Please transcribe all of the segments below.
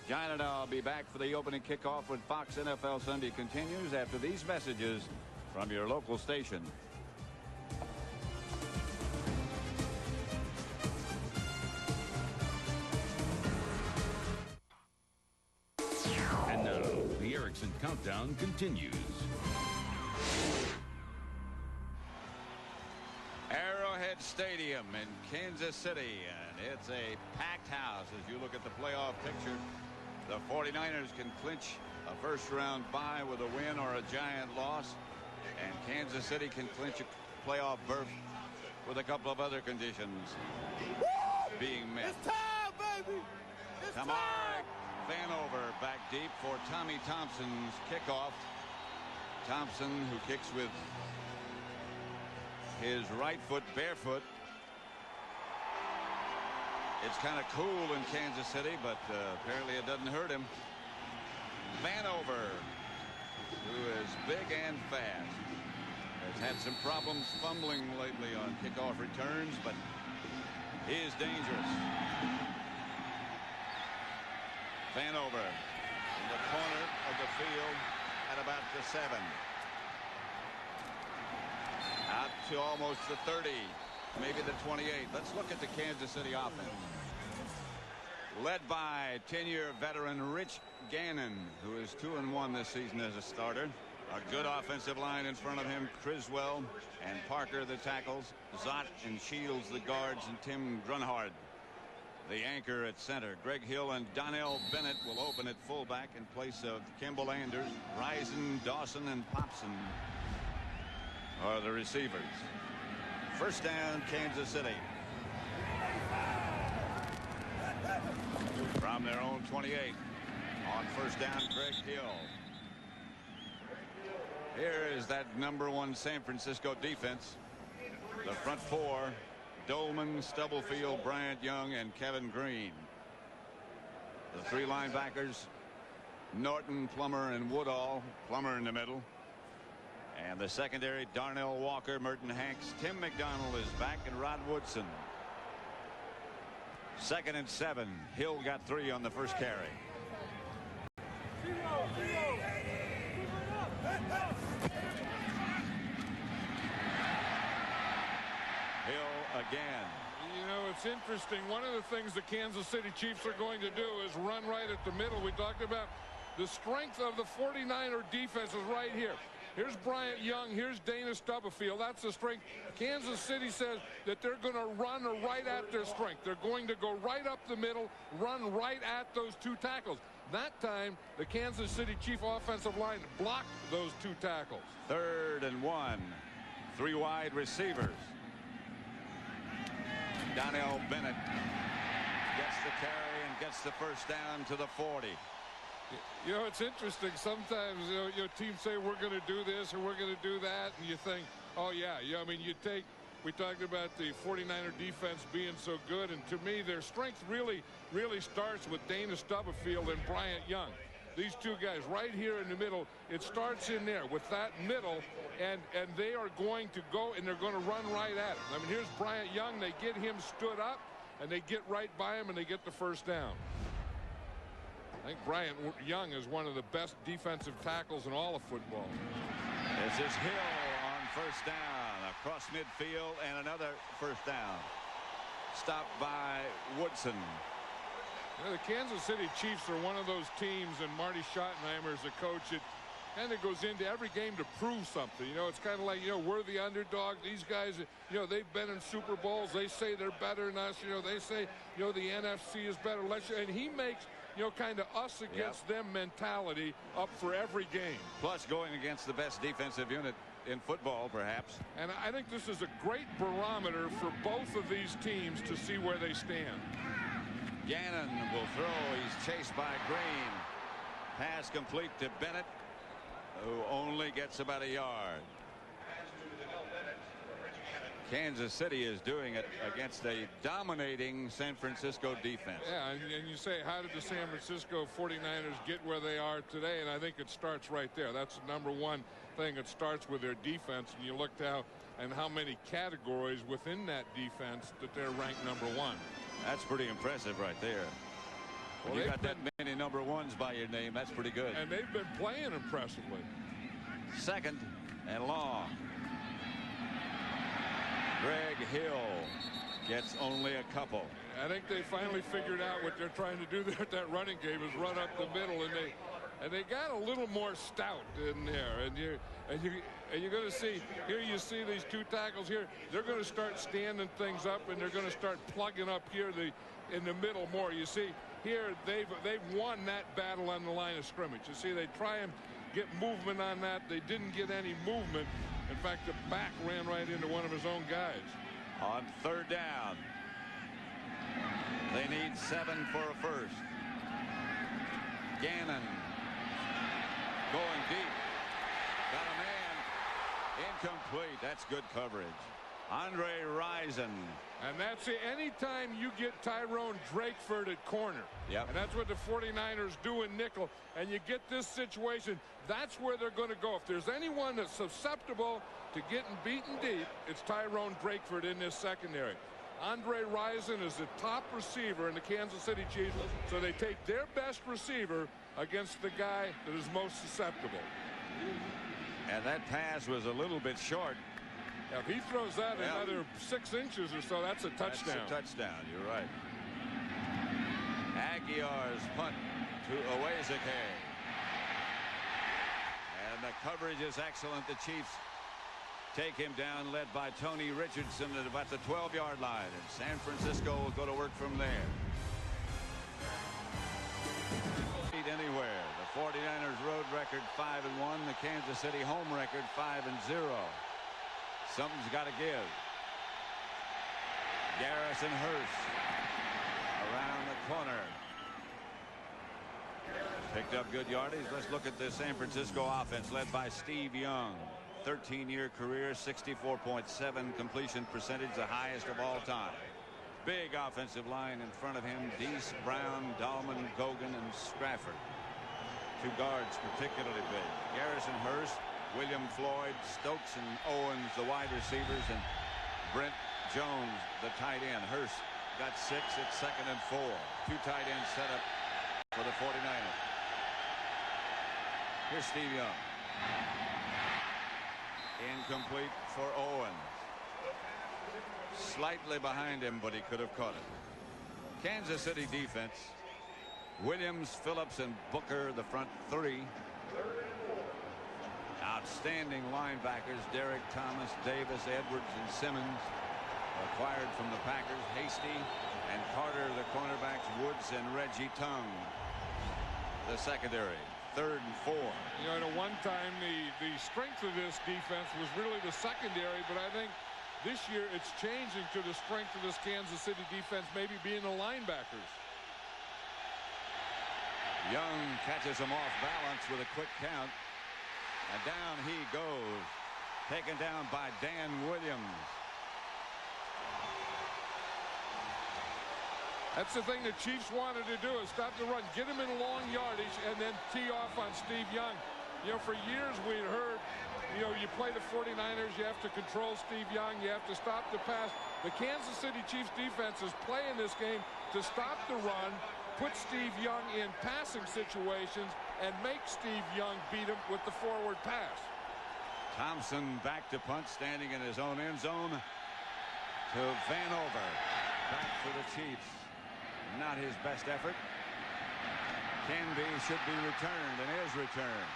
John and I'll be back for the opening kickoff when Fox NFL Sunday continues after these messages from your local station. And now the Erickson Countdown continues. Arrowhead Stadium in Kansas City, and it's a packed house as you look at the playoff picture. The 49ers can clinch a first-round bye with a win or a giant loss, and Kansas City can clinch a playoff berth with a couple of other conditions being met. It's time, baby! It's Tamar time! Vanover back deep for Tommy Thompson's kickoff. Thompson, who kicks with his right foot barefoot. It's kind of cool in Kansas City, but apparently it doesn't hurt him. Vanover, who is big and fast, has had some problems fumbling lately on kickoff returns, but he is dangerous. Vanover in the corner of the field at about the 7. Out to almost the 30, maybe the 28. Let's look at the Kansas City offense. Led by 10-year veteran Rich Gannon, who is 2-1 this season as a starter. A good offensive line in front of him. Criswell and Parker the tackles. Zott and Shields the guards, and Tim Grunhard the anchor at center. Greg Hill and Donnell Bennett will open at fullback in place of Kimball Anders. Risen, Dawson, and Popson are the receivers. First down, Kansas City. From their own 28. On first down, Greg Hill. Here is that #1 San Francisco defense. The front four: Dolman, Stubblefield, Bryant Young, and Kevin Green. The three linebackers: Norton, Plummer, and Woodall. Plummer in the middle. And the secondary: Darnell Walker, Merton Hanks, Tim McDonald is back, and Rod Woodson. 2nd and 7. Hill got 3 on the first carry. Hill again. You know, it's interesting. One of the things the Kansas City Chiefs are going to do is run right at the middle. We talked about the strength of the 49er defense is right here. Here's Bryant Young. Here's Dana Stubblefield. That's the strength. Kansas City says that they're going to run right at their strength. They're going to go right up the middle, run right at those 2 tackles. That time, the Kansas City Chief offensive line blocked those 2 tackles. 3rd and 1. 3 wide receivers. Donnell Bennett gets the carry and gets the first down to the 40. You know, it's interesting. Sometimes, your teams say we're going to do this or we're going to do that, and you think, oh, yeah. I mean, we talked about the 49er defense being so good, and to me, their strength really starts with Dana Stubblefield and Bryant Young. These 2 guys right here in the middle, it starts in there with that middle, and they are going to go, and they're going to run right at it. I mean, here's Bryant Young. They get him stood up, and they get right by him, and they get the first down. I think Bryant Young is one of the best defensive tackles in all of football. This is Hill on first down across midfield, and another first down. Stopped by Woodson. You know, the Kansas City Chiefs are one of those teams, and Marty Schottenheimer is the coach. It kind of goes into every game to prove something. You know, it's kind of like, we're the underdog. These guys, they've been in Super Bowls. They say they're better than us. They say, the NFC is better. And he makes, kind of us against them mentality up for every game. Plus going against the best defensive unit in football, perhaps. And I think this is a great barometer for both of these teams to see where they stand. Gannon will throw. He's chased by Green. Pass complete to Bennett, who only gets about a yard. Kansas City is doing it against a dominating San Francisco defense. Yeah, and you say, how did the San Francisco 49ers get where they are today? And I think it starts right there. That's the #1 thing. It starts with their defense, and you looked how many categories within that defense that they're ranked #1. That's pretty impressive right there. When you got that many number ones by your name, that's pretty good. And they've been playing impressively. Second and long. Greg Hill gets only a couple. I think they finally figured out what they're trying to do there at that running game is run up the middle, and they got a little more stout in there. And you're going to see here. You see these two tackles here. They're going to start standing things up, and they're going to start plugging up here in the middle more. You see here they've won that battle on the line of scrimmage. You see they try and get movement on that. They didn't get any movement. In fact, the back ran right into one of his own guys. On third down, they need 7 for a first. Gannon going deep. Got a man. Incomplete. That's good coverage. Andre Rison. And that's it. Anytime you get Tyrone Drakeford at corner. Yep. And that's what the 49ers do in nickel. And you get this situation, that's where they're going to go. If there's anyone that's susceptible to getting beaten deep, it's Tyrone Drakeford in this secondary. Andre Rison is the top receiver in the Kansas City Chiefs, so they take their best receiver against the guy that is most susceptible. And that pass was a little bit short. If he throws that another 6 inches or so, that's a touchdown. That's a touchdown. You're right. Aguiar's punt to Owezeke. And the coverage is excellent. The Chiefs take him down, led by Tony Richardson at about the 12-yard line. And San Francisco will go to work from there. Anywhere. The 49ers road record 5-1. The Kansas City home record 5-0. Something's got to give. Garrison Hurst around the corner. Picked up good yardage. Let's look at the San Francisco offense led by Steve Young. 13-year career, 64.7 completion percentage, the highest of all time. Big offensive line in front of him. Deese, Brown, Dahlman, Gogan, and Strafford. 2 guards particularly big. Garrison Hurst, William Floyd, Stokes, and Owens, the wide receivers, and Brent Jones, the tight end. Hurst got 6 at 2nd and 4. 2 tight ends set up for the 49ers. Here's Steve Young. Incomplete for Owens. Slightly behind him, but he could have caught it. Kansas City defense. Williams, Phillips, and Booker, the front 3. Outstanding linebackers. Derek Thomas, Davis, Edwards, and Simmons. Acquired from the Packers. Hasty and Carter, the cornerbacks. Woods and Reggie Tung, the secondary. 3rd and 4. You know, at one time, the strength of this defense was really the secondary, but I think this year it's changing to the strength of this Kansas City defense maybe being the linebackers. Young catches him off balance with a quick count. And down he goes. Taken down by Dan Williams. That's the thing the Chiefs wanted to do, is stop the run, get him in long yardage, and then tee off on Steve Young. You know, for years we'd heard, you know, you play the 49ers, you have to control Steve Young, you have to stop the pass. The Kansas City Chiefs defense is playing this game to stop the run, put Steve Young in passing situations, and make Steve Young beat him with the forward pass. Thompson back to punt, standing in his own end zone to Vanover. Back for the Chiefs. Not his best effort. Canby should be returned and is returned.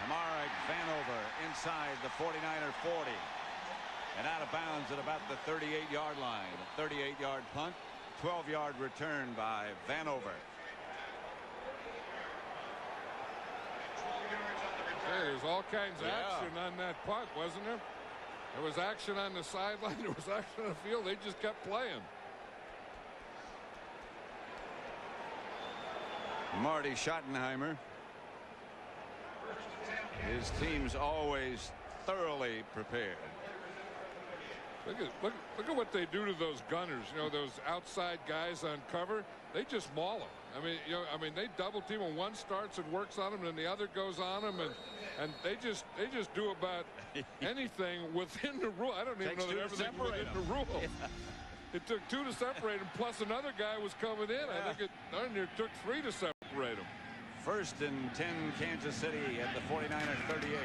Amara Vanover inside the 49er 40 and out of bounds at about the 38-yard line. A 38-yard punt, 12-yard return by Vanover. Hey, there's all kinds of action on that punt, wasn't there? There was action on the sideline. There was action on the field. They just kept playing. Marty Schottenheimer. His team's always thoroughly prepared. Look at what they do to those gunners. You know, those outside guys on cover. They just maul them. I mean, they double team them. One starts and works on them, and the other goes on them, and they just do about anything within the rule. I don't even know that everything within the rule. It took 2 to separate them, plus another guy was coming in. I think it darn near took 3 to separate them. 1st and 10, Kansas City at the 49er 38.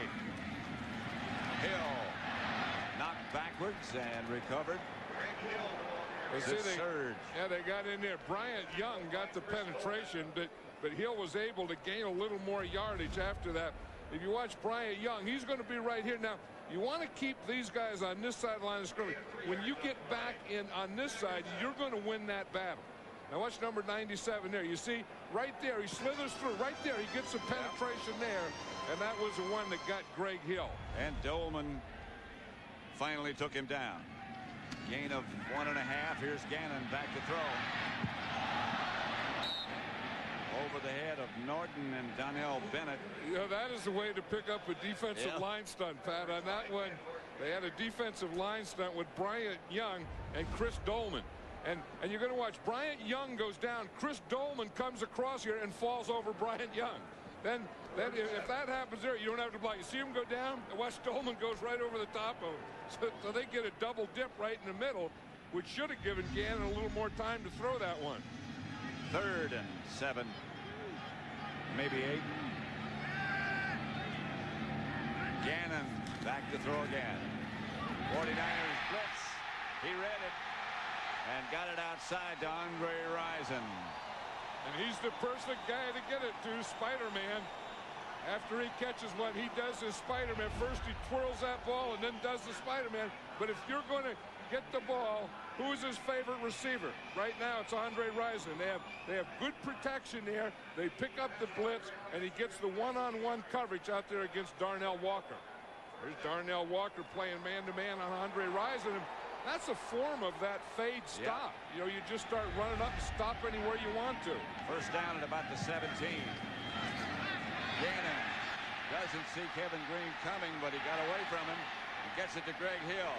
Hill knocked backwards and recovered. Surge. Yeah, they got in there. Bryant Young got the penetration, but Hill was able to gain a little more yardage after that. If you watch Bryant Young, he's going to be right here. Now, you want to keep these guys on this sideline of scrimmage. When you get back in on this side, you're going to win that battle. Now watch number 97 there. You see, right there, he slithers through. Right there, he gets some penetration there. And that was the one that got Greg Hill. And Dolman finally took him down. Gain of 1.5. Here's Gannon back to throw. Over the head of Norton and Donnell Bennett. You know, that is the way to pick up a defensive line stunt, Pat. On that one, they had a defensive line stunt with Bryant Young and Chris Dolman. And you're going to watch Bryant Young goes down. Chris Dolman comes across here and falls over Bryant Young. Then if that happens there, you don't have to block. You see him go down, and watch Dolman goes right over the top of him. So they get a double dip right in the middle, which should have given Gannon a little more time to throw that one. 3rd and 7, maybe 8. Gannon back to throw again. 49ers blitz. He read it and got it outside to Andre Rison. And he's the perfect guy to get it to, Spider-Man. After he catches one, he does his Spider-Man. First he twirls that ball and then does the Spider-Man. But if you're going to get the ball, who is his favorite receiver? Right now it's Andre Rison. They have good protection there. They pick up the blitz, and he gets the one-on-one coverage out there against Darnell Walker. There's Darnell Walker playing man-to-man on Andre Rison. That's a form of that fade stop. You know, you just start running up and stop anywhere you want to. 1st down at about the 17. Gannon doesn't see Kevin Green coming, but he got away from him and gets it to Greg Hill.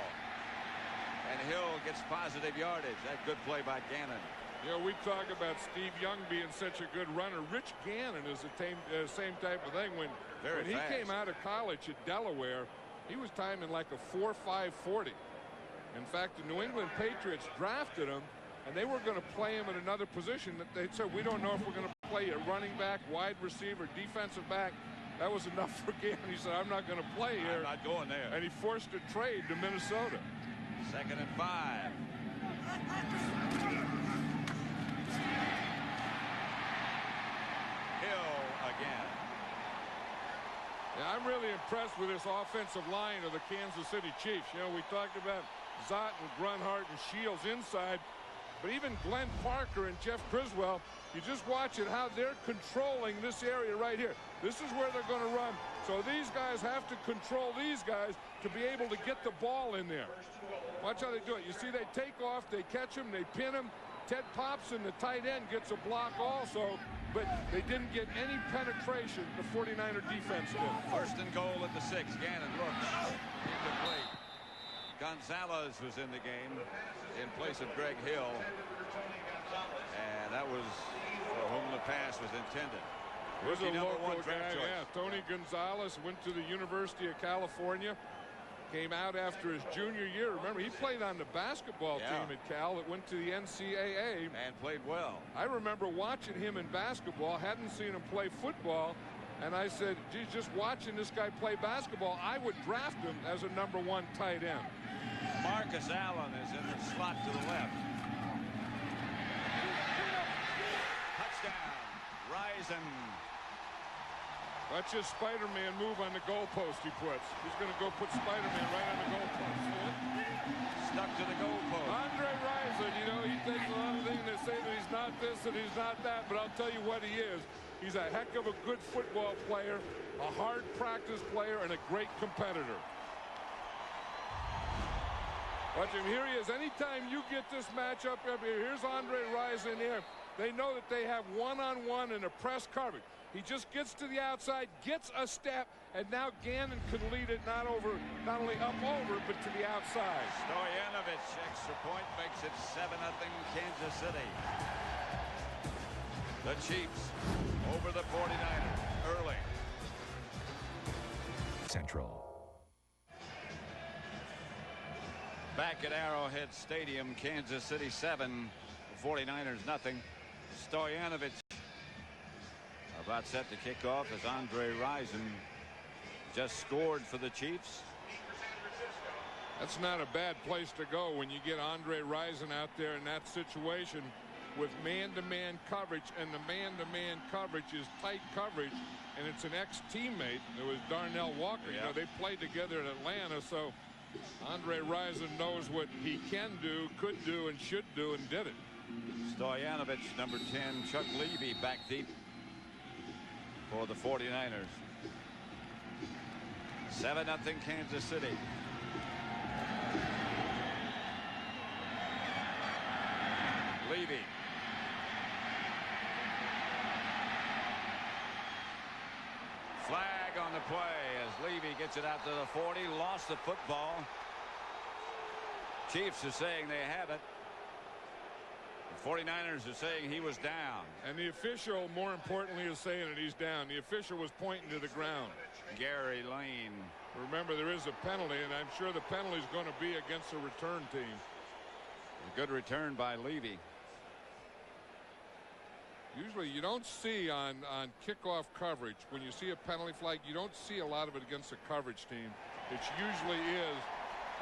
And Hill gets positive yardage. That good play by Gannon. You know, we talk about Steve Young being such a good runner. Rich Gannon is the same type of thing. When he came out of college at Delaware, he was timing like a 4.5 40. In fact, the New England Patriots drafted him, and they were going to play him at another position. They said, we don't know if we're going to play a running back, wide receiver, defensive back. That was enough for Gannon. He said, I'm not going to play here. I'm not going there. And he forced a trade to Minnesota. 2nd and 5. Hill again. Yeah, I'm really impressed with this offensive line of the Kansas City Chiefs. You know, we talked about Zott and Grunhart and Shields inside, but even Glenn Parker and Jeff Criswell, you just watch it how they're controlling this area right here. This is where they're going to run. So these guys have to control these guys to be able to get the ball in there. Watch how they do it. You see, they take off, they catch him, they pin him. Ted Popson, the tight end, gets a block also, but they didn't get any penetration the 49er defense did. 1st and goal at the 6. Gannon looks incomplete. Gonzalez was in the game in place of Greg Hill, and that was for whom the pass was intended. There's a number local 1 draft guy, choice. Tony Gonzalez went to the University of California, came out after his junior year. Remember, he played on the basketball team at Cal that went to the NCAA. And played well. I remember watching him in basketball, hadn't seen him play football, and I said, geez, just watching this guy play basketball, I would draft him as a number 1 tight end. Marcus Allen is in the slot to the left. Touchdown. Rison. Watch his Spider-Man move on the goalpost he puts. He's going to go put Spider-Man right on the goalpost. Stuck to the goalpost. Andre Rison, you know, he takes a lot of things. They say that he's not this and he's not that, but I'll tell you what he is. He's a heck of a good football player, a hard practice player, and a great competitor. Watch him. Here he is. Anytime you get this matchup up here, here's Andre Rison here. They know that they have one-on-one and a press coverage. He just gets to the outside, gets a step, and now Gannon can lead it not only up over, but to the outside. Stoyanovich, extra point, makes it 7-0 Kansas City. The Chiefs over the 49ers early. Central. Back at Arrowhead Stadium, Kansas City 7, 49ers nothing. Stoyanovich about set to kick off as Andre Rison just scored for the Chiefs. That's not a bad place to go when you get Andre Rison out there in that situation with man-to-man coverage, and the man-to-man coverage is tight coverage, and it's an ex-teammate. It was Darnell Walker. Yeah. You know, they played together in Atlanta, so Andre Rison knows what he can do, could do, and should do, and did it. Stoyanovich, number 10, Chuck Levy back deep for the 49ers. 7-0 Kansas City. Levy. Flag on the play as Levy gets it out to the 40. Lost the football. Chiefs are saying they have it. The 49ers are saying he was down. And the official, more importantly, is saying that he's down. The official was pointing to the ground. Gary Lane. Remember, there is a penalty, and I'm sure the penalty is going to be against the return team. A good return by Levy. Usually you don't see on kickoff coverage, when you see a penalty flag, you don't see a lot of it against the coverage team. It usually is,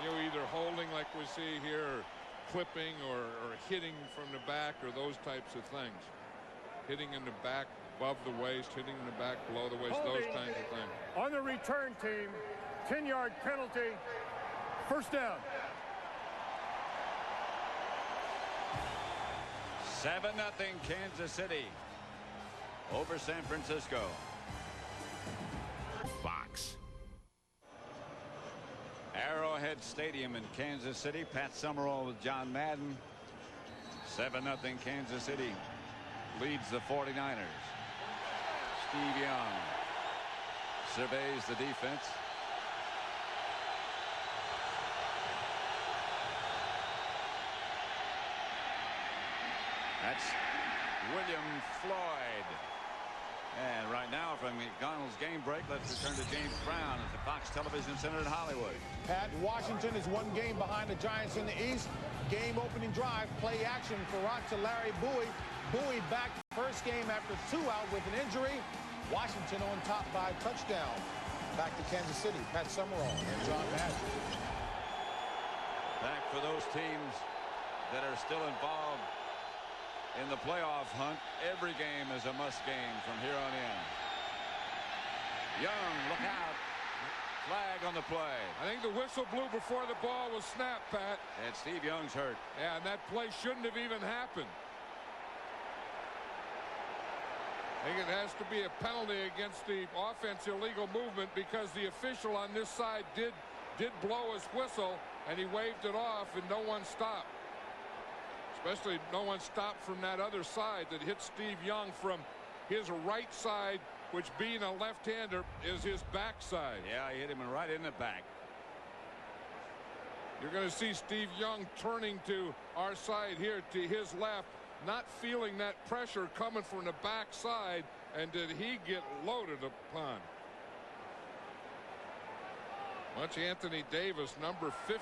you know, either holding like we see here, or clipping, or hitting from the back, or those types of things. Hitting in the back above the waist, hitting in the back below the waist, those kinds of things. On the return team, 10-yard penalty, first down. 7-0 Kansas City over San Francisco. Fox. Arrowhead Stadium in Kansas City. Pat Summerall with John Madden. 7-0 Kansas City leads the 49ers. Steve Young surveys the defense. That's William Floyd. And right now from McDonald's game break, let's return to James Brown at the Fox Television Center in Hollywood. Pat, Washington is one game behind the Giants in the East. Game opening drive, play action for to Larry Bowie. Bowie back first game after 2 out with an injury. Washington on top by a touchdown. Back to Kansas City, Pat Summerall and John Madden. Back for those teams that are still involved in the playoff hunt. Every game is a must game from here on in. Young, look out. Flag on the play. I think the whistle blew before the ball was snapped, Pat. And Steve Young's hurt. Yeah, and that play shouldn't have even happened. I think it has to be a penalty against the offense illegal movement, because the official on this side did blow his whistle, and he waved it off, and no one stopped. Especially no one stopped from that other side that hit Steve Young from his right side, which being a left-hander is his backside. Yeah, he hit him right in the back. You're going to see Steve Young turning to our side here to his left, not feeling that pressure coming from the backside, and did he get loaded upon. Watch Anthony Davis, number 50,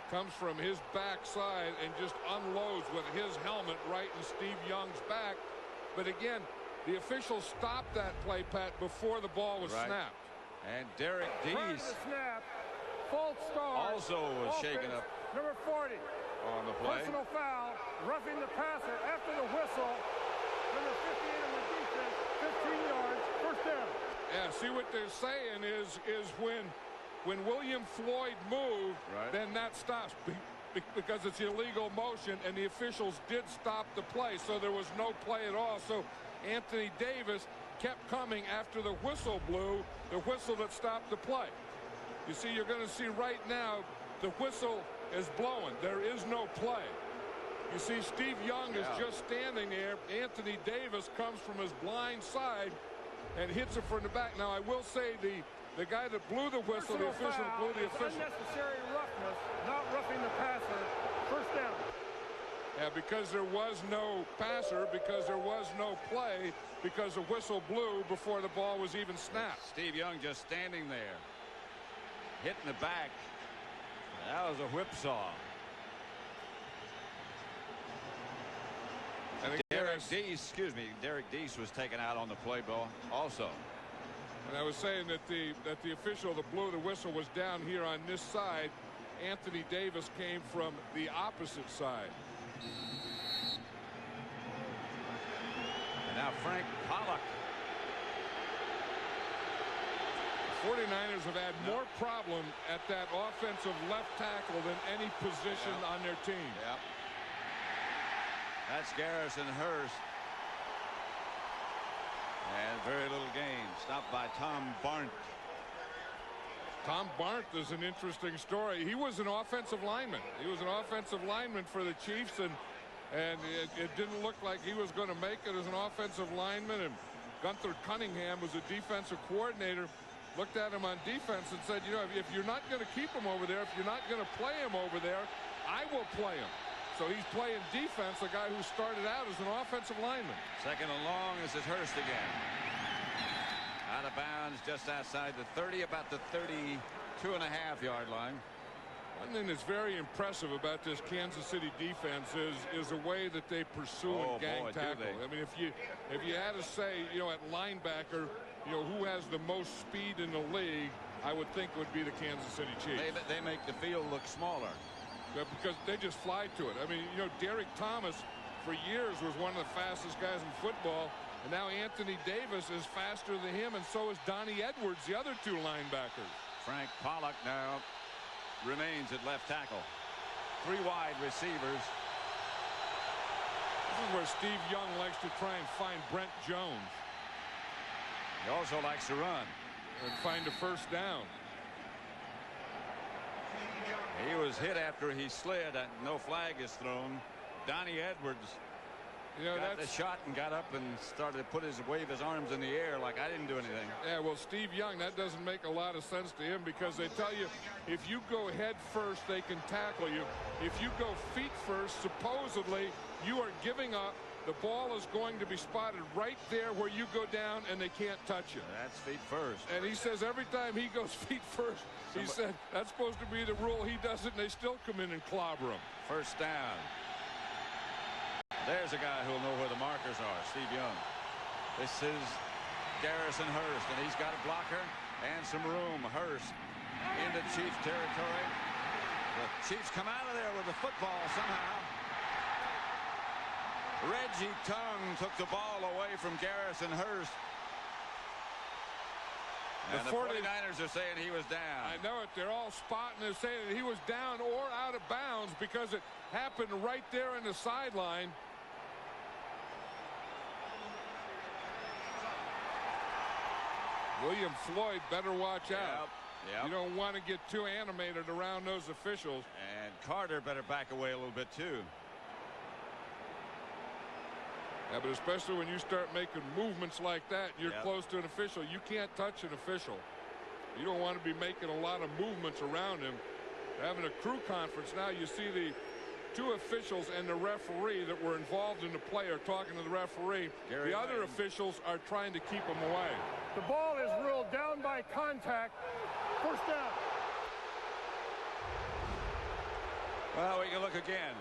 comes from his backside and just unloads with his helmet right in Steve Young's back. But again, the officials stopped that play, Pat, before the ball was snapped. And Derek Prior to Deese the snap, false start. also was shaken up Number 40. on the play. Personal foul, roughing the passer after the whistle. Number 58 on the defense, 15 yards, first down. Yeah, see what they're saying is when William Floyd moved, then that stops because it's illegal motion, and the officials did stop the play, so there was no play at all. So Anthony Davis kept coming after the whistle blew, the whistle that stopped the play. You see, you're going to see right now the whistle is blowing. There is no play. You see, Steve Young is just standing there. Anthony Davis comes from his blind side and hits it from the back. Now, I will say the guy that blew the whistle, the official blew the official. Unnecessary roughness, not roughing the passer. First down. Yeah, because there was no passer, because there was no play, because the whistle blew before the ball was even snapped. Steve Young just standing there, hitting the back. That was a whipsaw. And again, Derek Deese was taken out on the play ball also. And I was saying that the official that blew the whistle was down here on this side. Anthony Davis came from the opposite side. And now Frank Pollock. The 49ers have had more problem at that offensive left tackle than any position on their team. Yep. That's Garrison Hurst. And very little gain. Stopped by Tom Barnt. Tom Barnt is an interesting story. He was an offensive lineman. He was an offensive lineman for the Chiefs, and it didn't look like he was going to make it as an offensive lineman. And Gunther Cunningham was a defensive coordinator. Looked at him on defense and said, you know, if you're not going to keep him over there, if you're not going to play him over there, I will play him. So he's playing defense, a guy who started out as an offensive lineman. Second and long. This is Hurst again. Out of bounds just outside the 30, about the 32.5-yard line. One thing that's very impressive about this Kansas City defense is the way that they pursue and gang tackle. I mean, if you had to say, you know, at linebacker, you know, who has the most speed in the league, I would think would be the Kansas City Chiefs. They make the field look smaller. Yeah, because they just fly to it. I mean, you know, Derek Thomas for years was one of the fastest guys in football, and now Anthony Davis is faster than him, and so is Donnie Edwards, the other two linebackers. Frank Pollock now remains at left tackle. 3 wide receivers. This is where Steve Young likes to try and find Brent Jones. He also likes to run. And find a first down. He was hit after he slid. No flag is thrown. Donnie Edwards got the shot and got up and started to wave his arms in the air like I didn't do anything. Yeah, well, Steve Young, that doesn't make a lot of sense to him because they tell you if you go head first, they can tackle you. If you go feet first, supposedly you are giving up. The ball is going to be spotted right there where you go down, and they can't touch you. That's feet first. And he says every time he goes feet first, he said that's supposed to be the rule. He does it, and they still come in and clobber him. First down. There's a guy who'll know where the markers are, Steve Young. This is Garrison Hurst, and he's got a blocker and some room. Hurst into Chief territory. The Chiefs come out of there with the football somehow. Reggie Tongue took the ball away from Garrison Hurst. And the 49ers are saying he was down. I know it. They're all spotting and saying that he was down or out of bounds because it happened right there in the sideline. William Floyd better watch out. Yep. You don't want to get too animated around those officials. And Carter better back away a little bit too. Yeah, but especially when you start making movements like that, you're close to an official. You can't touch an official. You don't want to be making a lot of movements around him. They're having a crew conference now. You see the 2 officials and the referee that were involved in the play are talking to the referee. The other officials are trying to keep him away. The ball is ruled down by contact. First down. Well, we can look again.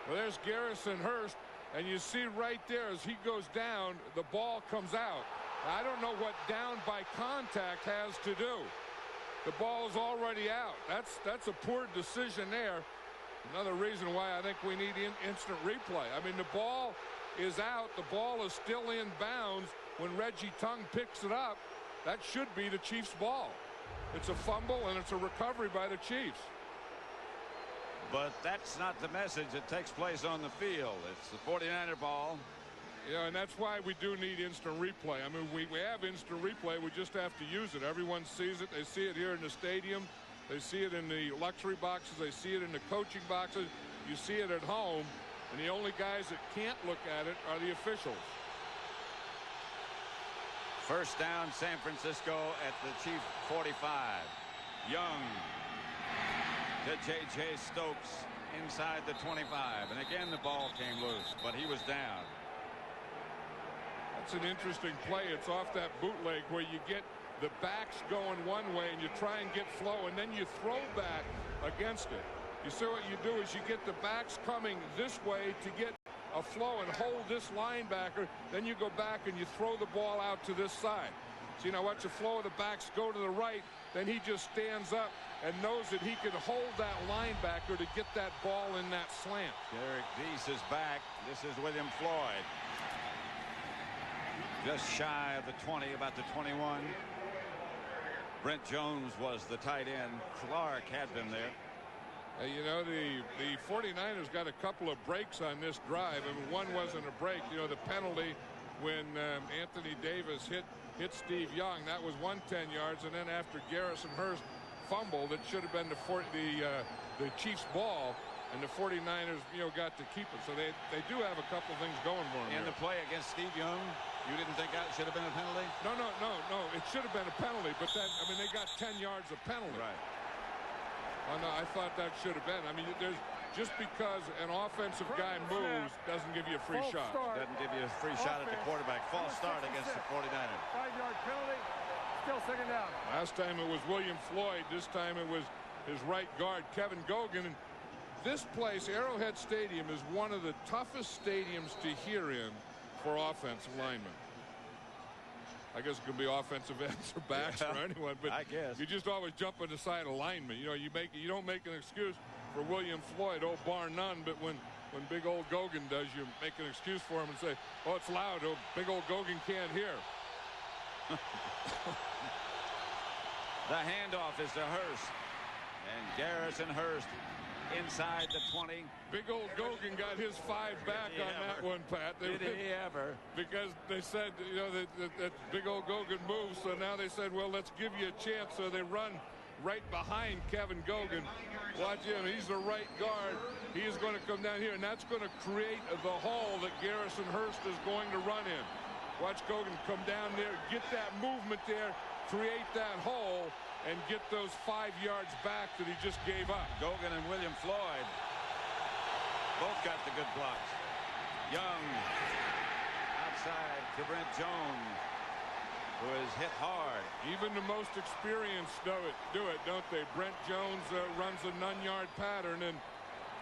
Well, there's Garrison Hurst. And you see right there as he goes down, the ball comes out. I don't know what down by contact has to do. The ball is already out. That's a poor decision there. Another reason why I think we need instant replay. I mean, the ball is out. The ball is still in bounds. When Reggie Tongue picks it up, that should be the Chiefs' ball. It's a fumble, and it's a recovery by the Chiefs. But that's not the message that takes place on the field. It's the 49er ball. Yeah, and that's why we do need instant replay. I mean, we have instant replay. We just have to use it. Everyone sees it. They see it here in the stadium. They see it in the luxury boxes. They see it in the coaching boxes. You see it at home. And the only guys that can't look at it are the officials. First down, San Francisco at the Chief 45. Young to J.J. Stokes inside the 25. And again, the ball came loose, but he was down. That's an interesting play. It's off that bootleg where you get the backs going one way and you try and get flow, and then you throw back against it. You see what you do is you get the backs coming this way to get a flow and hold this linebacker. Then you go back and you throw the ball out to this side. So, you know, watch the flow of the backs go to the right. Then he just stands up and knows that he can hold that linebacker to get that ball in that slant. Derek Deese is back. This is William Floyd. Just shy of the 20, about the 21. Brent Jones was the tight end. Clark had been there. You know, the 49ers got a couple of breaks on this drive. I mean, one wasn't a break. You know, the penalty when Anthony Davis hit Steve Young, that was 110 yards. And then after Garrison Hurst fumbled, it should have been the Chiefs' ball. And the 49ers, you know, got to keep it. So they do have a couple things going for them. In the play against Steve Young, you didn't think that should have been a penalty? No. It should have been a penalty. But then, I mean, they got 10 yards of penalty. Right. Oh, no, I thought that should have been. I mean, there's just because an offensive guy moves doesn't give you a free shot. Doesn't give you a free shot at the quarterback. False start against the 49ers. 5-yard penalty. Still second down. Last time it was William Floyd. This time it was his right guard, Kevin Gogan. And this place, Arrowhead Stadium, is one of the toughest stadiums to hear in for offensive linemen. I guess it could be offensive ends or backs for anyone, but I guess you just always jump on the side of linemen. You know, you don't make an excuse for William Floyd, oh, bar none. But when big old Gogan does, you make an excuse for him and say, oh, it's loud. Oh, big old Gogan can't hear. The handoff is to Hurst, and Garrison Hurst inside the 20. Big old Gogan got his 5 back on that one, Pat. Did he ever? Because they said, you know, that big old Gogan moves, so now they said, well, let's give you a chance. So they run right behind Kevin Gogan. Watch him. He's the right guard. He is going to come down here, and that's going to create the hole that Garrison Hurst is going to run in. Watch Gogan come down there, get that movement there, create that hole, and get those 5 yards back that he just gave up. Gogan and William Floyd both got the good blocks. Young outside to Brent Jones, who is hit hard. Even the most experienced do it, don't they? Brent Jones runs a none-yard pattern, and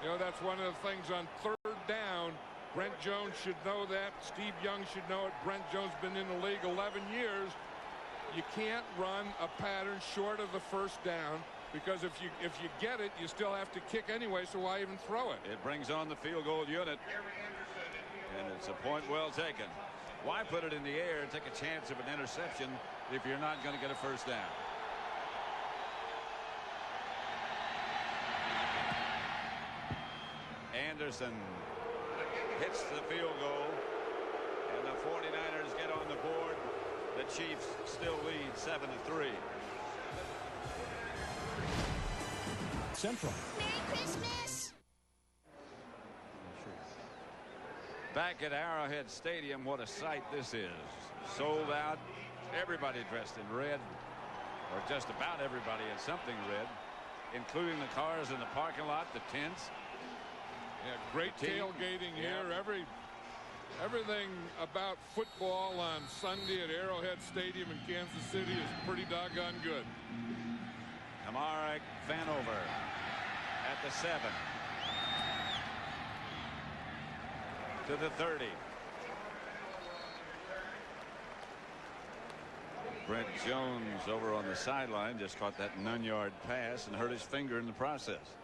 you know that's one of the things on third down. Brent Jones should know that. Steve Young should know it. Brent Jones been in the league 11 years. You can't run a pattern short of the first down, because if you get it, you still have to kick anyway, so why even throw it? It brings on the field goal unit, and it's a point well taken. Why put it in the air and take a chance of an interception if you're not going to get a first down? Anderson hits the field goal, and the 49ers get on the board. The Chiefs still lead 7-3. Central. Merry Christmas. Back at Arrowhead Stadium, what a sight this is. Sold out. Everybody dressed in red, or just about everybody in something red, including the cars in the parking lot, the tents. Yeah, great tailgating here. Everything about football on Sunday at Arrowhead Stadium in Kansas City is pretty doggone good. Kamara Vanover at the 7. To the 30. Brent Jones over on the sideline just caught that none-yard pass and hurt his finger in the process.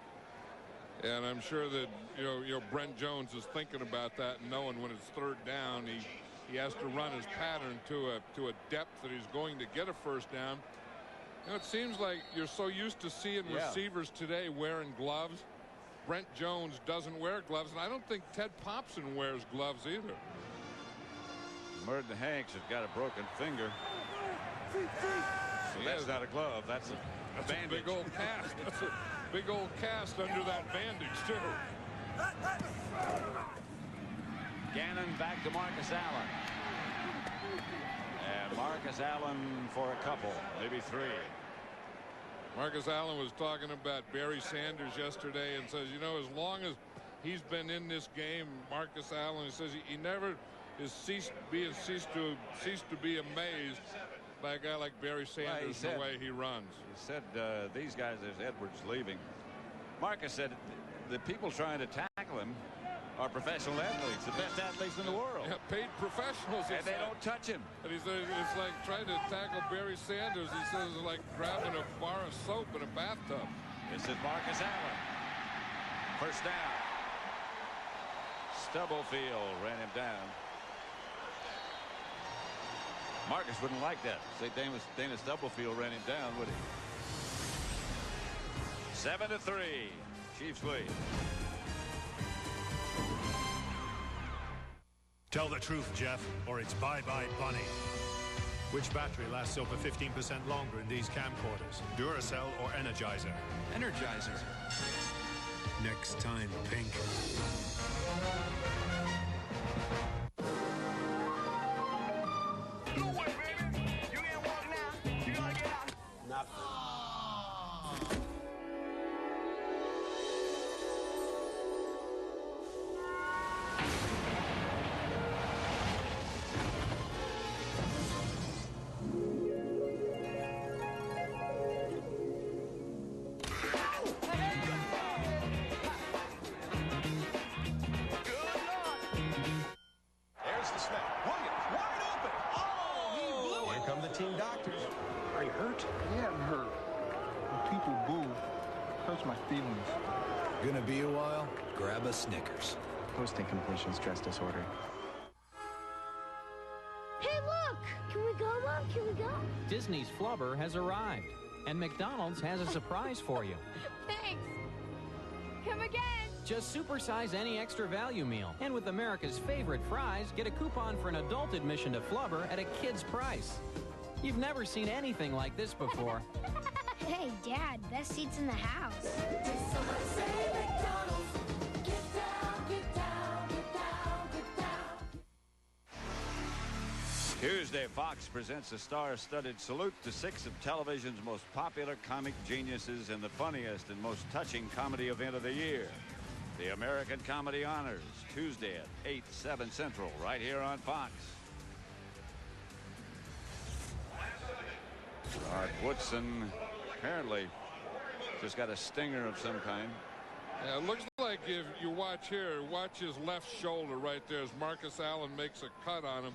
And I'm sure that you know Brent Jones is thinking about that, and knowing when it's third down, he has to run his pattern to a depth that he's going to get a first down. You know, it seems like you're so used to seeing receivers today wearing gloves. Brent Jones doesn't wear gloves, and I don't think Ted Popson wears gloves either. Merton Hanks has got a broken finger. So that's not a glove. That's a bandage. A big old cast. That's a big old cast under that bandage, too. Gannon back to Marcus Allen. And Marcus Allen for a couple, maybe 3. Marcus Allen was talking about Barry Sanders yesterday and says, you know, as long as he's been in this game, Marcus Allen, he says he never is ceased to be amazed by a guy like Barry Sanders, the way he runs. He said these guys, there's Edwards leaving. Marcus said the people trying to tackle him are professional athletes, the best athletes in the world. Yeah, paid professionals. And they don't touch him. And he says it's like trying to tackle Barry Sanders. He says it's like grabbing a bar of soap in a bathtub. This is Marcus Allen. First down. Stubblefield ran him down. Marcus wouldn't like that. Say Dana Stubblefield ran him down, would he? 7-3. Chiefs lead. Tell the truth, Jeff, or it's bye-bye Bunny. Which battery lasts over 15% longer in these camcorders? Duracell or Energizer? Energizer. Next time, Pink. No way, baby. You can't walk now. You gotta get out. Nothing. Team doctors. Are you hurt? Yeah, I'm hurt. When people boo, it hurts my feelings. Gonna be a while? Grab a Snickers. Post-incompletion stress disorder. Hey, look! Can we go, Mom? Can we go? Disney's Flubber has arrived, and McDonald's has a surprise for you. Thanks. Come again. Just supersize any extra value meal, and with America's favorite fries, get a coupon for an adult admission to Flubber at a kid's price. You've never seen anything like this before. Hey, Dad, best seats in the house. Tuesday, Fox presents a star-studded salute to 6 of television's most popular comic geniuses in the funniest and most touching comedy event of the year. The American Comedy Honors, Tuesday at 8, 7 Central, right here on Fox. Art Woodson apparently just got a stinger of some kind. Yeah, it looks like if you watch here, watch his left shoulder right there as Marcus Allen makes a cut on him.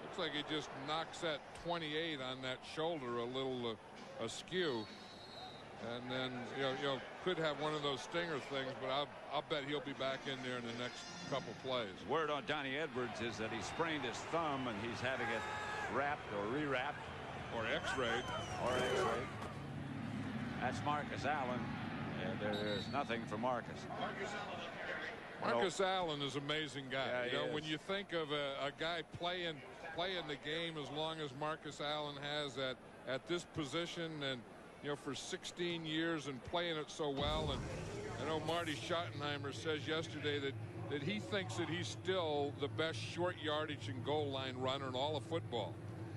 Looks like he just knocks that 28 on that shoulder a little askew. And then, you know, could have one of those stinger things, but I'll bet he'll be back in there in the next couple plays. Word on Donnie Edwards is that he sprained his thumb and he's having it wrapped or rewrapped. Or X-rayed. Or X-rayed. That's Marcus Allen. And there is nothing for Marcus. Marcus Allen is an amazing guy. Yeah, you know, when you think of a guy playing the game as long as Marcus Allen has at this position, and you know, for 16 years and playing it so well. And I know Marty Schottenheimer says yesterday that he thinks that he's still the best short yardage and goal line runner in all of football.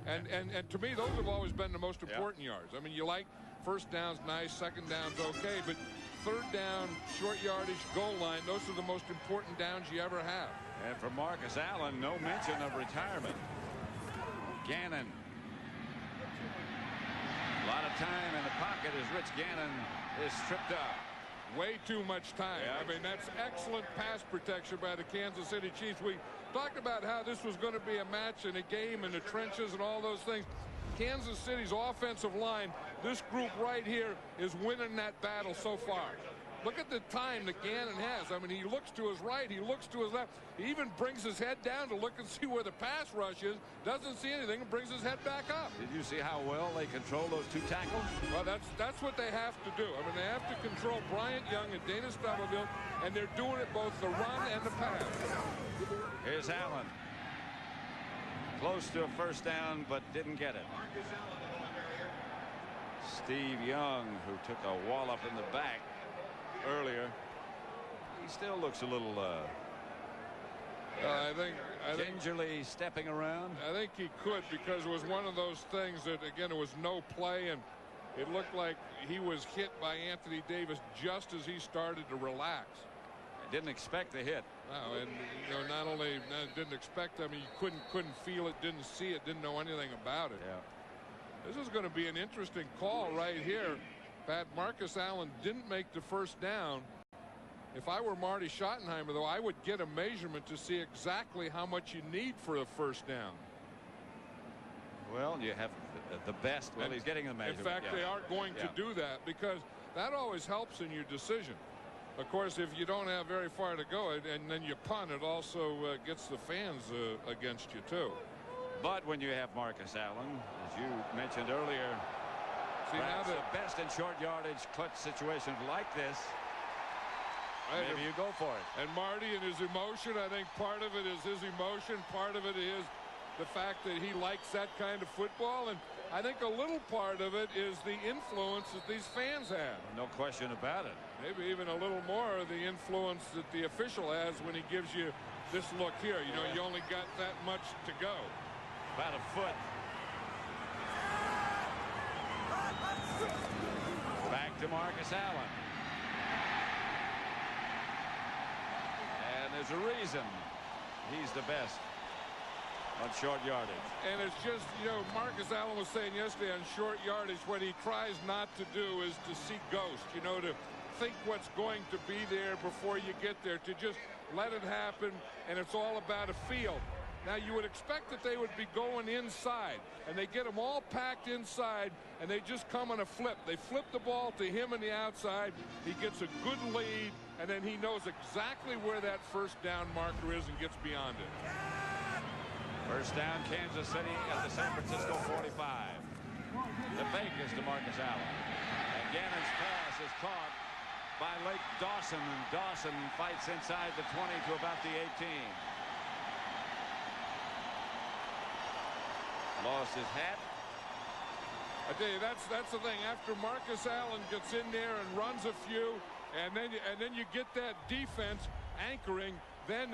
And to me, those have always been the most important yards. I mean, you like first down's nice, second down's okay, but third down, short yardage, goal line, those are the most important downs you ever have. And for Marcus Allen, no mention of retirement. Gannon. A lot of time in the pocket as Rich Gannon is stripped up. Way too much time. Yeah. I mean, that's excellent pass protection by the Kansas City Chiefs. We talked about how this was going to be a match and a game in the trenches and all those things. Kansas City's offensive line, this group right here, is winning that battle so far. Look at the time that Gannon has. I mean, he looks to his right, he looks to his left. He even brings his head down to look and see where the pass rush is. Doesn't see anything and brings his head back up. Did you see how well they control those two tackles? Well, that's what they have to do. I mean, they have to control Bryant Young and Dana Stubblefield, and they're doing it both the run and the pass. Here's Allen. Close to a first down, but didn't get it. Steve Young, who took a wallop in the back earlier, he still looks a little I think gingerly stepping around. I think he could, because it was one of those things that, again, it was no play, and it looked like he was hit by Anthony Davis just as he started to relax. I didn't expect the hit. No, and you know, not only didn't expect, I mean, you couldn't feel it, didn't see it, didn't know anything about it. Yeah. This is going to be an interesting call right here. Pat, Marcus Allen didn't make the first down If I were Marty Schottenheimer, though, I would get a measurement to see exactly how much you need for a first down. Well, you have the best. Well, he's getting a measurement. In fact, they are going to do that because that always helps in your decision. Of course, if you don't have very far to go and then you punt, it also gets the fans against you, too. But when you have Marcus Allen, as you mentioned earlier, perhaps the best in short yardage clutch situations like this, maybe you go for it. And Marty and his emotion, I think part of it is his emotion. Part of it is the fact that he likes that kind of football. And I think a little part of it is the influence that these fans have. No question about it. Maybe even a little more of the influence that the official has when he gives you this look here. You know, you only got that much to go. About a foot. Back to Marcus Allen. And there's a reason he's the best on short yardage. And it's just, you know, Marcus Allen was saying yesterday on short yardage, what he tries not to do is to see ghosts, you know, to think what's going to be there before you get there, to just let it happen, and it's all about a field. Now, you would expect that they would be going inside, and they get them all packed inside, and they just come on a flip. They flip the ball to him on the outside. He gets a good lead, and then he knows exactly where that first down marker is and gets beyond it. First down, Kansas City at the San Francisco 45. The fake is to Marcus Allen. And Gannon's pass is caught by Lake Dawson, and Dawson fights inside the 20 to about the 18. Lost his hat. I tell you, that's the thing. After Marcus Allen gets in there and runs a few, and then you get that defense anchoring, then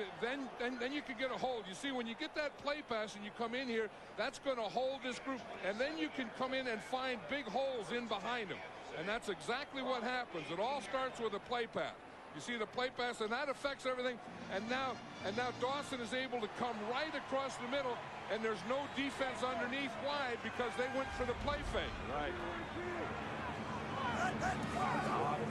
you can get a hold. You see, when you get that play pass and you come in here, that's going to hold this group, and then you can come in and find big holes in behind them. And that's exactly what happens. It all starts with a play pass. You see the play pass, and that affects everything. And now Dawson is able to come right across the middle, and there's no defense underneath. Why? Because they went for the play fake. Right.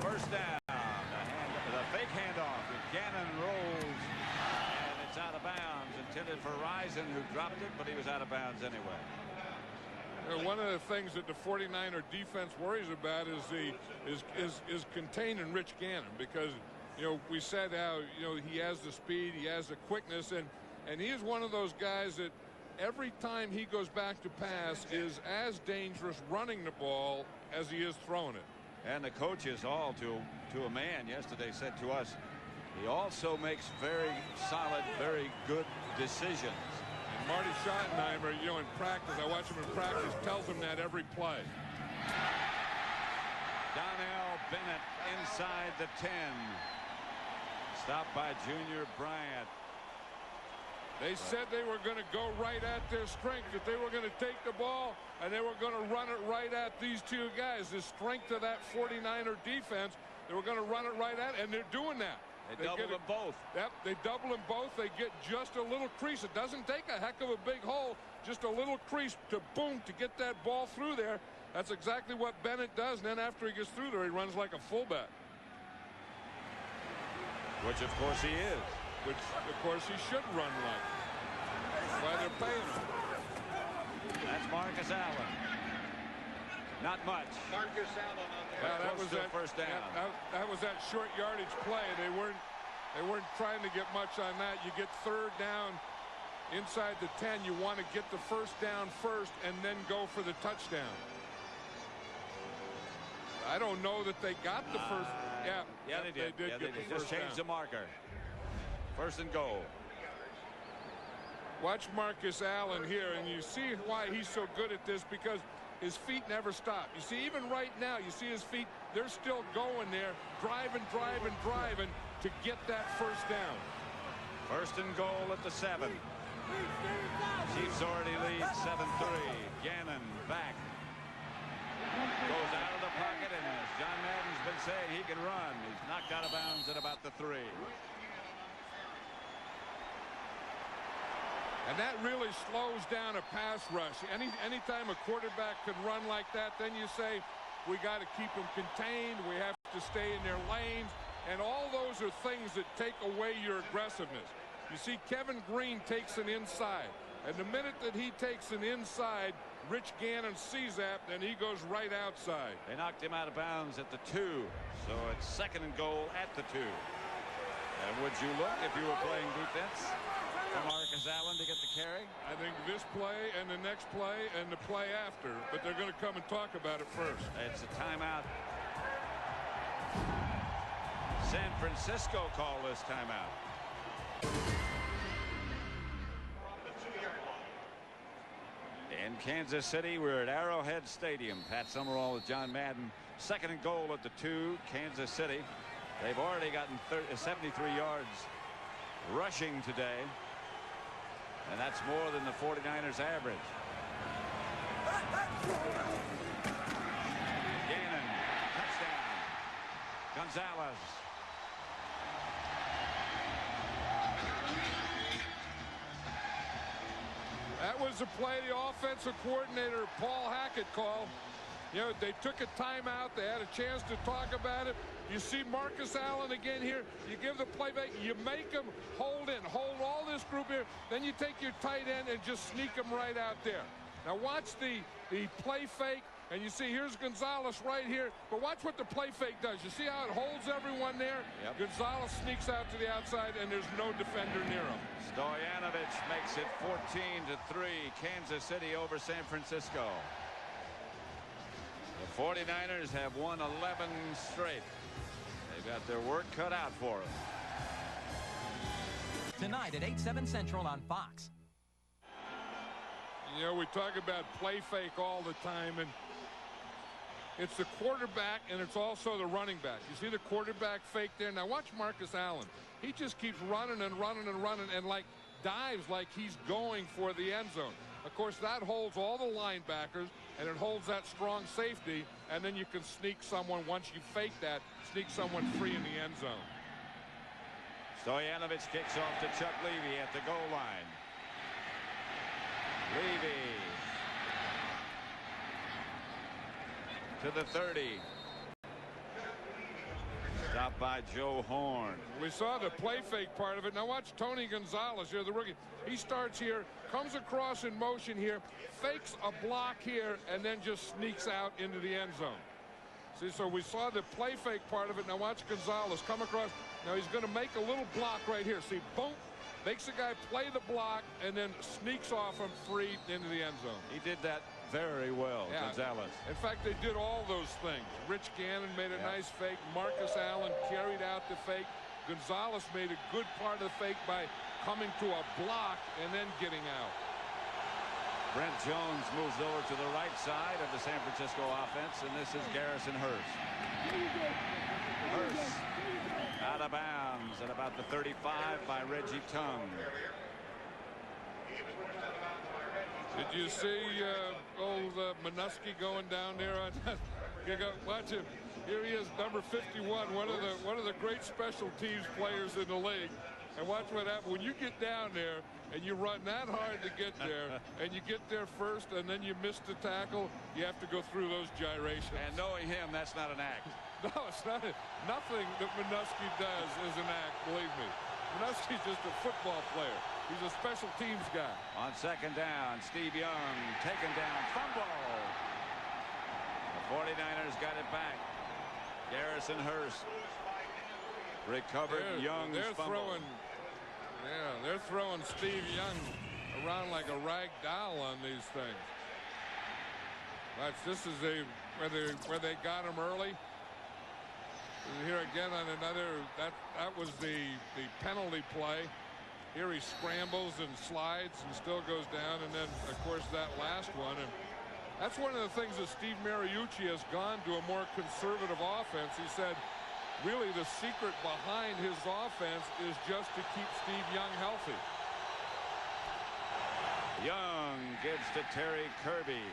First down. The fake handoff. Gannon rolls, and it's out of bounds. Intended for Rison, who dropped it, but he was out of bounds anyway. One of the things that the 49er defense worries about is containing Rich Gannon, because, you know, we said how, you know, he has the speed, he has the quickness, and he is one of those guys that every time he goes back to pass is as dangerous running the ball as he is throwing it. And the coaches all to a man yesterday said to us, he also makes very solid, very good decisions. And Marty Schottenheimer, you know, in practice, I watch him in practice, tells him that every play. Donnell Bennett inside the 10. Stopped by Junior Bryant. They said they were going to go right at their strength, that they were going to take the ball and they were going to run it right at these two guys. The strength of that 49er defense, they were going to run it right at, and they're doing that. They double them both. Yep, they double them both. They get just a little crease. It doesn't take a heck of a big hole, just a little crease to boom, to get that ball through there. That's exactly what Bennett does, and then after he gets through there, he runs like a fullback. Which, of course, he is. Which, of course, he should run like. That's why they're paying him. That's Marcus Allen. Not much. Marcus Allen on there. Yeah, that was that first down. That was that short yardage play. They weren't trying to get much on that. You get third down inside the 10. You want to get the first down first and then go for the touchdown. I don't know that they got the first. Yeah, they did. They did get the first just changed down. the marker. First and goal. Watch Marcus Allen here, and you see why he's so good at this, because his feet never stop. You see, even right now, you see his feet, they're still going there, driving to get that first down. First and goal at the 7. Chiefs already lead 7-3. Gannon back. Goes out of the pocket, and as John Madden's been saying, he can run. He's knocked out of bounds at about the 3. And that really slows down a pass rush. Anytime a quarterback can run like that, then you say, we got to keep them contained. We have to stay in their lanes. And all those are things that take away your aggressiveness. You see, Kevin Green takes an inside. And the minute that he takes an inside, Rich Gannon sees that, and he goes right outside. They knocked him out of bounds at the 2. So it's 2nd and goal at the 2. And would you look, if you were playing defense, for Marcus Allen to get the carry? I think this play and the next play and the play after, but they're going to come and talk about it first. It's a timeout. San Francisco called this timeout. In Kansas City, we're at Arrowhead Stadium. Pat Summerall with John Madden. 2nd and goal at the 2, Kansas City. They've already gotten 73 yards rushing today. And that's more than the 49ers average. Gannon, touchdown. Gonzalez. That was the play the offensive coordinator, Paul Hackett, called. You know, they took a timeout. They had a chance to talk about it. You see Marcus Allen again here. You give the playback. You make him hold in. Hold all this group here. Then you take your tight end and just sneak him right out there. Now watch the play fake. And you see here's Gonzalez right here. But watch what the play fake does. You see how it holds everyone there? Yep. Gonzalez sneaks out to the outside, and there's no defender near him. Stoyanovich makes it 14-3. Kansas City over San Francisco. The 49ers have won 11 straight. They've got their work cut out for them. Tonight at 8/7 Central on Fox. You know, we talk about play fake all the time, and it's the quarterback and it's also the running back. You see the quarterback fake there? Now watch Marcus Allen. He just keeps running and running and running and like dives like he's going for the end zone. Of course, that holds all the linebackers and it holds that strong safety, and then you can sneak someone once you fake that, sneak someone free in the end zone. Stoyanovich kicks off to Chuck Levy at the goal line. Levy to the 30. Stopped by Joe Horn. We saw the play fake part of it. Now watch Tony Gonzalez here, the rookie. He starts here, comes across in motion here, fakes a block here, and then just sneaks out into the end zone. See, so we saw the play fake part of it. Now watch Gonzalez come across. Now he's going to make a little block right here. See, boom. Makes the guy play the block and then sneaks off him free into the end zone. He did that very well, yeah. Gonzalez. In fact, they did all those things. Rich Gannon made a nice fake. Marcus Allen carried out the fake. Gonzalez made a good part of the fake by coming to a block and then getting out. Brent Jones moves over to the right side of the San Francisco offense, and this is Garrison Hurst. Hurst out of bounds at about the 35 by Reggie Tung. Did you see old Minuski going down there? Watch him. Here he is, number 51, one of the great special teams players in the league. And watch what happens when you get down there and you run that hard to get there, and you get there first, and then you miss the tackle. You have to go through those gyrations. And knowing him, that's not an act. No, it's not. Nothing that Minuski does is an act, believe me. Minuski's just a football player. He's a special teams guy. On 2nd down, Steve Young taken down, fumble. The 49ers got it back. Garrison Hurst recovered Young's fumble. They're throwing Steve Young around like a rag doll on these things. Watch, this is where they got him early. Here again on another, that was the penalty play. Here he scrambles and slides and still goes down, and then of course that last one. And that's one of the things that Steve Mariucci has gone to a more conservative offense. He said really the secret behind his offense is just to keep Steve Young healthy. Young gives to Terry Kirby,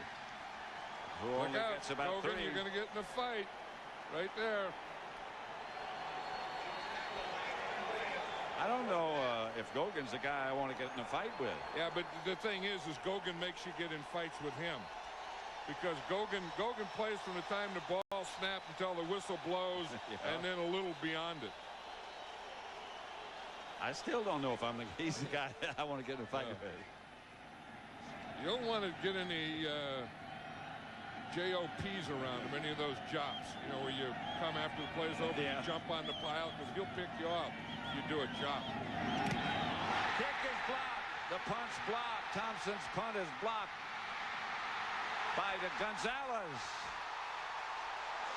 who only gets about Gogan, 3. You're going to get in a fight right there. I don't know if Gogan's the guy I want to get in a fight with. Yeah, but the thing is Gogan makes you get in fights with him. Because Gogan plays from the time the ball snap until the whistle blows, and then a little beyond it. I still don't know if he's the guy I want to get in a fight with. You don't want to get any JOPs around him, any of those jobs, where you come after the play's over and jump on the pile, because he'll pick you up if you do a job. Kick is blocked. The punt's blocked. Thompson's punt is blocked by the Gonzalez.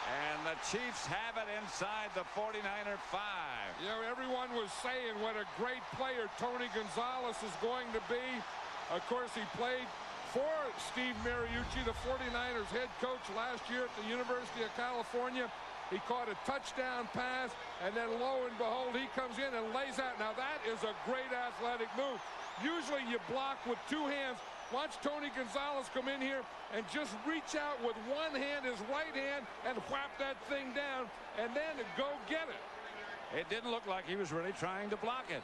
And the Chiefs have it inside the 49er 5. Everyone was saying what a great player Tony Gonzalez is going to be. Of course, he played for Steve Mariucci, the 49ers head coach, last year at the University of California. He caught a touchdown pass, and then lo and behold, he comes in and lays out. Now, that is a great athletic move. Usually you block with two hands. Watch Tony Gonzalez come in here and just reach out with one hand, his right hand, and whap that thing down, and then go get it. It didn't look like he was really trying to block it.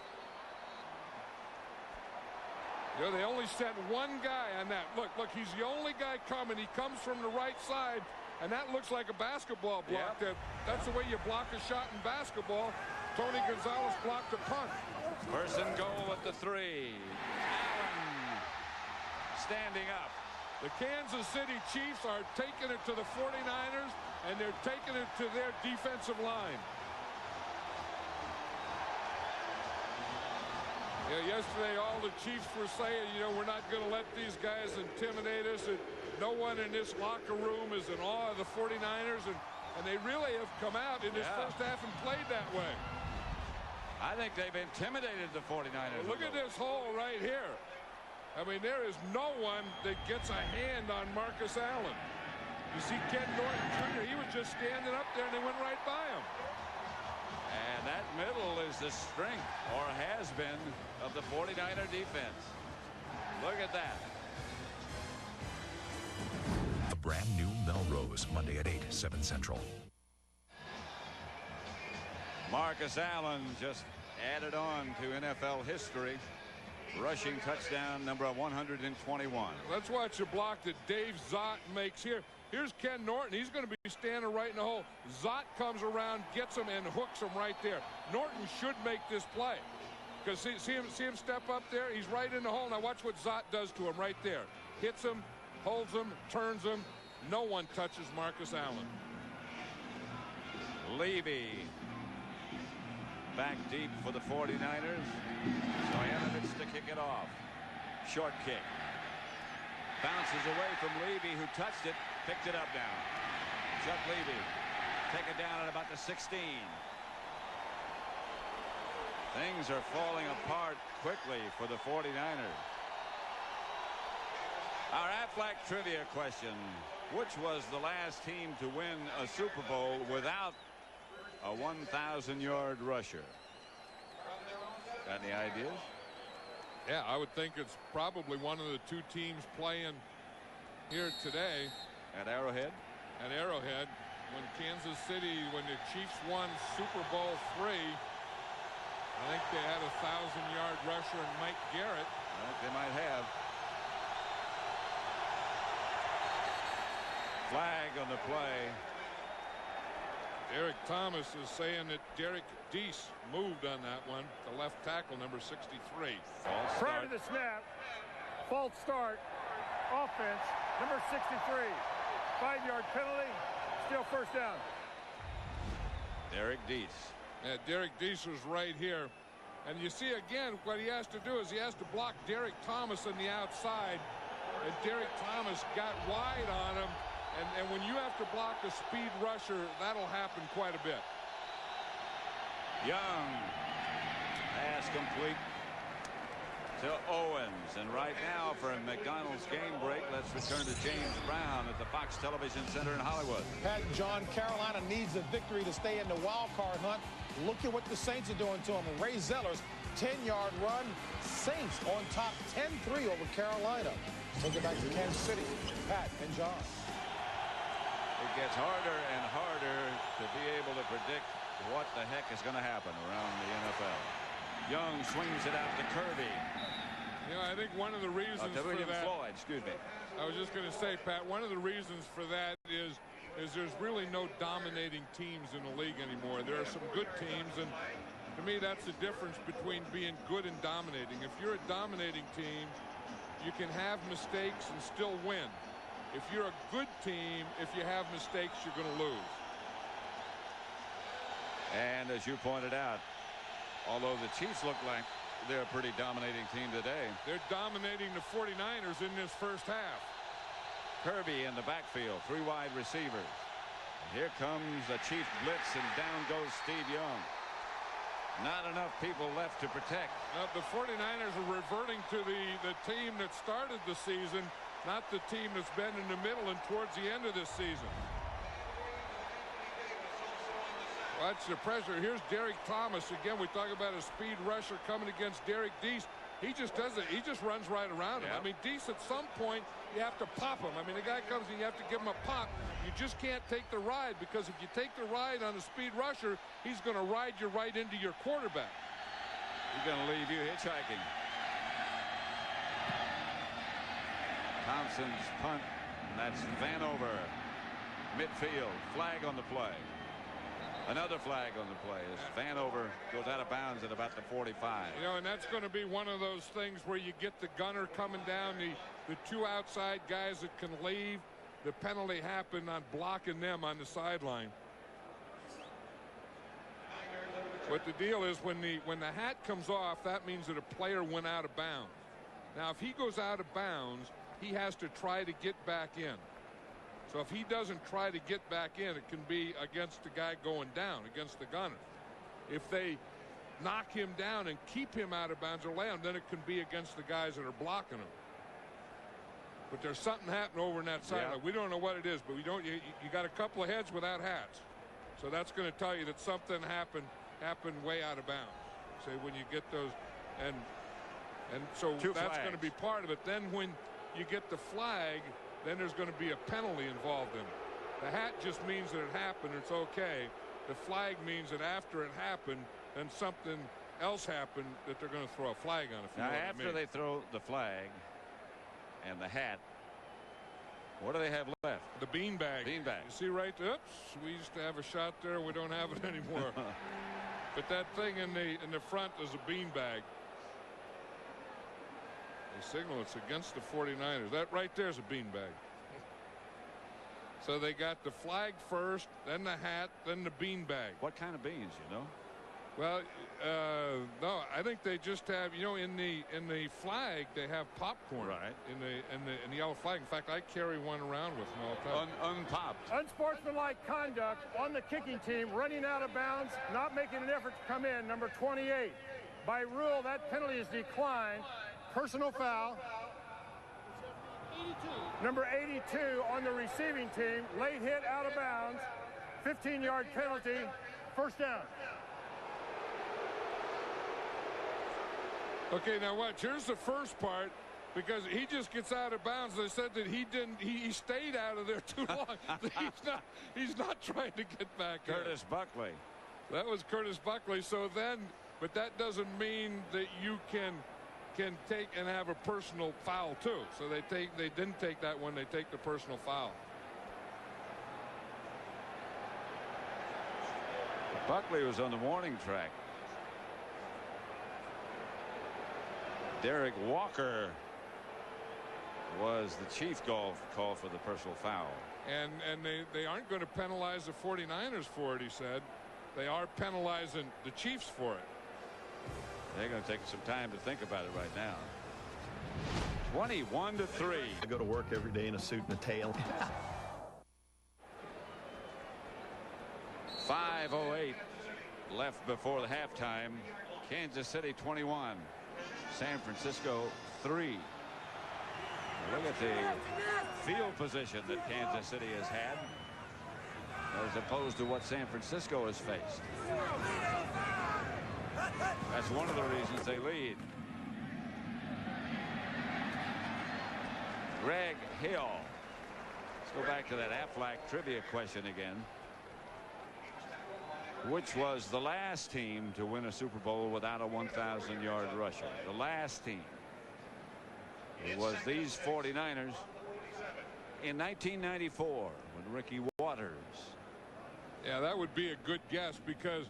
They only sent one guy on that. Look, he's the only guy coming. He comes from the right side, and that looks like a basketball block. That's the way you block a shot in basketball. Tony Gonzalez blocked a punt. First and goal at the 3. Allen standing up. The Kansas City Chiefs are taking it to the 49ers, and they're taking it to their defensive line. Yesterday all the Chiefs were saying, we're not going to let these guys intimidate us, and no one in this locker room is in awe of the 49ers, and they really have come out in this first half and played that way. I think they've intimidated the 49ers. Well, look at this hole right here. I mean, there is no one that gets a hand on Marcus Allen. You see Ken Norton Jr., he was just standing up there, and they went right by him. And that middle is the strength, or has been, of the 49er defense. Look at that. The brand new Melrose, Monday at 8, 7 Central. Marcus Allen just added on to NFL history. Rushing touchdown number 121. Let's watch the block that Dave Zott makes here. Here's Ken Norton. He's going to be standing right in the hole. Zott comes around, gets him, and hooks him right there. Norton should make this play. Because see him step up there? He's right in the hole. Now watch what Zott does to him right there. Hits him, holds him, turns him. No one touches Marcus Allen. Levy back deep for the 49ers. Stoyanovich to kick it off. Short kick. Bounces away from Levy, who touched it. Picked it up now. Chuck Levy. Take it down at about the 16. Things are falling apart quickly for the 49ers. Our Aflac trivia question. Which was the last team to win a Super Bowl without a 1,000-yard rusher? Got any ideas? Yeah, I would think it's probably one of the two teams playing here today. At Arrowhead? At Arrowhead. When Kansas City, when the Chiefs won Super Bowl III, I think they had a 1,000-yard rusher in Mike Garrett. I think they might have. Flag on the play. Derek Thomas is saying that Derek Deese moved on that one. The left tackle, number 63. Prior to the snap, false start, offense, number 63. 5-yard penalty, still first down. Derek Deese. Yeah, Derek Deese was right here. And you see again, what he has to do is he has to block Derek Thomas on the outside. And Derek Thomas got wide on him. And when you have to block a speed rusher, that'll happen quite a bit. Young. Pass complete to Owens. And right now for a McDonald's game break, let's return to James Brown at the Fox Television Center in Hollywood. Pat and John, Carolina needs a victory to stay in the wild card hunt. Look at what the Saints are doing to them. Ray Zeller's 10-yard run. Saints on top 10-3 over Carolina. Take it back to Kansas City. Pat and John. It gets harder and harder to be able to predict what the heck is going to happen around the NFL. Young swings it out to Kirby. You know, I think one of the reasons to William for that, Floyd, excuse me. I was just going to say, Pat, one of the reasons for that is is there's really no dominating teams in the league anymore. There are some good teams, and to me, that's the difference between being good and dominating. If you're a dominating team, you can have mistakes and still win. If you're a good team, if you have mistakes, you're going to lose. And as you pointed out, although the Chiefs look like they're a pretty dominating team today, they're dominating the 49ers in this first half. Kirby in the backfield, 3 wide receivers. Here comes a Chief blitz, and down goes Steve Young. Not enough people left to protect. The 49ers are reverting to the team that started the season, not the team that's been in the middle and towards the end of this season. Watch the pressure. Here's Derek Thomas. Again, we talk about a speed rusher coming against Derek Deese. He just does it. He just runs right around him. I mean, Deese, at some point, you have to pop him. I mean, the guy comes and you have to give him a pop. You just can't take the ride, because if you take the ride on a speed rusher, he's going to ride you right into your quarterback. He's going to leave you hitchhiking. Thompson's punt, and that's Vanover. Midfield, flag on the play. Another flag on the play as Vanover goes out of bounds at about the 45. You know, and that's going to be one of those things where you get the gunner coming down, the 2 outside guys that can leave. The penalty happened on blocking them on the sideline. But the deal is, when the hat comes off, that means that a player went out of bounds. Now, if he goes out of bounds, he has to try to get back in. So if he doesn't try to get back in, it can be against the guy going down, against the gunner. If they knock him down and keep him out of bounds or lay him, then it can be against the guys that are blocking him. But there's something happening over in that sideline. We don't know what it is, but we don't. You got a couple of heads without hats, so that's going to tell you that something happened way out of bounds. Say when you get those, and so that's going to be part of it. Then when you get the flag, then there's going to be a penalty involved in it. The hat just means that it happened. It's okay. The flag means that after it happened, then something else happened that they're going to throw a flag on. If you know what I mean. After they throw the flag and the hat, what do they have left? The beanbag. Beanbag. You see right there? Oops, we used to have a shot there. We don't have it anymore. But that thing in the front is a beanbag. They signal it's against the 49ers. That right there is a beanbag. So they got the flag first, then the hat, then the beanbag. What kind of beans, you know? Well, no, I think they just have, you know, in the flag they have popcorn. Right. In the yellow flag. In fact, I carry one around with me all the time. Unpopped. Unsportsmanlike conduct on the kicking team, running out of bounds, not making an effort to come in, number 28. By rule, that penalty is declined. Personal foul. 82. Number 82 on the receiving team, late hit out of bounds, 15-yard penalty, first down. Okay, now watch. Here's the first part, because he just gets out of bounds. They said that he didn't. He stayed out of there too long. He's not trying to get back in. Curtis Buckley. That was Curtis Buckley. So then, but that doesn't mean that you can take and have a personal foul too. So they didn't take that one. They take the personal foul. Buckley was on the warning track. Derek Walker was the chief call for the personal foul. And they aren't going to penalize the 49ers for it, he said. They are penalizing the Chiefs for it. They're going to take some time to think about it right now. 21-3. I go to work every day in a suit and a tail. 5:08 left before the halftime. Kansas City 21. San Francisco 3. Look at the field position that Kansas City has had as opposed to what San Francisco has faced. That's one of the reasons they lead. Greg Hill. Let's go back to that Aflac trivia question again. Which was the last team to win a Super Bowl without a 1,000-yard rusher? The last team. It was these 49ers in 1994 when Ricky Watt Waters. Yeah, that would be a good guess because,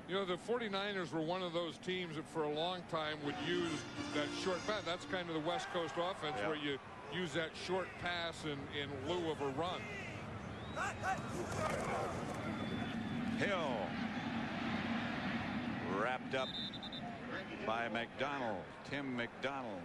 you know, the 49ers were one of those teams that for a long time would use that short pass. That's kind of the West Coast offense where you use that short pass in lieu of a run. Hill wrapped up by McDonald. Tim McDonald.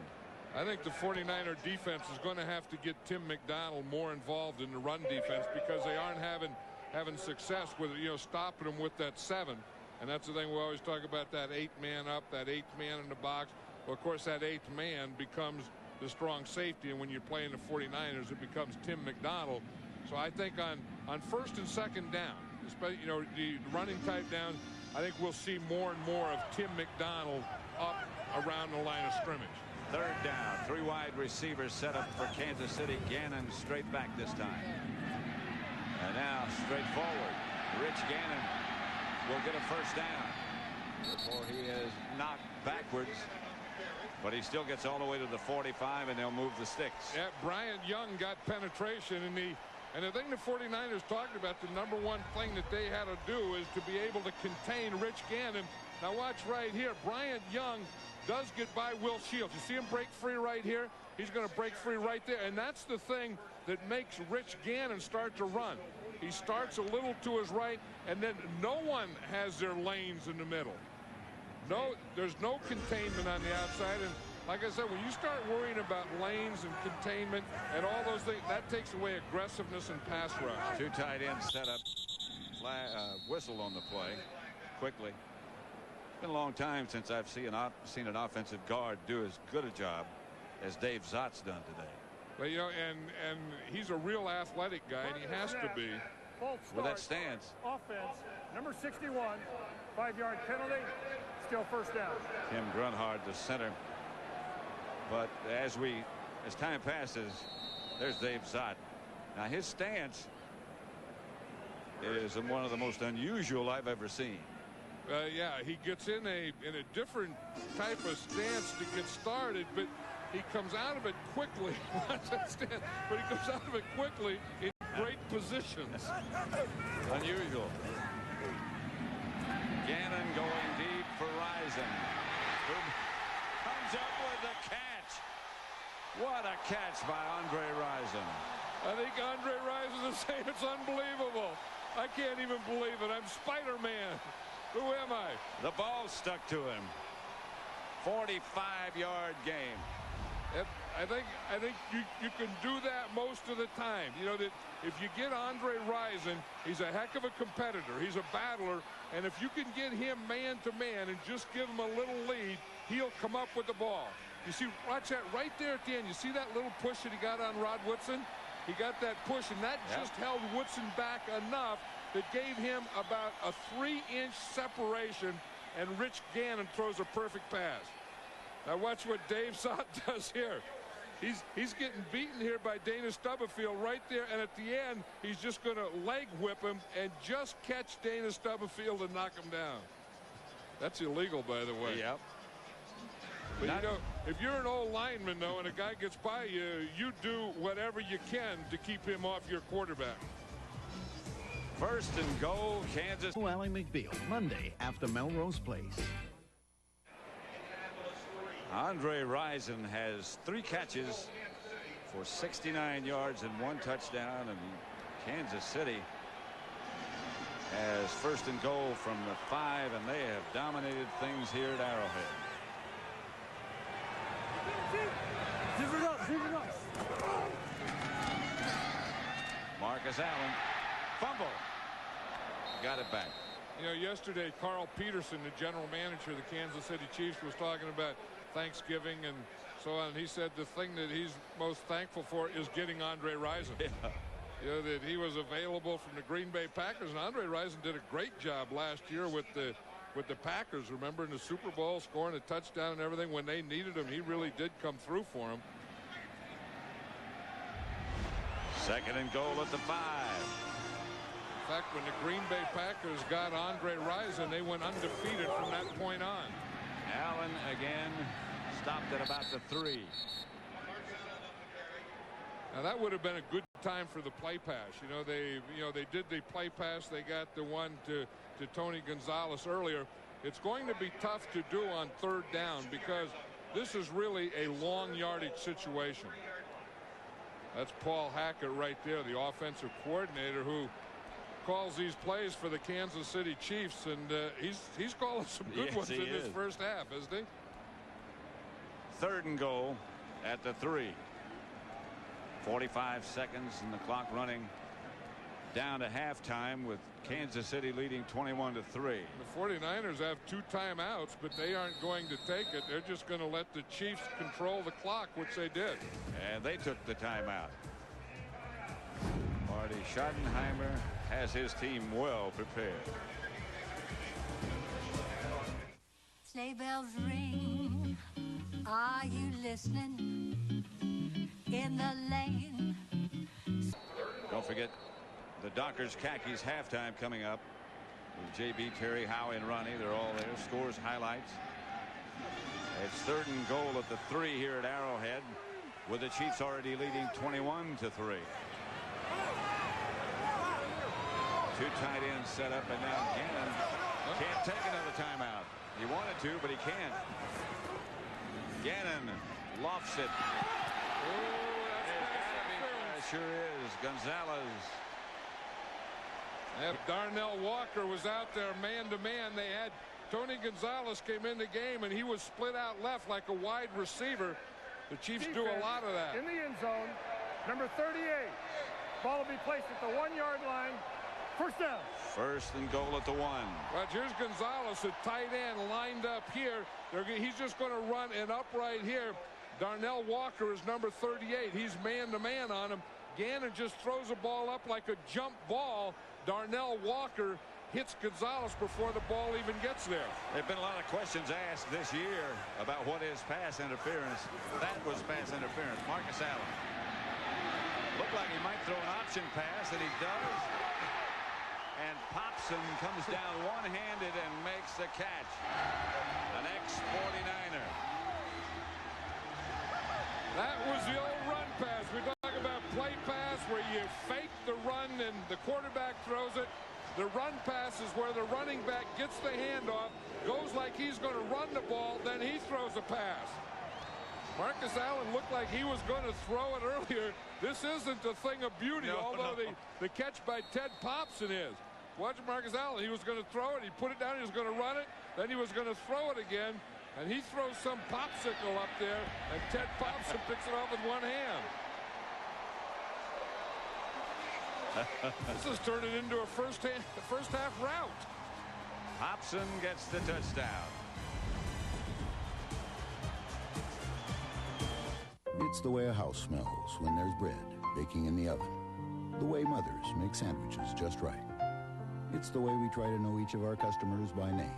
I think the 49er defense is going to have to get Tim McDonald more involved in the run defense because they aren't having success with, you know, stopping them with that 7. And that's the thing we always talk about, that 8-man up, that 8th man in the box. Well, of course, that 8th man becomes the strong safety, and when you're playing the 49ers, it becomes Tim McDonald. So I think on first and second down, especially, you know, the running type down, I think we'll see more and more of Tim McDonald up around the line of scrimmage. Third down, 3 wide receivers set up for Kansas City. Gannon straight back this time. And now straight forward. Rich Gannon will get a first down before he is knocked backwards. But he still gets all the way to the 45, and they'll move the sticks. Yeah, Bryant Young got penetration, and the thing the 49ers talked about, the number one thing that they had to do is to be able to contain Rich Gannon. Now watch right here. Bryant Young does get by Will Shields. You see him break free right here? He's going to break free right there. And that's the thing that makes Rich Gannon start to run. He starts a little to his right, and then no one has their lanes in the middle. No, there's no containment on the outside. And like I said, when you start worrying about lanes and containment and all those things, that takes away aggressiveness and pass rush. 2 tight ends set up. Whistle on the play quickly. It's been a long time since I've seen an offensive guard do as good a job as Dave Zott's done today. Well, you know, and he's a real athletic guy, and he has to be. With that stance. Offense, number 61, 5-yard penalty, still first down. Tim Grunhard, the center. But as time passes, there's Dave Zott. Now his stance is one of the most unusual I've ever seen. Yeah, he gets in a different type of stance to get started, but he comes out of it quickly. But he comes out of it quickly in great positions. Unusual. Gannon going deep for Rison. Comes up with the catch. What a catch by Andre Rison. I think Andre Rison is saying it's unbelievable. I can't even believe it. I'm Spider-Man. Who am I? The ball stuck to him. 45-yard game. I think you can do that most of the time. You know that if you get Andre Rison, he's a heck of a competitor. He's a battler, and if you can get him man to man and just give him a little lead, he'll come up with the ball. You see, watch that right there at the end. You see that little push that he got on Rod Woodson? He got that push, and that just held Woodson back enough that gave him about a 3-inch separation, and Rich Gannon throws a perfect pass. Now watch what Dave Zott does here. He's getting beaten here by Dana Stubblefield right there, and at the end, he's just going to leg whip him and just catch Dana Stubblefield and knock him down. That's illegal, by the way. Yep. But you know, if you're an old lineman, though, and a guy gets by you, you do whatever you can to keep him off your quarterback. First and goal, Kansas. Ally McBeal, Monday after Melrose Place. Andre Rison has 3 catches for 69 yards and 1 touchdown, and Kansas City has first and goal from the 5, and they have dominated things here at Arrowhead. Marcus Allen, fumble. Got it back. You know, yesterday, Carl Peterson, the general manager of the Kansas City Chiefs, was talking about Thanksgiving and so on. He said the thing that he's most thankful for is getting Andre Rison. Yeah. You know, that he was available from the Green Bay Packers, and Andre Rison did a great job last year with the Packers. Remember, in the Super Bowl, scoring a touchdown and everything. When they needed him, he really did come through for them. Second and goal at the 5. In fact, when the Green Bay Packers got Andre Rison, they went undefeated from that point on. Allen again stopped at about the 3. Now that would have been a good time for the play pass. They did the play pass. They got the one to Tony Gonzalez earlier. It's going to be tough to do on third down because this is really a long yardage situation. That's Paul Hackett right there, the offensive coordinator who calls these plays for the Kansas City Chiefs, and he's calling some good ones in this first half, isn't he? 3rd and goal at the 3. 45 seconds and the clock running down to halftime with Kansas City leading 21-3. The 49ers have 2 timeouts, but they aren't going to take it. They're just going to let the Chiefs control the clock, which they did. And they took the timeout. Marty Schottenheimer has his team well prepared. Sleigh bells ring. Are you listening? In the lane. Don't forget the Dockers Khakis halftime coming up with JB, Terry, Howie, and Ronnie. They're all there. Scores, highlights. It's 3rd and goal at the 3 here at Arrowhead, with the Chiefs already leading 21-3. 2 tight ends set up, and now Gannon can't take another timeout. He wanted to, but he can't. Gannon lofts it. Sure is. Gonzalez. If Darnell Walker was out there man-to-man, they had Tony Gonzalez came in the game, and he was split out left like a wide receiver. The Chiefs do a lot of that. In the end zone, number 38. Ball will be placed at the 1-yard line. First down. 1st and goal at the 1. Well, here's Gonzalez, a tight end, lined up here. He's just going to run an upright here. Darnell Walker is number 38. He's man-to-man on him. Gannon just throws the ball up like a jump ball. Darnell Walker hits Gonzalez before the ball even gets there. There have been a lot of questions asked this year about what is pass interference. That was pass interference. Marcus Allen looked like he might throw an option pass, and he does. And Popson comes down one-handed and makes the catch. An ex-49er. That was the old run pass. We talk about play pass where you fake the run and the quarterback throws it. The run pass is where the running back gets the handoff, goes like he's going to run the ball, then he throws a pass. Marcus Allen looked like he was going to throw it earlier. This isn't a thing of beauty, although the catch by Ted Popson is. Watch Marcus Allen. He was going to throw it. He put it down. He was going to run it. Then he was going to throw it again. And he throws some popsicle up there, and Ted Popson picks it off with one hand. This is turning into a first half rout. Popson gets the touchdown. It's the way a house smells when there's bread baking in the oven. The way mothers make sandwiches just right. It's the way we try to know each of our customers by name.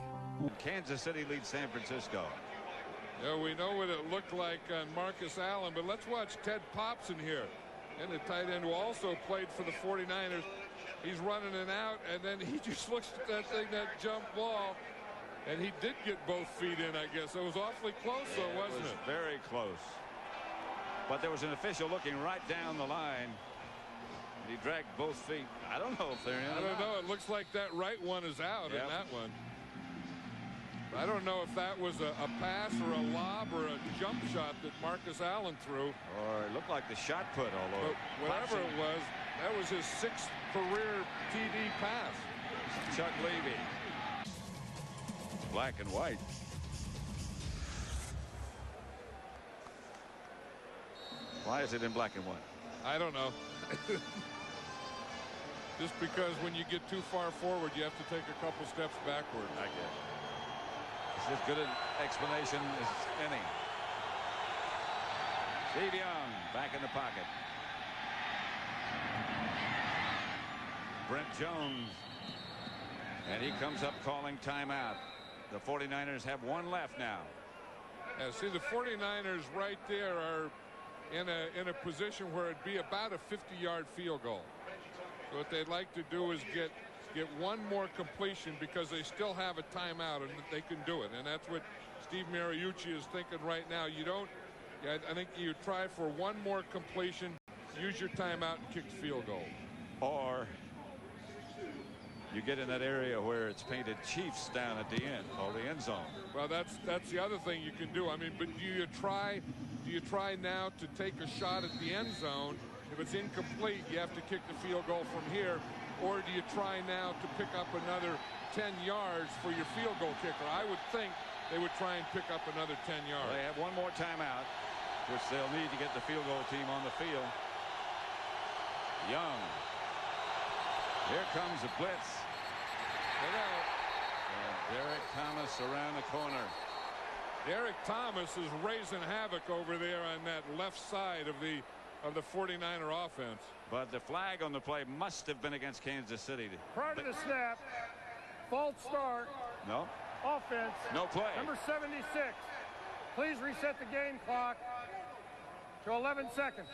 Kansas City leads San Francisco. Yeah, we know what it looked like on Marcus Allen, but let's watch Ted Popson here. And the tight end who also played for the 49ers. He's running it out, and then he just looks at that thing, that jump ball, and he did get both feet in, I guess. It was awfully close, though, wasn't it? Very close. But there was an official looking right down the line. He dragged both feet. I don't know if they're in. I don't know. It looks like that right one is out in that one. I don't know if that was a pass or a lob or a jump shot that Marcus Allen threw. Or it looked like the shot put, although. But whatever it was, that was his 6th career TD pass. Chuck Levy. Black and white. Why is it in black and white? I don't know. Just because when you get too far forward, you have to take a couple steps backward. I guess. It's as good an explanation as any. Steve Young back in the pocket. Brent Jones. And he comes up calling timeout. The 49ers have one left now. See, the 49ers right there are in a position where it'd be about a 50-yard field goal. So what they'd like to do is get one more completion because they still have a timeout and they can do it. And that's what Steve Mariucci is thinking right now. I think you try for one more completion. use your timeout and kick the field goal. Or you get in that area where it's painted Chiefs down at the end, or the end zone. Well, that's the other thing you can do. I mean, but do you try now to take a shot at the end zone? If it's incomplete, you have to kick the field goal from here. Or do you try now to pick up another 10 yards for your field goal kicker? I would think they would try and pick up another 10 yards. Well, they have one more timeout, which they'll need to get the field goal team on the field. Young. Here comes the blitz. Get out. And Derek Thomas around the corner. Derek Thomas is raising havoc over there on that left side of the 49er offense. But the flag on the play must have been against Kansas City. Prior to the snap, false start. No. Offense. No play. Number 76. Please reset the game clock to 11 seconds.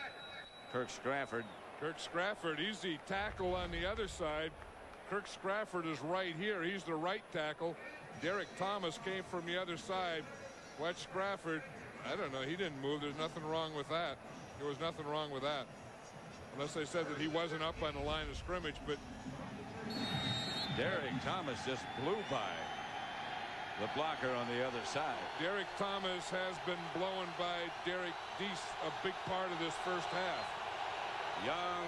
Kirk Strafford. Kirk Strafford, easy tackle on the other side. Kirk Strafford is right here. He's the right tackle. Derek Thomas came from the other side. Watch Strafford. I don't know. He didn't move. There's nothing wrong with that. There was nothing wrong with that. Unless they said that he wasn't up on the line of scrimmage. But Derek Thomas just blew by the blocker on the other side. Derek Thomas has been blown by Derek Deese a big part of this first half. Young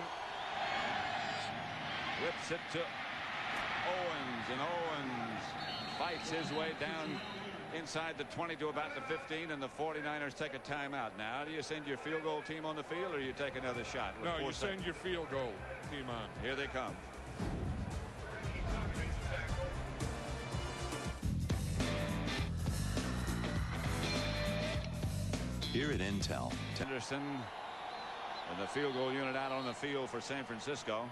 whips it to Owens, and Owens fights his way down inside the 20 to about the 15, and the 49ers take a timeout. Now, do you send your field goal team on the field, or you take another shot? No, you send your field goal team on. Here they come. Here at Intel, Henderson and the field goal unit out on the field for San Francisco.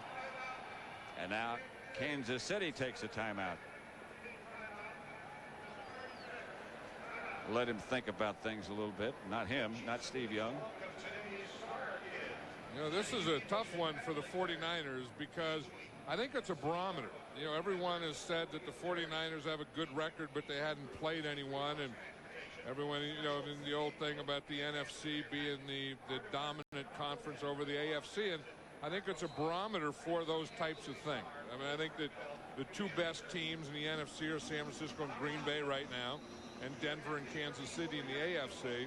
And now Kansas City takes a timeout. Let him think about things a little bit. Not him, not Steve Young. You know, this is a tough one for the 49ers because I think it's a barometer. You know, everyone has said that the 49ers have a good record, but they hadn't played anyone. And everyone, you know, in the old thing about the NFC being the dominant conference over the AFC. And I think it's a barometer for those types of things. I mean, I think that the two best teams in the NFC are San Francisco and Green Bay right now, and Denver and Kansas City in the AFC.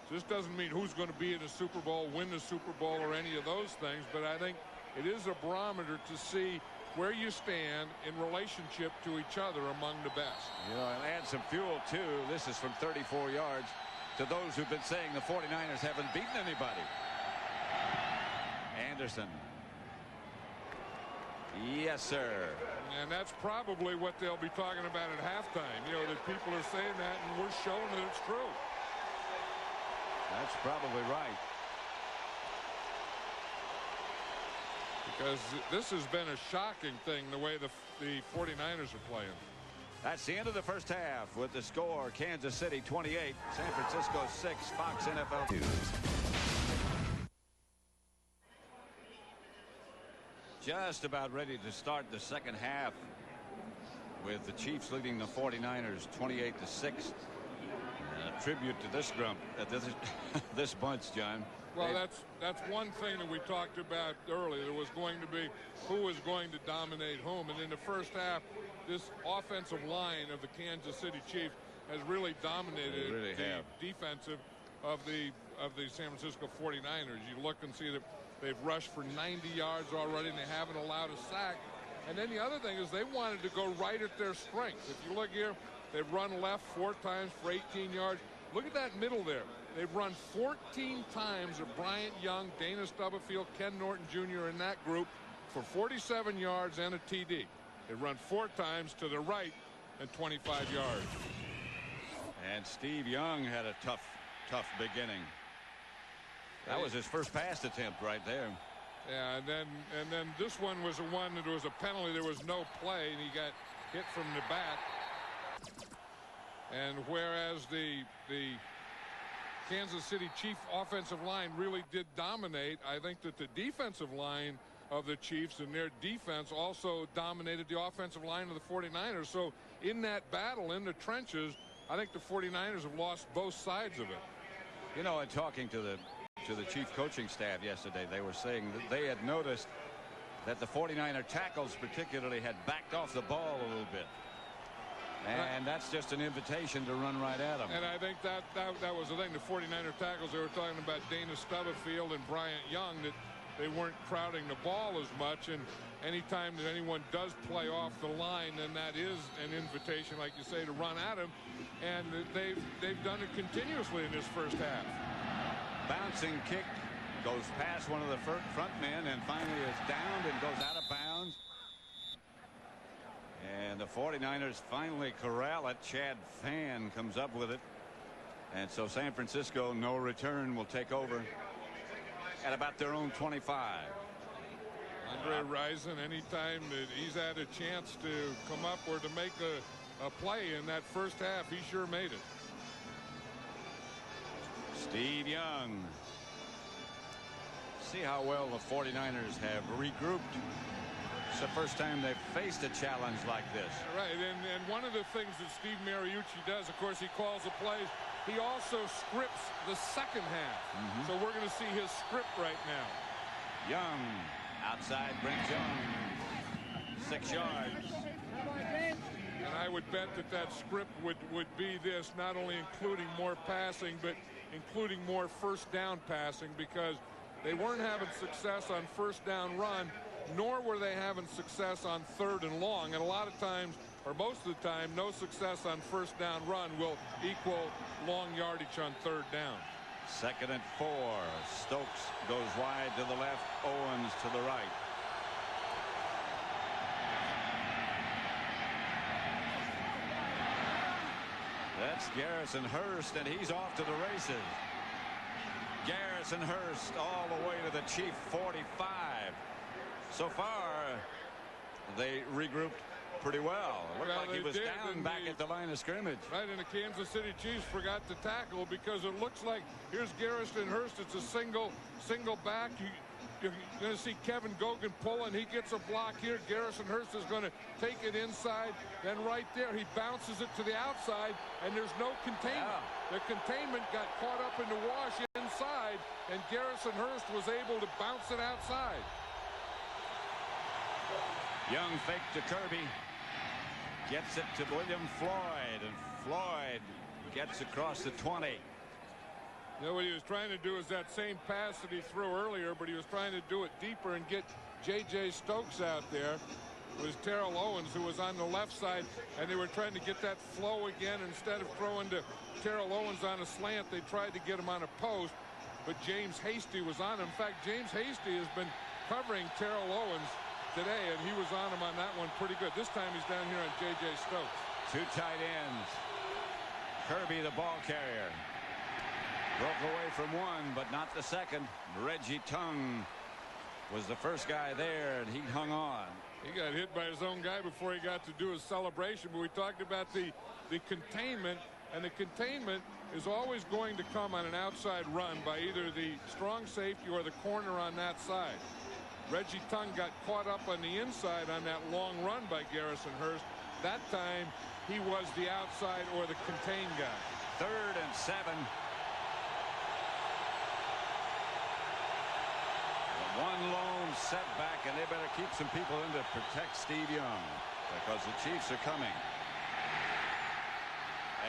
So this doesn't mean who's going to be in the Super Bowl, win the Super Bowl, or any of those things, but I think it is a barometer to see where you stand in relationship to each other among the best. You know, and add some fuel, too. This is from 34 yards to those who've been saying the 49ers haven't beaten anybody. Anderson. Yes, sir. And that's probably what they'll be talking about at halftime. You know, that people are saying that, and we're showing that it's true. That's probably right. Because this has been a shocking thing, the way the 49ers are playing. That's the end of the first half with the score, Kansas City 28, San Francisco 6, Fox NFL News. Just about ready to start the second half with the Chiefs leading the 49ers 28-6. A tribute to this grump, this bunch, John. Well, that's one thing that we talked about earlier. There was going to be who was going to dominate whom, and in the first half, this offensive line of the Kansas City Chiefs has really dominated the defensive of the San Francisco 49ers. You look and see that they've rushed for 90 yards already, and they haven't allowed a sack. And then the other thing is they wanted to go right at their strengths. If you look here, they've run left 4 times for 18 yards. Look at that middle there. They've run 14 times at Bryant Young, Dana Stubblefield, Ken Norton Jr. in that group for 47 yards and a TD. They run 4 times to the right and 25 yards. And Steve Young had a tough beginning. That was his first pass attempt right there. Yeah, and then this one was that was a penalty. There was no play, and he got hit from the back. And whereas the Kansas City Chief offensive line really did dominate, I think that the defensive line of the Chiefs and their defense also dominated the offensive line of the 49ers. So in that battle in the trenches, I think the 49ers have lost both sides of it. You know, in talking to the to the chief coaching staff yesterday. They were saying that they had noticed that the 49er tackles particularly had backed off the ball a little bit. And that's just an invitation to run right at them. And I think that was the thing. The 49er tackles, they were talking about Dana Stubblefield and Bryant Young, that they weren't crowding the ball as much. And anytime that anyone does play off the line, then that is an invitation, like you say, to run at him. And they've done it continuously in this first half. Bouncing kick goes past one of the front men and finally is downed and goes out of bounds. And the 49ers finally corral it. Chad Fan comes up with it. And so San Francisco, no return, will take over at about their own 25. Andre Rison, anytime that he's had a chance to come up or to make a play in that first half, he sure made it. Steve Young. See how well the 49ers have regrouped. It's the first time they've faced a challenge like this. Right, and one of the things that Steve Mariucci does, of course, he calls the plays. He also scripts the second half. So we're going to see his script right now. Young outside brings Young 6 yards. And I would bet that script would be this, not only including more passing, but including more first down passing, because they weren't having success on first down run, nor were they having success on 3rd and long. And a lot of times, or most of the time, no success on first down run will equal long yardage on 3rd down. 2nd and 4. Stokes goes wide to the left. Owens to the right. That's Garrison Hurst, and he's off to the races. Garrison Hurst all the way to the Chief 45. So far, they regrouped pretty well. It looked like he was down back at the line of scrimmage. Right, and the Kansas City Chiefs forgot to tackle, because it looks like here's Garrison Hurst. It's a single back. You're going to see Kevin Gogan pull, and he gets a block here. Garrison Hurst is going to take it inside. Then right there, he bounces it to the outside, and there's no containment. The containment got caught up in the wash inside, and Garrison Hurst was able to bounce it outside. Young fake to Kirby. Gets it to William Floyd, and Floyd gets across the 20. You know, what he was trying to do is that same pass that he threw earlier, but he was trying to do it deeper and get J.J. Stokes out there. It was Terrell Owens who was on the left side, and they were trying to get that flow again. Instead of throwing to Terrell Owens on a slant, they tried to get him on a post, but James Hasty was on him. In fact, James Hasty has been covering Terrell Owens today, and he was on him on that one pretty good. This time he's down here on J.J. Stokes. 2 tight ends. Kirby, the ball carrier. Broke away from one, but not the second. Reggie Tung was the first guy there, and he hung on. He got hit by his own guy before he got to do his celebration, but we talked about the containment, and the containment is always going to come on an outside run by either the strong safety or the corner on that side. Reggie Tung got caught up on the inside on that long run by Garrison Hurst. That time, he was the outside or the contained guy. 3rd and 7. One lone setback, and they better keep some people in to protect Steve Young, because the Chiefs are coming.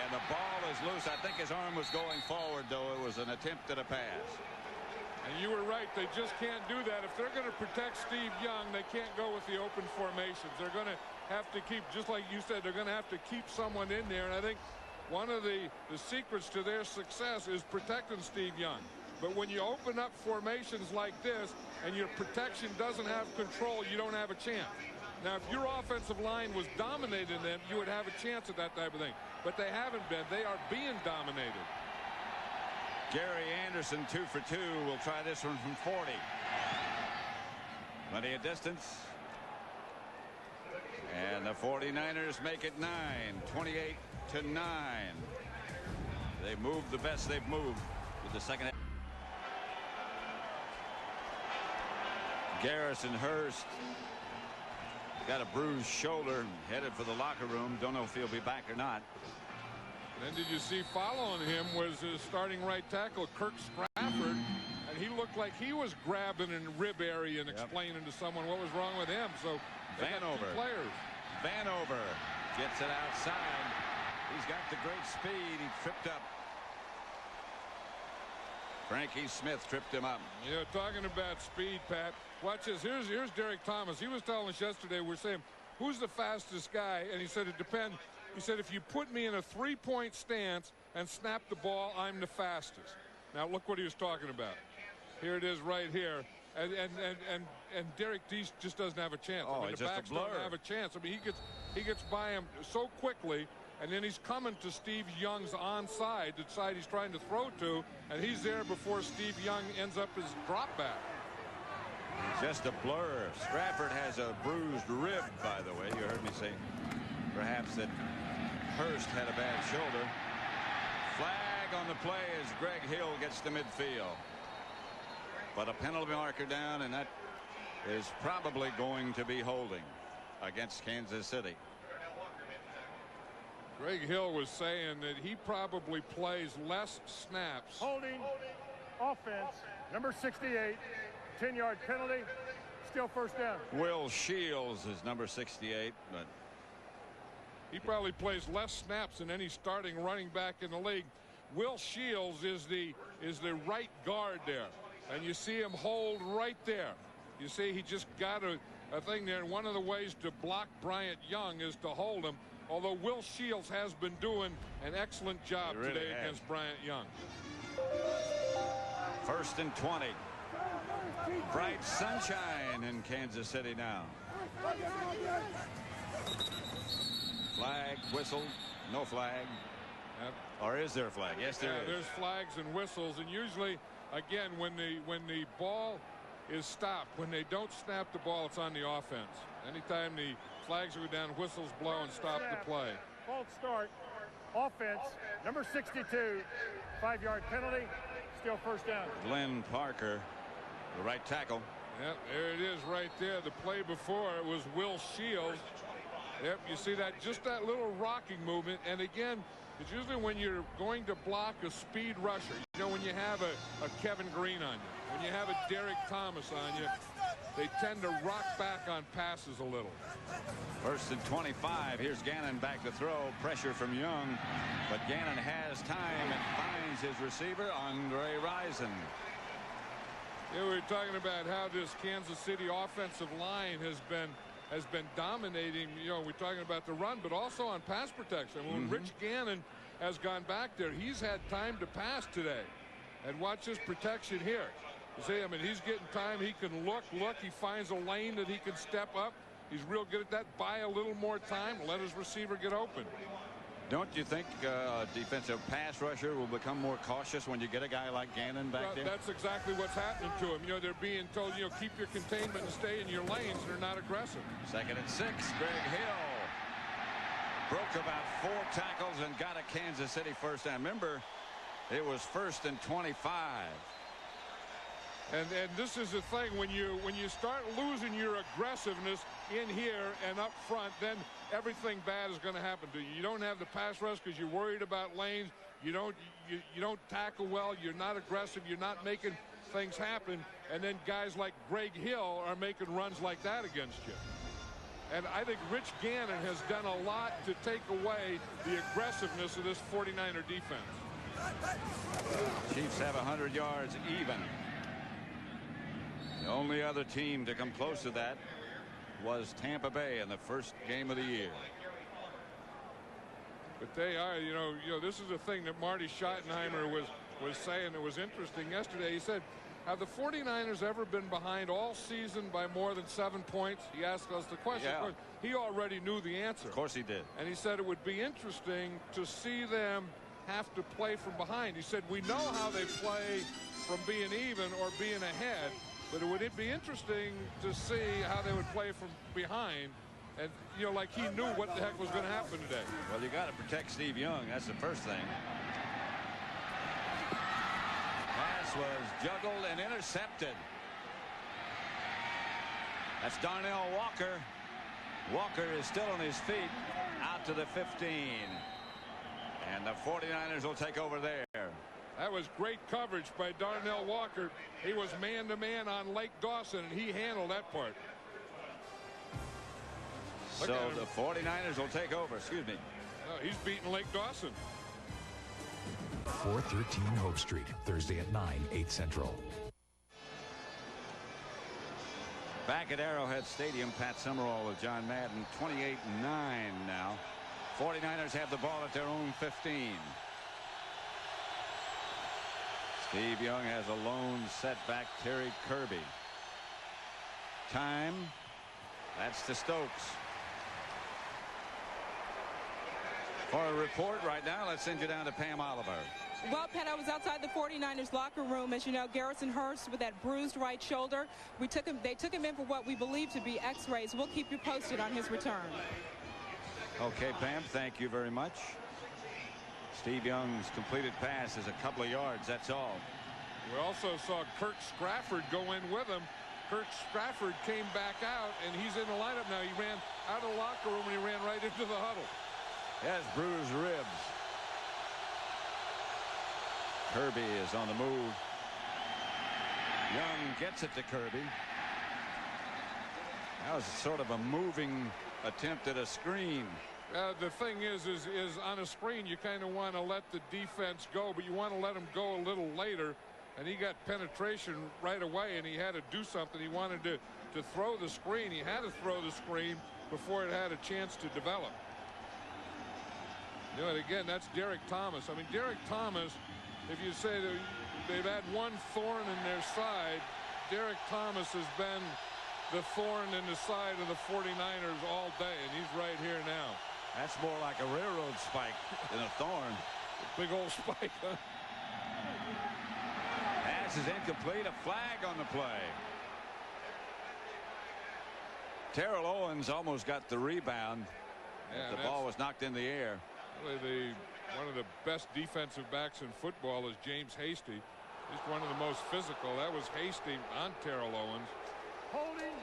And the ball is loose. I think his arm was going forward, though. It was an attempt at a pass. And you were right. They just can't do that. If they're going to protect Steve Young, they can't go with the open formations. They're going to have to keep, just like you said, they're going to have to keep someone in there. And I think one of the secrets to their success is protecting Steve Young. But when you open up formations like this and your protection doesn't have control, you don't have a chance. Now, if your offensive line was dominating them, you would have a chance at that type of thing. But they haven't been. They are being dominated. Gary Anderson, 2 for 2, will try this one from 40. Plenty of distance. And the 49ers make it 9, 28-9. They moved the best they've moved with the second half. Garrison Hurst got a bruised shoulder, headed for the locker room. Don't know if he'll be back or not. Then did you see following him was his starting right tackle, Kirk Strafford, and he looked like he was grabbing in the rib area and explaining to someone what was wrong with him. So Vanover. Players. Vanover gets it outside. He's got the great speed. He tripped up. Frankie Smith tripped him up. Yeah, talking about speed, Pat. Watch this. Here's Derek Thomas. He was telling us yesterday, we're saying, who's the fastest guy? And he said, it depends. He said, if you put me in a three-point stance and snap the ball, I'm the fastest. Now, look what he was talking about. Here it is right here. And Derek Deese just doesn't have a chance. Oh, I mean, the backs don't have a chance. I mean, he gets by him so quickly. And then he's coming to Steve Young's onside, the side he's trying to throw to, and he's there before Steve Young ends up his drop back. Just a blur. Stratford has a bruised rib, by the way. You heard me say perhaps that Hurst had a bad shoulder. Flag on the play as Greg Hill gets to midfield. But a penalty marker down, and that is probably going to be holding against Kansas City. Greg Hill was saying that he probably plays less snaps. Holding offense, number 68, 10-yard penalty, still first down. Will Shields is number 68, but he probably plays less snaps than any starting running back in the league. Will Shields is the right guard there, and you see him hold right there. You see he just got a thing there, and one of the ways to block Bryant Young is to hold him. Although Will Shields has been doing an excellent job today against Bryant Young. 1st and 20. Bright sunshine in Kansas City now. Flag, whistle, no flag. Yep. Or is there a flag? Yes, there is. There's flags and whistles, and usually, again, when the ball is stopped, when they don't snap the ball, it's on the offense. Anytime the flags go down, whistles blow and stop the play. False start. Offense, number 62, 5-yard penalty, still first down. Glenn Parker, the right tackle. Yep, there it is right there. The play before it was Will Shields. Yep, you see that, just that little rocking movement. And again, it's usually when you're going to block a speed rusher. You know, when you have a Kevin Green on you, when you have a Derek Thomas on you, they tend to rock back on passes a little. 1st and 25. Here's Gannon back to throw. Pressure from Young, but Gannon has time and finds his receiver, Andre Rison. Yeah, we were talking about how this Kansas City offensive line has been dominating. You know, we're talking about the run, but also on pass protection. When Rich Gannon has gone back there, he's had time to pass today. And watch his protection here. You see, I mean, he's getting time. He can look. He finds a lane that he can step up. He's real good at that. Buy a little more time. Let his receiver get open. Don't you think a defensive pass rusher will become more cautious when you get a guy like Gannon back there? That's exactly what's happening to him. You know, they're being told, you know, keep your containment and stay in your lanes, and they're not aggressive. 2nd and 6. Greg Hill broke about 4 tackles and got a Kansas City first down. Remember, it was 1st and 25. And this is the thing, when you start losing your aggressiveness in here and up front, then everything bad is going to happen to you. You don't have the pass rush because you're worried about lanes. You don't tackle well. You're not aggressive. You're not making things happen. And then guys like Greg Hill are making runs like that against you. And I think Rich Gannon has done a lot to take away the aggressiveness of this 49er defense. Chiefs have 100 yards even. The only other team to come close to that was Tampa Bay in the first game of the year. But they are, you know, this is the thing that Marty Schottenheimer was saying that was interesting yesterday. He said, have the 49ers ever been behind all season by more than 7 points? He asked us the question. Yeah. He already knew the answer. Of course he did. And he said it would be interesting to see them have to play from behind. He said, we know how they play from being even or being ahead, but it would be interesting to see how they would play from behind. And, you know, like he knew what the heck was going to happen today. Well, you got to protect Steve Young. That's the first thing. Pass was juggled and intercepted. That's Darnell Walker. Walker is still on his feet out to the 15. And the 49ers will take over there. That was great coverage by Darnell Walker. He was man-to-man on Lake Dawson, and he handled that part. So the 49ers will take over. Excuse me. No, he's beating Lake Dawson. 413 Hope Street, Thursday at 9, 8 Central. Back at Arrowhead Stadium, Pat Summerall with John Madden, 28-9 now. 49ers have the ball at their own 15. Steve Young has a lone setback. Terry Kirby. Time. That's to Stokes. For a report right now, let's send you down to Pam Oliver. Well, Pat, I was outside the 49ers locker room. As you know, Garrison Hurst with that bruised right shoulder. They took him in for what we believe to be x-rays. We'll keep you posted on his return. Okay, Pam, thank you very much. Steve Young's completed pass is a couple of yards, that's all. We also saw Kirk Strafford go in with him. Kirk Strafford came back out, and he's in the lineup now. He ran out of the locker room, and he ran right into the huddle. Yes, bruised ribs. Kirby is on the move. Young gets it to Kirby. That was sort of a moving attempt at a screen. The thing is on a screen, you kind of want to let the defense go, but you want to let them go a little later. And he got penetration right away, and he had to do something. He wanted to throw the screen. He had to throw the screen before it had a chance to develop. You know, and again, that's Derek Thomas. I mean, Derek Thomas, if you say they've had one thorn in their side, Derek Thomas has been the thorn in the side of the 49ers all day, and he's right here now. That's more like a railroad spike than a thorn. Big old spike, huh? Pass is incomplete. A flag on the play. Terrell Owens almost got the rebound. Yeah, the ball was knocked in the air. Really one of the best defensive backs in football is James Hasty. He's one of the most physical. That was Hasty on Terrell Owens. Holding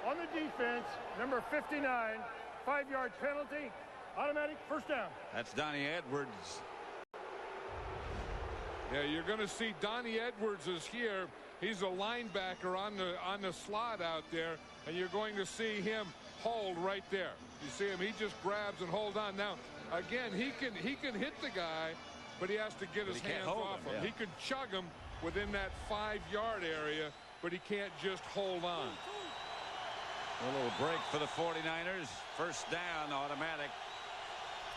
on the defense, number 59, 5-yard penalty, automatic first down. That's Donnie Edwards. Yeah, you're going to see Donnie Edwards is here. He's a linebacker on the slot out there, and you're going to see him hold right there. You see him, he just grabs and hold on. Now, again, he can hit the guy, but he has to get his hands off him. Yeah. He can chug him within that 5-yard area, but he can't just hold on. A little break for the 49ers. First down, automatic.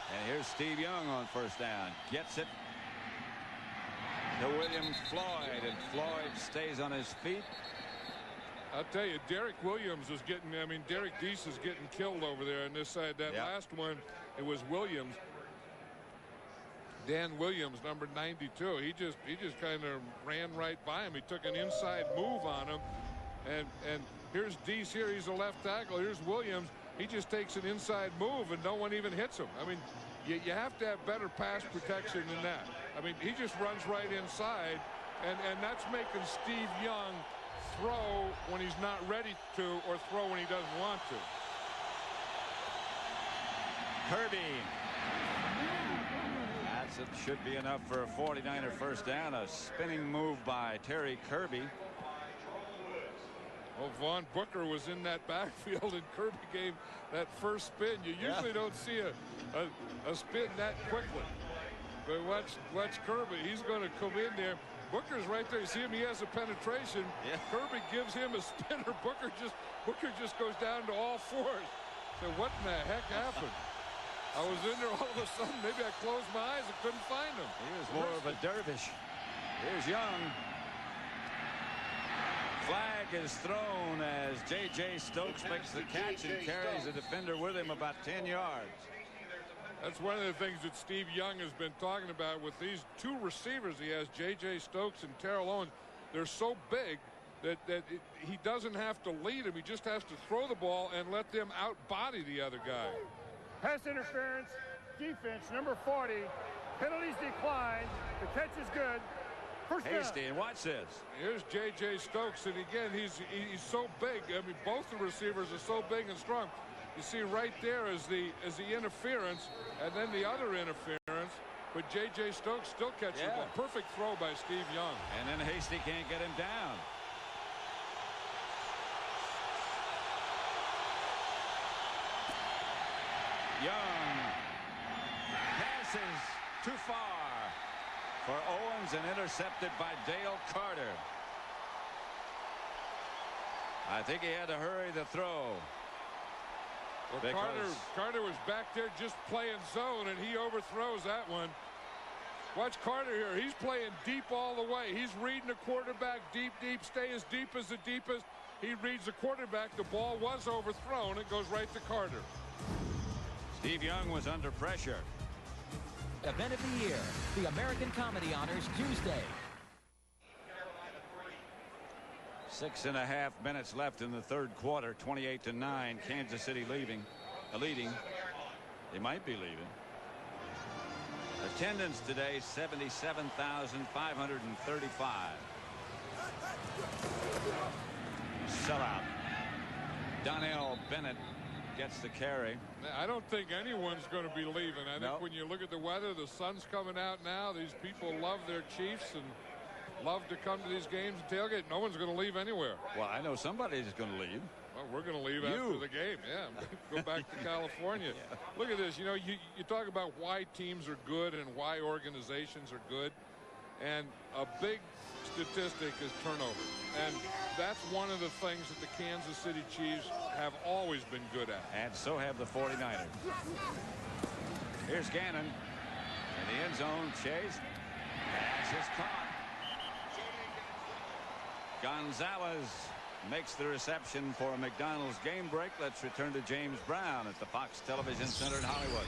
And here's Steve Young on first down. Gets it to William Floyd, and Floyd stays on his feet. I'll tell you, Derek Williams is getting, I mean, Derek Deese is getting killed over there on this side. That last one, it was Williams. Dan Williams, number 92. He just kind of ran right by him. He took an inside move on him. And here's Deese here. He's a left tackle. Here's Williams. He just takes an inside move, and no one even hits him. I mean, you have to have better pass protection than that. I mean, he just runs right inside, and that's making Steve Young throw when he's not ready to, or throw when he doesn't want to. Kirby. It should be enough for a 49er first down. A spinning move by Terry Kirby. Well, Vaughn Booker was in that backfield, and Kirby gave that first spin. You usually don't see a spin that quickly. But watch Kirby. He's going to come in there. Booker's right there. You see him? He has a penetration. Yeah. Kirby gives him a spinner. Booker just goes down to all fours. So what in the heck happened? I was in there all of a sudden. Maybe I closed my eyes and couldn't find him. He was more of a dervish. Here's Young. Flag is thrown as J.J. Stokes makes the catch and carries the defender with him about 10 yards. That's one of the things that Steve Young has been talking about with these two receivers he has, J.J. Stokes and Terrell Owens. They're so big that he doesn't have to lead them. He just has to throw the ball and let them out-body the other guy. Pass interference, defense, number 40. Penalties decline. The catch is good. First down. Hasty, and watch this. Here's J.J. Stokes, and again, he's so big. I mean, both the receivers are so big and strong. You see right there is the interference, and then the other interference. but J.J. Stokes still catches the ball. Perfect throw by Steve Young. And then Hasty can't get him down. Young passes too far for Owens and intercepted by Dale Carter. I think he had to hurry the throw. Well, Carter was back there just playing zone, and he overthrows that one. Watch Carter here. He's playing deep all the way. He's reading the quarterback deep, stay as deep as the deepest. He reads the quarterback. The ball was overthrown. It goes right to Carter. Steve Young was under pressure. Event of the year, the American Comedy Honors Tuesday. 6.5 minutes left in the third quarter. 28-9. Kansas City leading. They might be leaving. Attendance today 77,535. Sellout. Donnell Bennett gets the carry. I don't think anyone's going to be leaving. I think when you look at the weather, the sun's coming out now. These people love their Chiefs and love to come to these games and tailgate. No one's going to leave anywhere. Well, I know somebody's going to leave. Well, we're going to leave after the game. Yeah, go back to California. Yeah. Look at this. You know, you talk about why teams are good and why organizations are good. And a big statistic is turnover. And that's one of the things that the Kansas City Chiefs have always been good at. And so have the 49ers. Here's Gannon in the end zone. Chase. Pass is caught. Gonzalez makes the reception for a McDonald's game break. Let's return to James Brown at the Fox Television Center in Hollywood.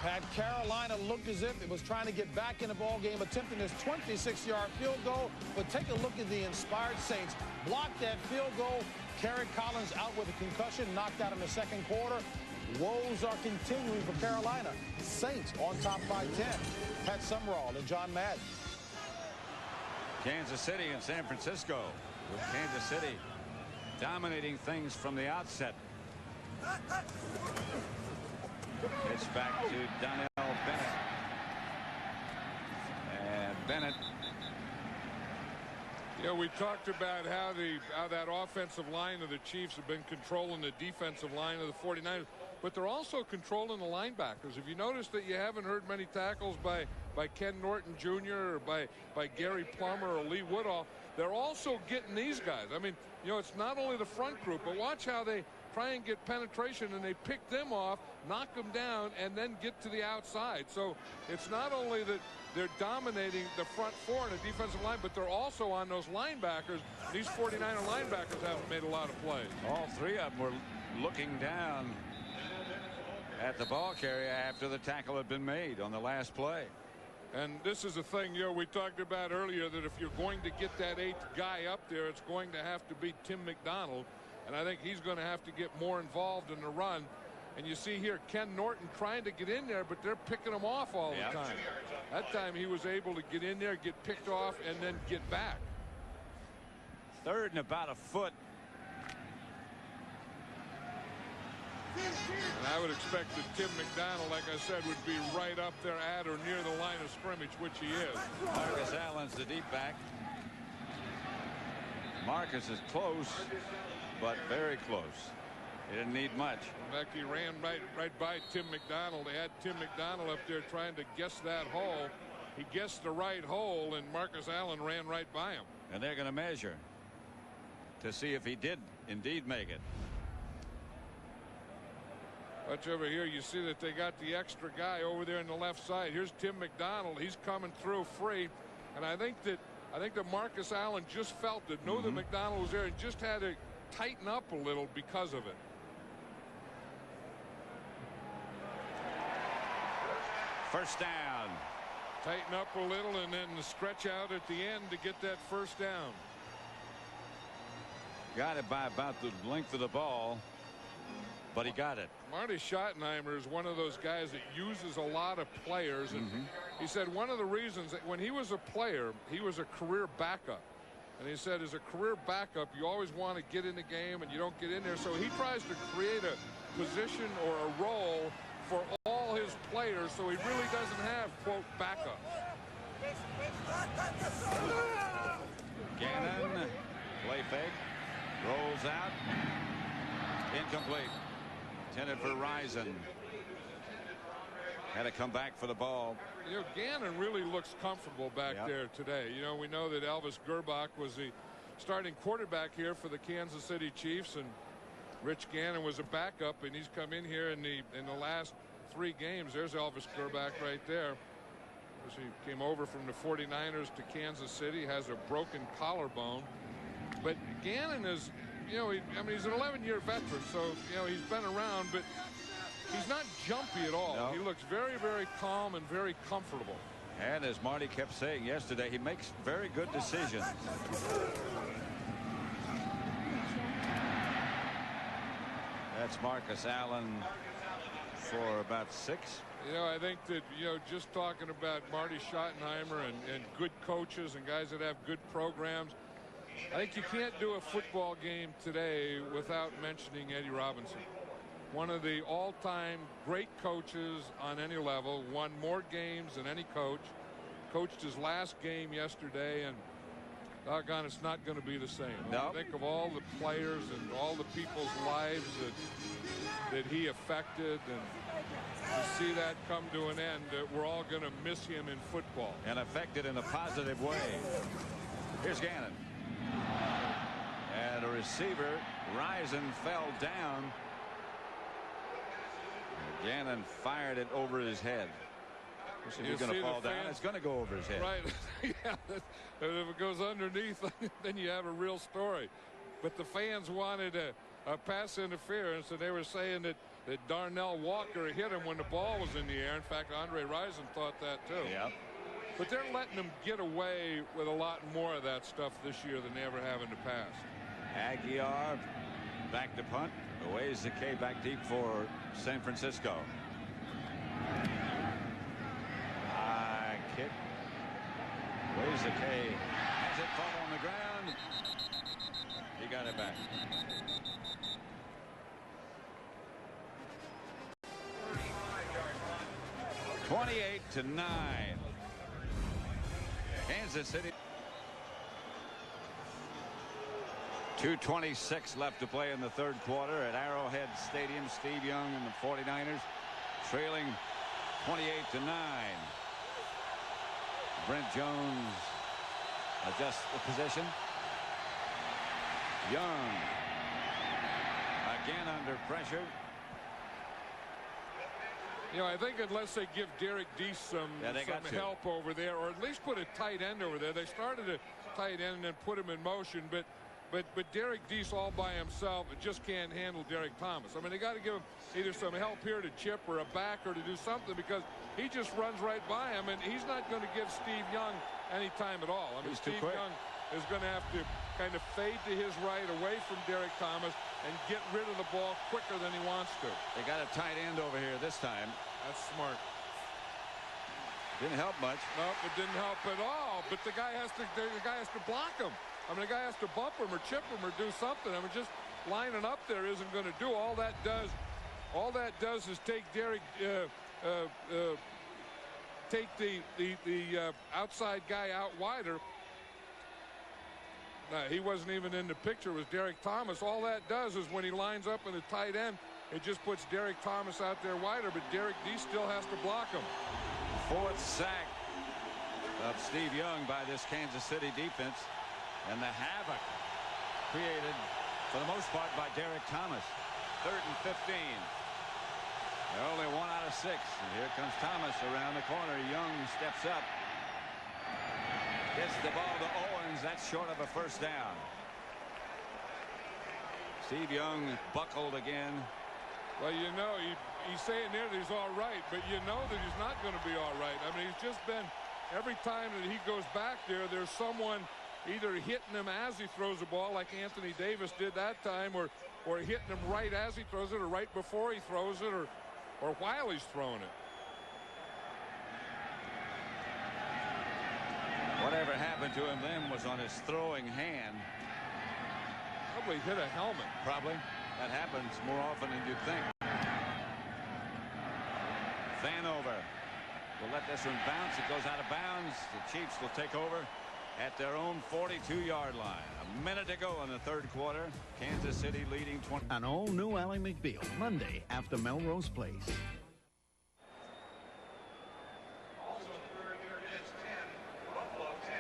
Had Carolina looked as if it was trying to get back in the ball game, attempting this 26-yard field goal. But take a look at the inspired Saints. Blocked that field goal. Kerry Collins out with a concussion, knocked out in the second quarter. Woes are continuing for Carolina. Saints on top by 10. Pat Summerall and John Madden. Kansas City and San Francisco, with Kansas City dominating things from the outset. It's back to Donnell Bennett. And Bennett. Yeah, we talked about how that offensive line of the Chiefs have been controlling the defensive line of the 49ers, but they're also controlling the linebackers. If you notice that you haven't heard many tackles by Ken Norton Jr. or by Gary Plummer or Lee Woodall, they're also getting these guys. I mean, you know, it's not only the front group, but watch how they try and get penetration, and they pick them off, knock them down, and then get to the outside. So it's not only that they're dominating the front four in the defensive line, but they're also on those linebackers. These 49er linebackers haven't made a lot of plays. All three of them were looking down at the ball carrier after the tackle had been made on the last play. And this is the thing, you know, we talked about earlier, that if you're going to get that eighth guy up there, it's going to have to be Tim McDonald. And I think he's going to have to get more involved in the run. And you see here Ken Norton trying to get in there, but they're picking him off all the time. That time he was able to get in there, get picked off, and then get back. Third and about a foot. And I would expect that Tim McDonald, like I said, would be right up there at or near the line of scrimmage, which he is. Marcus Allen's the deep back. Marcus is close, but very close. He didn't need much. In fact, he ran right by Tim McDonald. They had Tim McDonald up there trying to guess that hole. He guessed the right hole, and Marcus Allen ran right by him. And they're going to measure to see if he did indeed make it. Watch over here. You see that they got the extra guy over there on the left side. Here's Tim McDonald. He's coming through free. And I think that Marcus Allen just felt it, knew that McDonald was there, and just had to tighten up a little because of it. First down. Tighten up a little and then stretch out at the end to get that first down. Got it by about the length of the ball, but he got it. Marty Schottenheimer is one of those guys that uses a lot of players. And he said one of the reasons that when he was a player, he was a career backup. And he said as a career backup, you always want to get in the game and you don't get in there. So he tries to create a position or a role for all his players, so he really doesn't have, quote, backup. Gannon, play fake, rolls out, incomplete. Intended for Rison. Had to come back for the ball. You know, Gannon really looks comfortable back there today. You know, we know that Elvis Gerbach was the starting quarterback here for the Kansas City Chiefs, and Rich Gannon was a backup, and he's come in here in the last 3 games. There's Elvis Gerbach right there. As he came over from the 49ers to Kansas City, has a broken collarbone. But Gannon is, you know, I mean, he's an 11-year veteran, so, you know, he's been around, but he's not jumpy at all. No. He looks very, very calm and very comfortable. And as Marty kept saying yesterday, he makes very good decisions. That's Marcus Allen for about 6. You know, I think that, you know, just talking about Marty Schottenheimer and good coaches and guys that have good programs, I think you can't do a football game today without mentioning Eddie Robinson. One of the all-time great coaches on any level, won more games than any coach, coached his last game yesterday, and doggone, it's not going to be the same. No. Think of all the players and all the people's lives that he affected, and to see that come to an end, we're all going to miss him in football. And affected in a positive way. Here's Gannon. And a receiver, Rison, fell down. Gannon fired it over his head. If it's going to fall down, it's going to go over his head. Right. Yeah, if it goes underneath, then you have a real story. But the fans wanted a pass interference, and they were saying that Darnell Walker hit him when the ball was in the air. In fact, Andre Rison thought that too. Yeah. But they're letting them get away with a lot more of that stuff this year than they ever have in the past. Aguiar back to punt. Away is the K back deep for San Francisco. High kick. Ways the K. Has it fall on the ground. He got it back. (28-9). Kansas City. 2:26 left to play in the third quarter at Arrowhead Stadium. Steve Young and the 49ers trailing 28-9. Brent Jones adjusts the position. Young again under pressure. You know, I think unless they give Derek Deese some help over there, or at least put a tight end over there. They started a tight end and then put him in motion, but Derek Deese all by himself just can't handle Derek Thomas. I mean, they got to give him either some help here to chip or a back or to do something, because he just runs right by him, and he's not going to give Steve Young any time at all. I mean, Steve Young is going to have to kind of fade to his right away from Derek Thomas and get rid of the ball quicker than he wants to. They got a tight end over here this time. That's smart. Didn't help much. No, it didn't help at all. But the guy has to block him. I mean, the guy has to bump him or chip him or do something. I mean, just lining up there isn't going to do. All that does is take Derek, take the outside guy out wider. No, he wasn't even in the picture. It was Derek Thomas. All that does is when he lines up in the tight end, it just puts Derek Thomas out there wider, but Derek Deese still has to block him. 4th sack of Steve Young by this Kansas City defense, and the havoc created for the most part by Derek Thomas. 3rd and 15. They're only 1 out of 6. And here comes Thomas around the corner. Young steps up. Gets the ball to Owens. That's short of a first down. Steve Young buckled again. Well, you know, he's saying there that he's all right, but you know that he's not going to be all right. I mean, he's just been, every time that he goes back there, there's someone either hitting him as he throws the ball, like Anthony Davis did that time, or hitting him right as he throws it, or right before he throws it, or while he's throwing it. Whatever happened to him then was on his throwing hand. Probably hit a helmet. Probably. That happens more often than you'd think. Vanover will let this one bounce. It goes out of bounds. The Chiefs will take over at their own 42-yard line. A minute to go in the third quarter. Kansas City leading 20. An all-new Ally McBeal, Monday after Melrose Place. Also in the third, there is 10, Buffalo 10.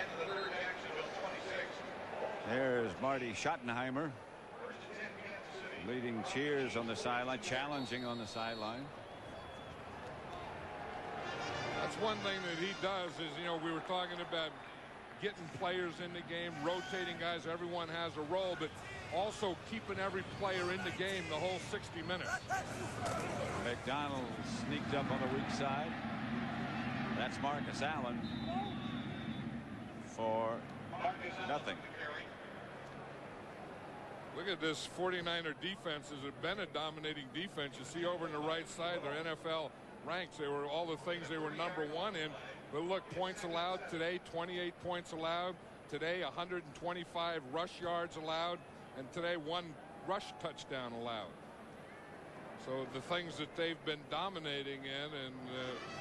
And in the third, Jacksonville 26. There's Marty Schottenheimer leading cheers on the sideline, challenging on the sideline. That's one thing that he does is, you know, we were talking about getting players in the game, rotating guys. Everyone has a role, but also keeping every player in the game the whole 60 minutes. McDonald sneaked up on the weak side. That's Marcus Allen for nothing. Look at this 49er defense. Has been a dominating defense. You see over on the right side, their NFL ranks. They were all the things they were number one in. But look, points allowed today, 28 points allowed. Today, 125 rush yards allowed. And today, 1 rush touchdown allowed. So the things that they've been dominating in and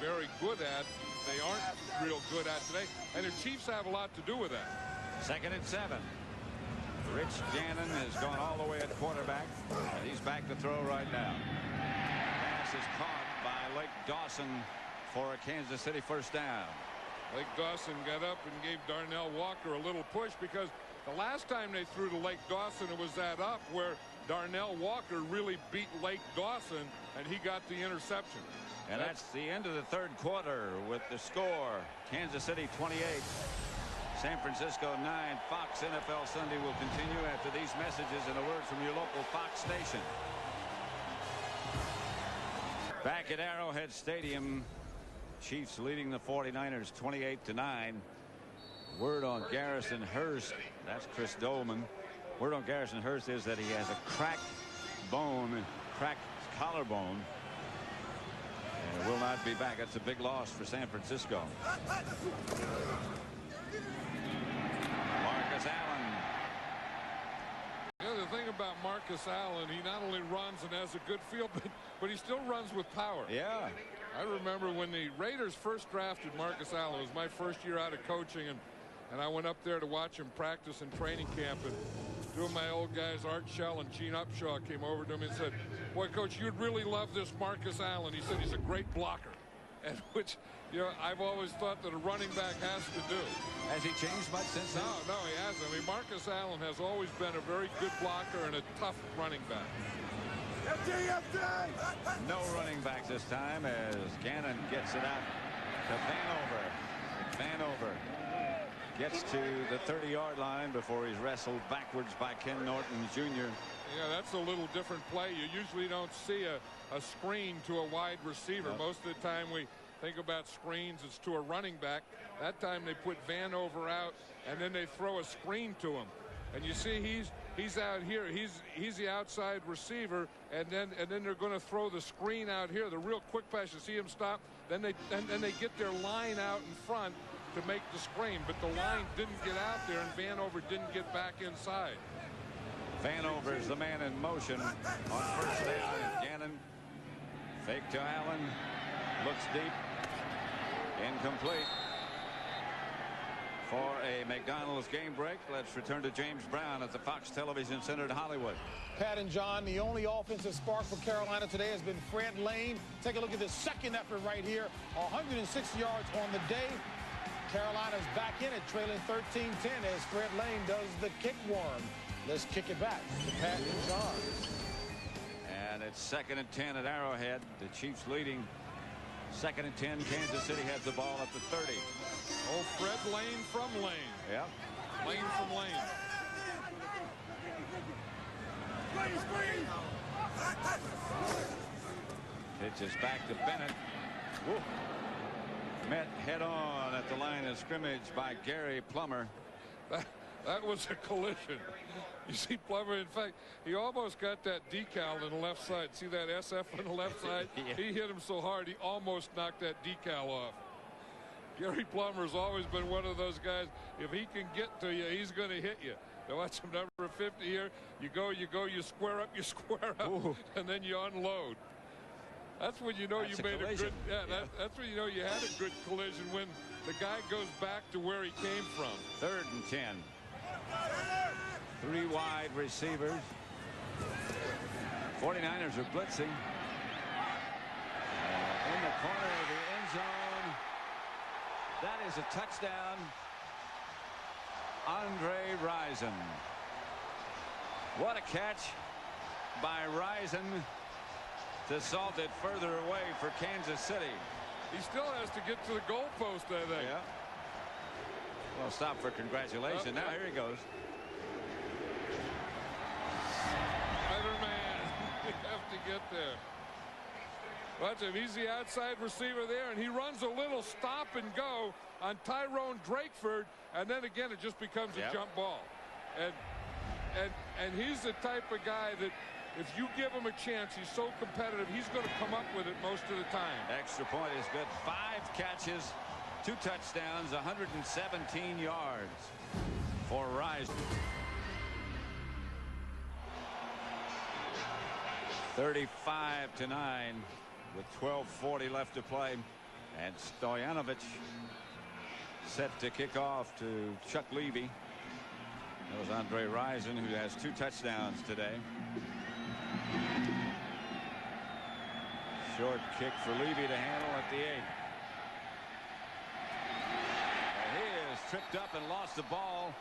very good at, they aren't real good at today. And the Chiefs have a lot to do with that. 2nd and 7. Rich Gannon has gone all the way at quarterback, and he's back to throw right now. Pass is caught by Lake Dawson for a Kansas City first down. Lake Dawson got up and gave Darnell Walker a little push, because the last time they threw to Lake Dawson, it was that up where Darnell Walker really beat Lake Dawson, and he got the interception. And that's the end of the third quarter with the score. Kansas City 28. San Francisco 9. Fox NFL Sunday will continue after these messages and a word from your local Fox station. Back at Arrowhead Stadium, Chiefs leading the 49ers 28-9. Word on Garrison Hurst. That's Chris Dolman. Word on Garrison Hurst is that he has a cracked collarbone, and will not be back. That's a big loss for San Francisco. Marcus Allen. Yeah, the thing about Marcus Allen, he not only runs and has a good feel, but he still runs with power. Yeah. I remember when the Raiders first drafted Marcus Allen. It was my first year out of coaching, and I went up there to watch him practice in training camp, and two of my old guys, Art Shell and Gene Upshaw, came over to me and said, "Boy, Coach, you'd really love this Marcus Allen." He said he's a great blocker, and which, you know, I've always thought that a running back has to do. Has he changed much since then? No, he hasn't. I mean, Marcus Allen has always been a very good blocker and a tough running back. No running backs this time as Gannon gets it out to Vanover. Vanover gets to the 30-yard line before he's wrestled backwards by Ken Norton Jr. Yeah, that's a little different play. You usually don't see a screen to a wide receiver. Nope. Most of the time we think about screens, it's to a running back. That time they put Vanover out, and then they throw a screen to him. And you see he's out here. He's the outside receiver, and then they're going to throw the screen out here. The real quick pass. You see him stop. Then they get their line out in front to make the screen, but the line didn't get out there, and Vanover didn't get back inside. Vanover is the man in motion on first down. Gannon fake to Allen, looks deep, incomplete. For a McDonald's game break, let's return to James Brown at the Fox Television Center in Hollywood. Pat and John, the only offensive spark for Carolina today has been Fred Lane. Take a look at the second effort right here. 160 yards on the day. Carolina's back in it, trailing 13-10 as Fred Lane does the kick worm. Let's kick it back to Pat and John. And it's 2nd and 10 at Arrowhead. The Chiefs leading. 2nd and 10. Kansas City has the ball at the 30. Oh, Fred Lane from Lane. Yep. Lane from Lane. Pitch is back to Bennett. Whoa. Met head on at the line of scrimmage by Gary Plummer. That was a collision. You see Plummer, in fact, he almost got that decal on the left side. See that SF on the left side? Yeah. He hit him so hard, he almost knocked that decal off. Gary Plummer's always been one of those guys, if he can get to you, he's going to hit you. Now watch him, number 50 here. You go, you square up, ooh, and then you unload. That's when you know you made a good. That's when you know you had a good collision, when the guy goes back to where he came from. 3rd and 10. 3 wide receivers. 49ers are blitzing. In the corner of the end zone. That is a touchdown. Andre Rison. What a catch by Rison to salt it further away for Kansas City. He still has to get to the goalpost, I think. Yeah. Well, stop for congratulations. Now here he goes. Spider-Man. You have to get there. Watch him. He's the outside receiver there, and he runs a little stop and go on Tyrone Drakeford, and then again it just becomes a jump ball. And he's the type of guy that if you give him a chance, he's so competitive, he's going to come up with it most of the time. Extra point is good. 5 catches, 2 touchdowns, 117 yards for Rison. 35-9 with 12:40 left to play, and Stoyanovich set to kick off to Chuck Levy. That was Andre Rison, who has 2 touchdowns today. Short kick for Levy to handle at the 8. And he is tripped up and lost the ball.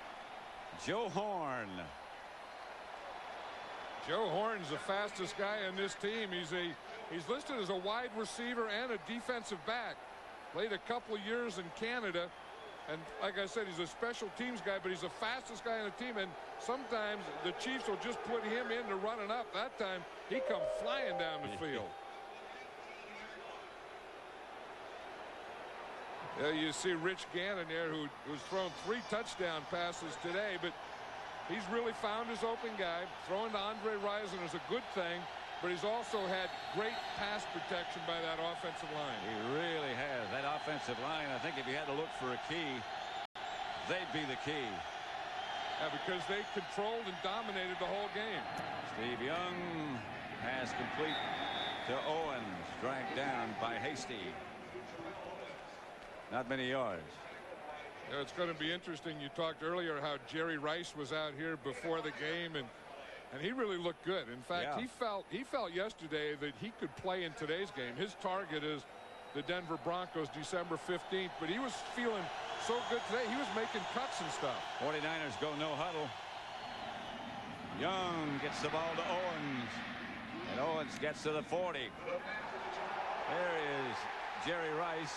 Joe Horn. Joe Horn's the fastest guy on this team. He's listed as a wide receiver and a defensive back. Played a couple of years in Canada, and like I said, he's a special teams guy, but he's the fastest guy on the team. And sometimes the Chiefs will just put him in to run it up. That time he come flying down the field. You see Rich Gannon there, who's thrown 3 touchdown passes today, but he's really found his open guy. Throwing to Andre Rison is a good thing, but he's also had great pass protection by that offensive line. He really has. That offensive line, I think if you had to look for a key, they'd be the key. Yeah, because they controlled and dominated the whole game. Steve Young has complete to Owens, dragged down by Hasty. Not many yards. Yeah, it's going to be interesting. You talked earlier how Jerry Rice was out here before the game, and he really looked good. In fact, he felt yesterday that he could play in today's game. His target is the Denver Broncos December 15th, but he was feeling so good today. He was making cuts and stuff. 49ers go no huddle. Young gets the ball to Owens, and Owens gets to the 40. There is Jerry Rice.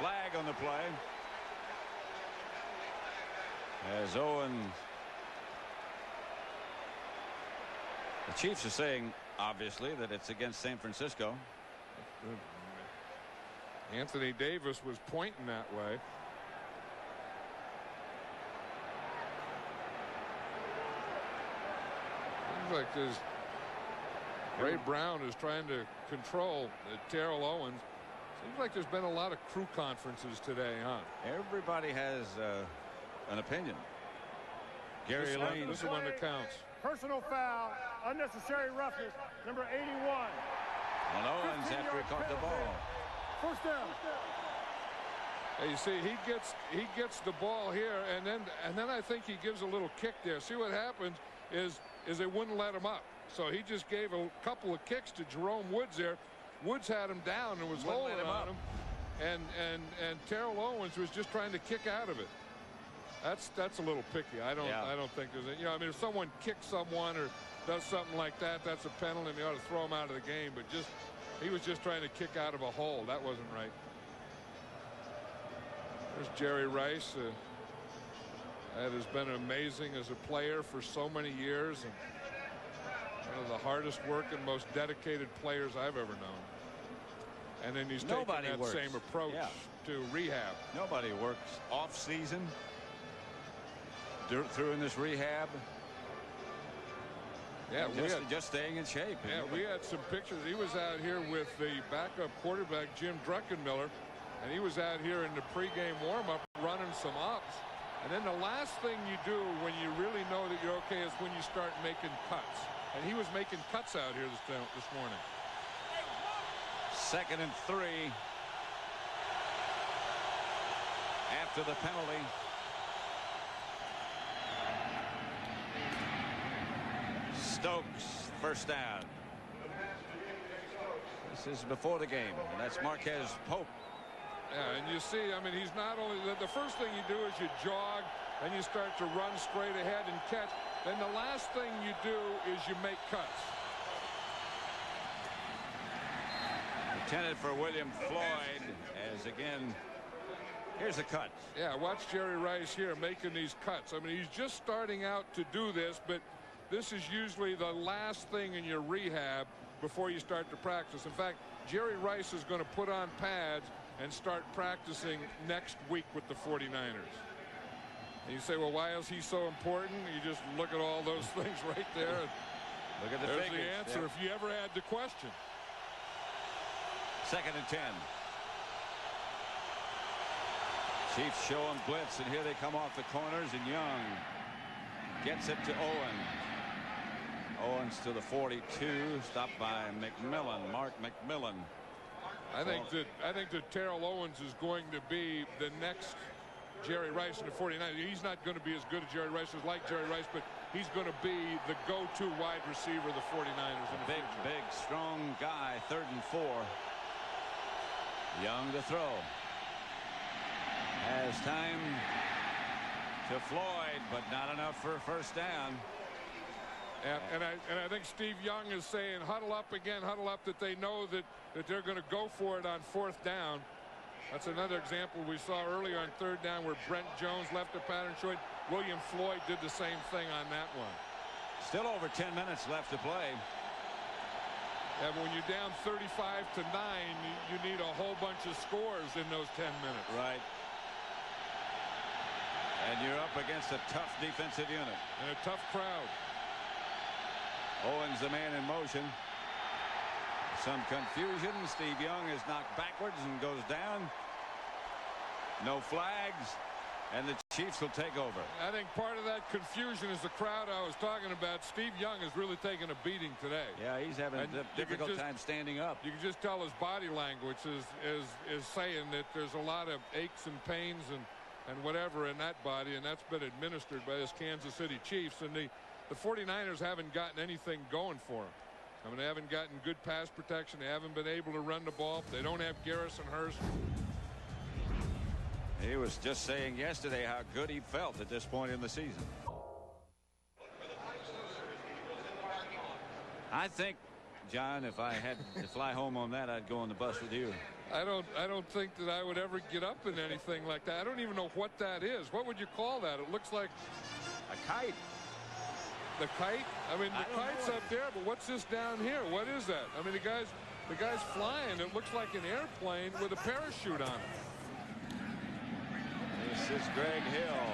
Flag on the play. As Owens. The Chiefs are saying, obviously, that it's against San Francisco. Anthony Davis was pointing that way. Seems like this. Ray Brown is trying to control Terrell Owens. Seems like there's been a lot of crew conferences today, huh? Everybody has an opinion. Gary Lane. This is the one that counts. Personal foul, unnecessary roughness, number 81. On Owens after he caught the ball. First down. Hey, you see, he gets the ball here, and then I think he gives a little kick there. See what happens is they wouldn't let him up. So he just gave a couple of kicks to Jerome Woods there. Woods had him down and was holding on him, and Terrell Owens was just trying to kick out of it. That's a little picky. I don't think there's I mean, if someone kicks someone or does something like that, that's a penalty, and they ought to throw him out of the game. But he was just trying to kick out of a hole. That wasn't right. There's Jerry Rice. That has been amazing as a player for so many years, and one of the hardest working, most dedicated players I've ever known. And then he's taking that same approach to rehab. Nobody works off season through in this rehab. Yeah, just staying in shape. Yeah, we had some pictures. He was out here with the backup quarterback Jim Druckenmiller, and he was out here in the pregame warm-up running some ups. And then the last thing you do when you really know that you're okay is when you start making cuts. And he was making cuts out here this morning. 2nd and 3. After the penalty. Stokes, first down. This is before the game. And that's Marquez Pope. Yeah, and you see, I mean, he's not only the first thing you do is you jog and you start to run straight ahead and catch. Then the last thing you do is you make cuts. Intended for William Floyd, as again, here's a cut. Yeah, watch Jerry Rice here making these cuts. I mean, he's just starting out to do this, but this is usually the last thing in your rehab before you start to practice. In fact, Jerry Rice is going to put on pads and start practicing next week with the 49ers. And you say, well, why is he so important? You just look at all those things right there. Look at the There's figures. the answer if you ever had the question. 2nd and 10. Chiefs show him blitz, and here they come off the corners, and Young gets it to Owen. Owens to the 42, stopped by McMillan, Mark McMillan. I think that Terrell Owens is going to be the next Jerry Rice in the 49ers. He's not going to be as good as Jerry Rice, as like Jerry Rice, but he's going to be the go-to wide receiver of the 49ers in the future. Big, strong guy, 3rd and 4. Young to throw. Has time to Floyd, but not enough for a first down. And I think Steve Young is saying huddle up again, huddle up, that they know that they're going to go for it on 4th down. That's another example we saw earlier on 3rd down where Brent Jones left a pattern short. William Floyd did the same thing on that one. Still over 10 minutes left to play. And when you're down 35-9, you need a whole bunch of scores in those 10 minutes. Right. And you're up against a tough defensive unit. And a tough crowd. Owens the man in motion. Some confusion. Steve Young is knocked backwards and goes down. No flags. And the Chiefs will take over. I think part of that confusion is the crowd I was talking about. Steve Young is really taking a beating today. Yeah, he's having a difficult time standing up. You can just tell his body language is saying that there's a lot of aches and pains and whatever in that body, and that's been administered by this Kansas City Chiefs. And the 49ers haven't gotten anything going for them. I mean, they haven't gotten good pass protection. They haven't been able to run the ball. They don't have Garrison Hurst. He was just saying yesterday how good he felt at this point in the season. I think, John, if I had to fly home on that, I'd go on the bus with you. I don't think that I would ever get up in anything like that. I don't even know what that is. What would you call that? It looks like a kite. The kite? I mean, the kite's up there, but what's this down here? What is that? I mean, the guy's flying. It looks like an airplane with a parachute on it. This is Greg Hill.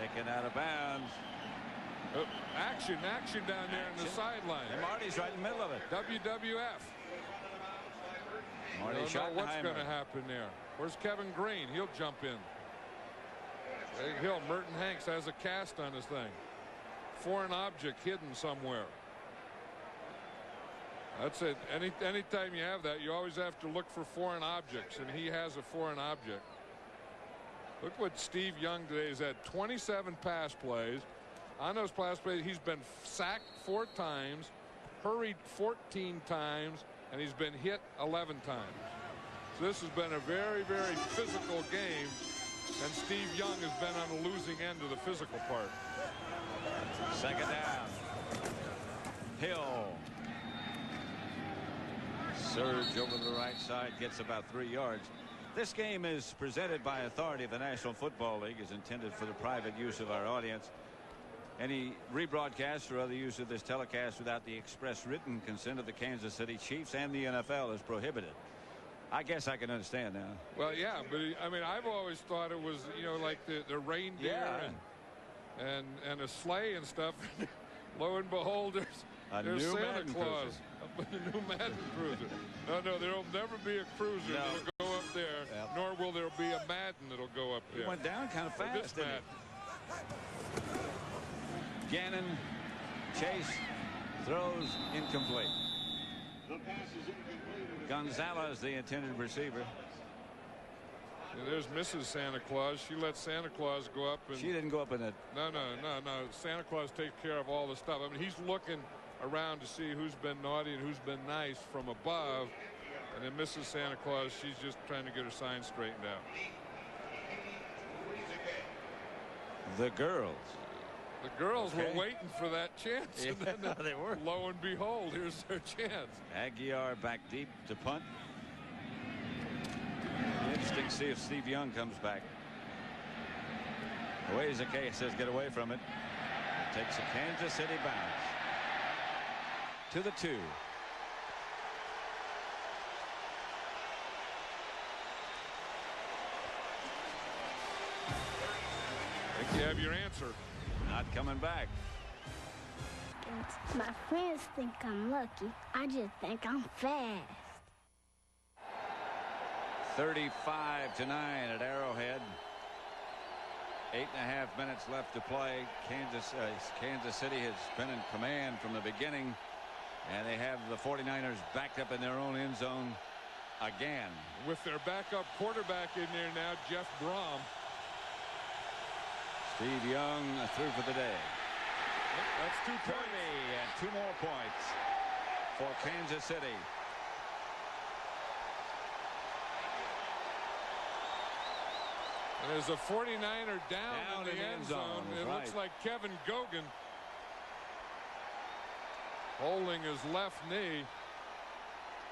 Taken out of bounds. Action down there in the sideline. And Marty's right in the middle of it. WWF. Marty I don't know what's going to happen there. Where's Kevin Green? He'll jump in. Greg Hill, Merton Hanks has a cast on his thing. Foreign object hidden somewhere. That's it. Anytime you have that, you always have to look for foreign objects, and he has a foreign object. Look what Steve Young today has had. 27 pass plays. On those pass plays, he's been sacked 4 times, hurried 14 times, and he's been hit 11 times. So this has been a very, very physical game, and Steve Young has been on the losing end of the physical part. 2nd down. Hill. Surge over to the right side, gets about 3 yards. This game is presented by authority of the National Football League, is intended for the private use of our audience. Any rebroadcast or other use of this telecast without the express written consent of the Kansas City Chiefs and the NFL is prohibited. I guess I can understand now. Well, yeah, but I mean, I've always thought it was, you know, like the reindeer and a sleigh and stuff. Lo and behold, there's new Santa Madden Claus. A new Madden cruiser. No, there'll never be a cruiser that'll go up there, nor will there be a Madden that'll go up there. He went down kind of fast, didn't he? Gannon, chase, throws, incomplete. Gonzalez, the intended receiver. And there's Mrs. Santa Claus. She let Santa Claus go up. And she didn't go up in it. No. Santa Claus takes care of all the stuff. I mean, he's looking around to see who's been naughty and who's been nice from above. And then Mrs. Santa Claus, she's just trying to get her sign straightened out. The girls. The girls were waiting for that chance. Yeah, and then they were. Lo and behold, here's their chance. Aguiar back deep to punt. Interesting to see if Steve Young comes back. Oezeke says get away from it. Takes a Kansas City bounce. To the 2. I think you have your answer. Not coming back. My friends think I'm lucky. I just think I'm fast. 35-9 at Arrowhead. 8.5 minutes left to play. Kansas City has been in command from the beginning, and they have the 49ers backed up in their own end zone again. With their backup quarterback in there now, Jeff Brom. Steve Young through for the day. That's 2 points. And 2 more points for Kansas City. There's a 49er down in the end zone. It looks like Kevin Gogan holding his left knee.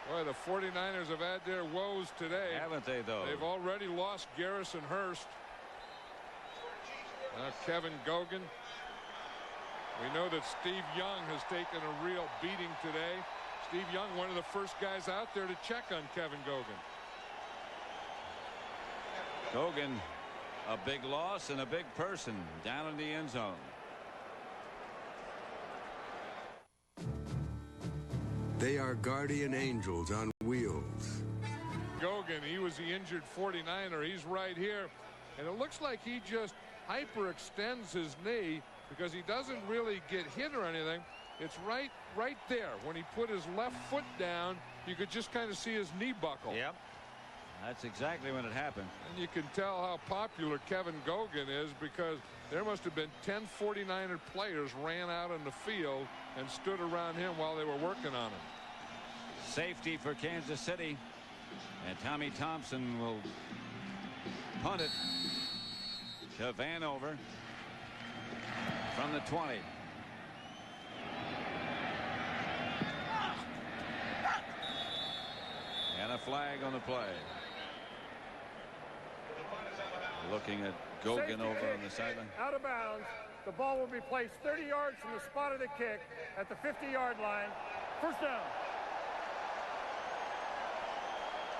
Boy, the 49ers have had their woes today. Haven't they, though? They've already lost Garrison Hurst. Now Kevin Gogan. We know that Steve Young has taken a real beating today. Steve Young, one of the first guys out there to check on Kevin Gogan. Gogan, a big loss and a big person down in the end zone. They are guardian angels on wheels. Gogan, he was the injured 49er. He's right here. And it looks like he just hyperextends his knee because he doesn't really get hit or anything. It's right there. When he put his left foot down, you could just kind of see his knee buckle. Yep. That's exactly when it happened. And you can tell how popular Kevin Gogan is because there must have been 10 49er players ran out on the field and stood around him while they were working on him. Safety for Kansas City. And Tommy Thompson will punt it to Vanover from the 20. And a flag on the play. Looking at Gogan over on the sideline. Out of bounds. The ball will be placed 30 yards from the spot of the kick at the 50-yard line. First down.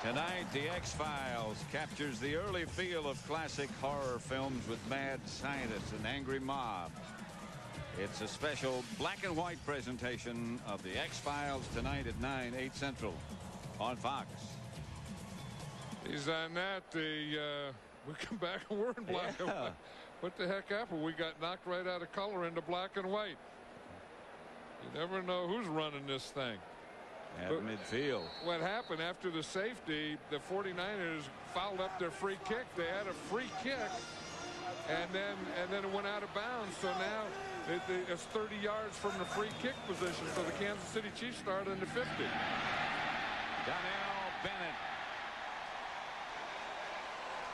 Tonight, the X-Files captures the early feel of classic horror films with mad scientists and angry mobs. It's a special black and white presentation of the X-Files tonight at 9, 8 Central on Fox. He's on that. We come back and we're in black and white. What the heck happened? We got knocked right out of color into black and white. You never know who's running this thing. At midfield. What happened after the safety, the 49ers fouled up their free kick. They had a free kick, and then it went out of bounds. So now it's 30 yards from the free kick position. So the Kansas City Chiefs started in the 50. Donnell Bennett.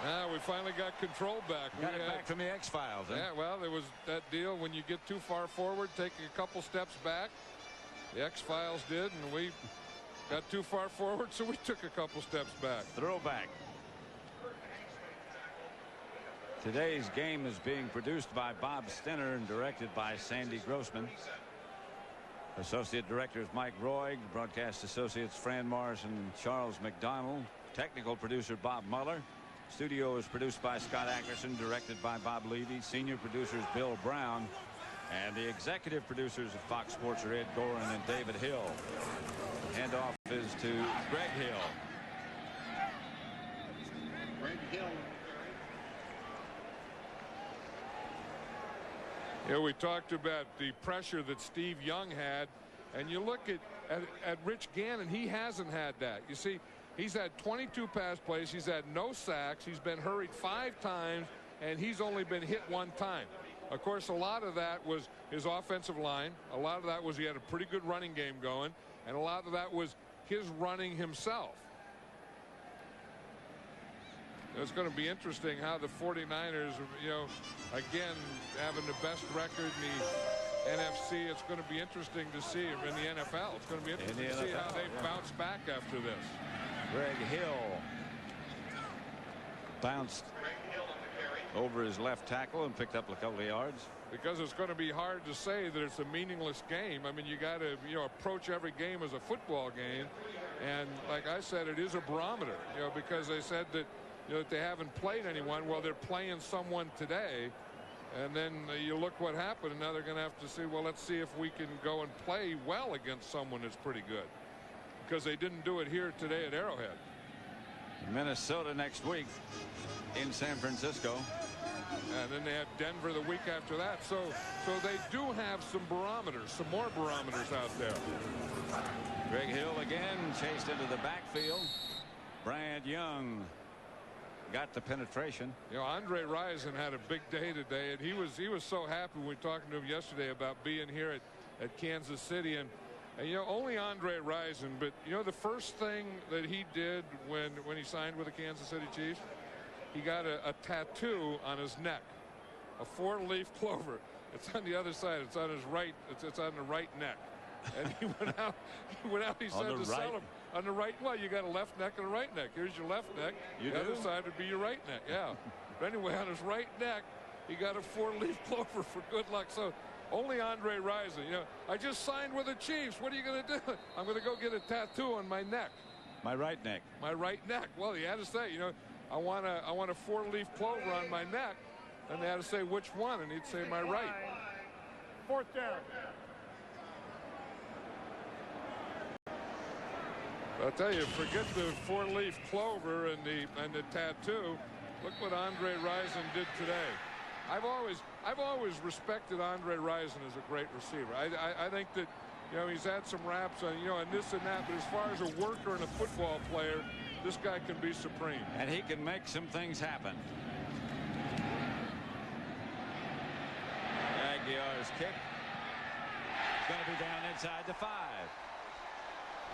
Now we finally got control back. Got it back from the X-Files. Huh? Yeah, well, there was that deal when you get too far forward, taking a couple steps back. The X-Files did, and we got too far forward, so we took a couple steps back. Throwback. Today's game is being produced by Bob Stenner and directed by Sandy Grossman. Associate directors Mike Roy, broadcast associates Fran Morris and Charles McDonald, technical producer Bob Muller. Studio is produced by Scott Ackerson, directed by Bob Levy. Senior producers Bill Brown. And the executive producers of Fox Sports are Ed Gorin and David Hill. The handoff is to Greg Hill. Yeah, we talked about the pressure that Steve Young had, and you look at Rich Gannon, he hasn't had that. You see, he's had 22 pass plays, he's had no sacks, he's been hurried 5 times, and he's only been hit 1 time. Of course, a lot of that was his offensive line. A lot of that was he had a pretty good running game going, and a lot of that was his running himself. It's going to be interesting how the 49ers, you know, again, having the best record in the NFC, it's going to be interesting to see in the NFL. It's going to be interesting to see how they bounce back after this. Greg Hill bounced over his left tackle and picked up a couple of yards. Because it's going to be hard to say that it's a meaningless game. I mean, you got to, you know, approach every game as a football game. And like I said, it is a barometer, you know, because they said that, you know, that they haven't played anyone. Well, they're playing someone today. And then you look what happened, and now they're going to have to see, well, let's see if we can go and play well against someone that's pretty good. Because they didn't do it here today at Arrowhead. Minnesota next week in San Francisco. And then they have Denver the week after that. So they do have some barometers, some more barometers out there. Greg Hill again chased into the backfield. Bryant Young got the penetration. You know, Andre Rison had a big day today, and he was so happy when we were talking to him yesterday about being here at Kansas City. And you know, only Andre Rison, but you know, the first thing that he did when he signed with the Kansas City Chiefs, he got a tattoo on his neck, a 4-leaf clover. It's on the other side. It's on his right. It's on the right neck. And he went out. He said to sell him on the right. Well, you got a left neck and a right neck. Here's your left neck. The other side would be your right neck. Yeah. But anyway, on his right neck, he got a 4-leaf clover for good luck. So only Andre Rison. You know, I just signed with the Chiefs. What are you going to do? I'm going to go get a tattoo on my neck. My right neck. My right neck. Well, he had to say, you know, I want a 4-leaf clover on my neck, and they had to say which one, and he'd say my right. 4th down. I'll tell you, forget the 4-leaf clover and the tattoo. Look what Andre Rison did today. I've always respected Andre Rison as a great receiver. I think that, you know, he's had some raps on, you know, and this and that, but as far as a worker and a football player, this guy can be supreme. And he can make some things happen. Aguiar's kick. It's going to be down inside the 5.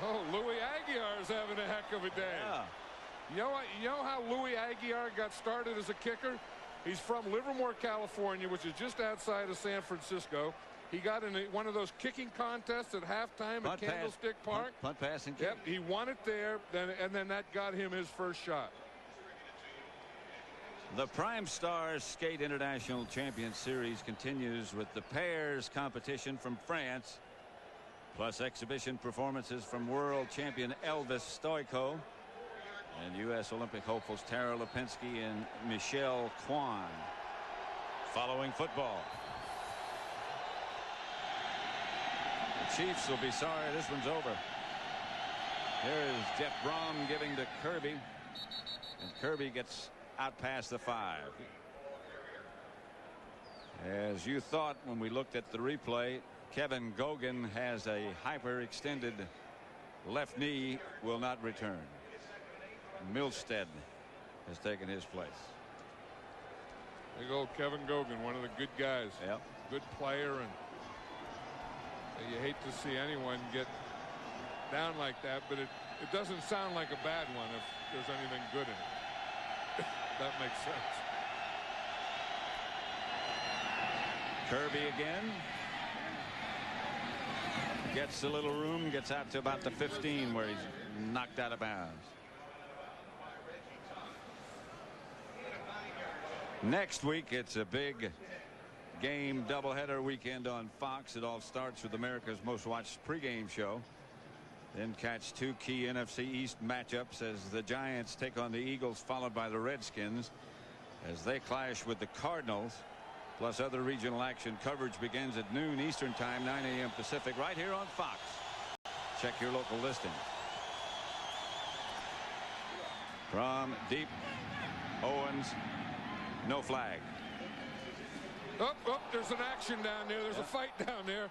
Oh, Louis Aguiar's having a heck of a day. Yeah. You know how Louis Aguiar got started as a kicker? He's from Livermore, California, which is just outside of San Francisco. He got in one of those kicking contests at halftime at Candlestick Park. Punt, pass, and kick. Yep, he won it there, and then that got him his first shot. The Prime Stars Skate International Champion Series continues with the pairs competition from France, plus exhibition performances from world champion Elvis Stoico and U.S. Olympic hopefuls Tara Lipinski and Michelle Kwan. Following football. The Chiefs will be sorry this one's over. Here is Jeff Brom giving to Kirby, and Kirby gets out past the 5. As you thought when we looked at the replay, Kevin Gogan has a hyperextended left knee, will not return. Milstead has taken his place. Big old Kevin Gogan, one of the good guys. Yep. Good player, and you hate to see anyone get down like that, but it doesn't sound like a bad one if there's anything good in it. That makes sense. Kirby again. Gets a little room, gets out to about the 15 where he's knocked out of bounds. Next week, it's a big game doubleheader weekend on Fox. It all starts with America's most watched pregame show. Then catch 2 key NFC East matchups as the Giants take on the Eagles, followed by the Redskins as they clash with the Cardinals. Plus other regional action. Coverage begins at noon Eastern Time, 9 a.m. Pacific, right here on Fox. Check your local listing. From deep Owens, no flag. Oh, there's an action down there. There's a fight down there.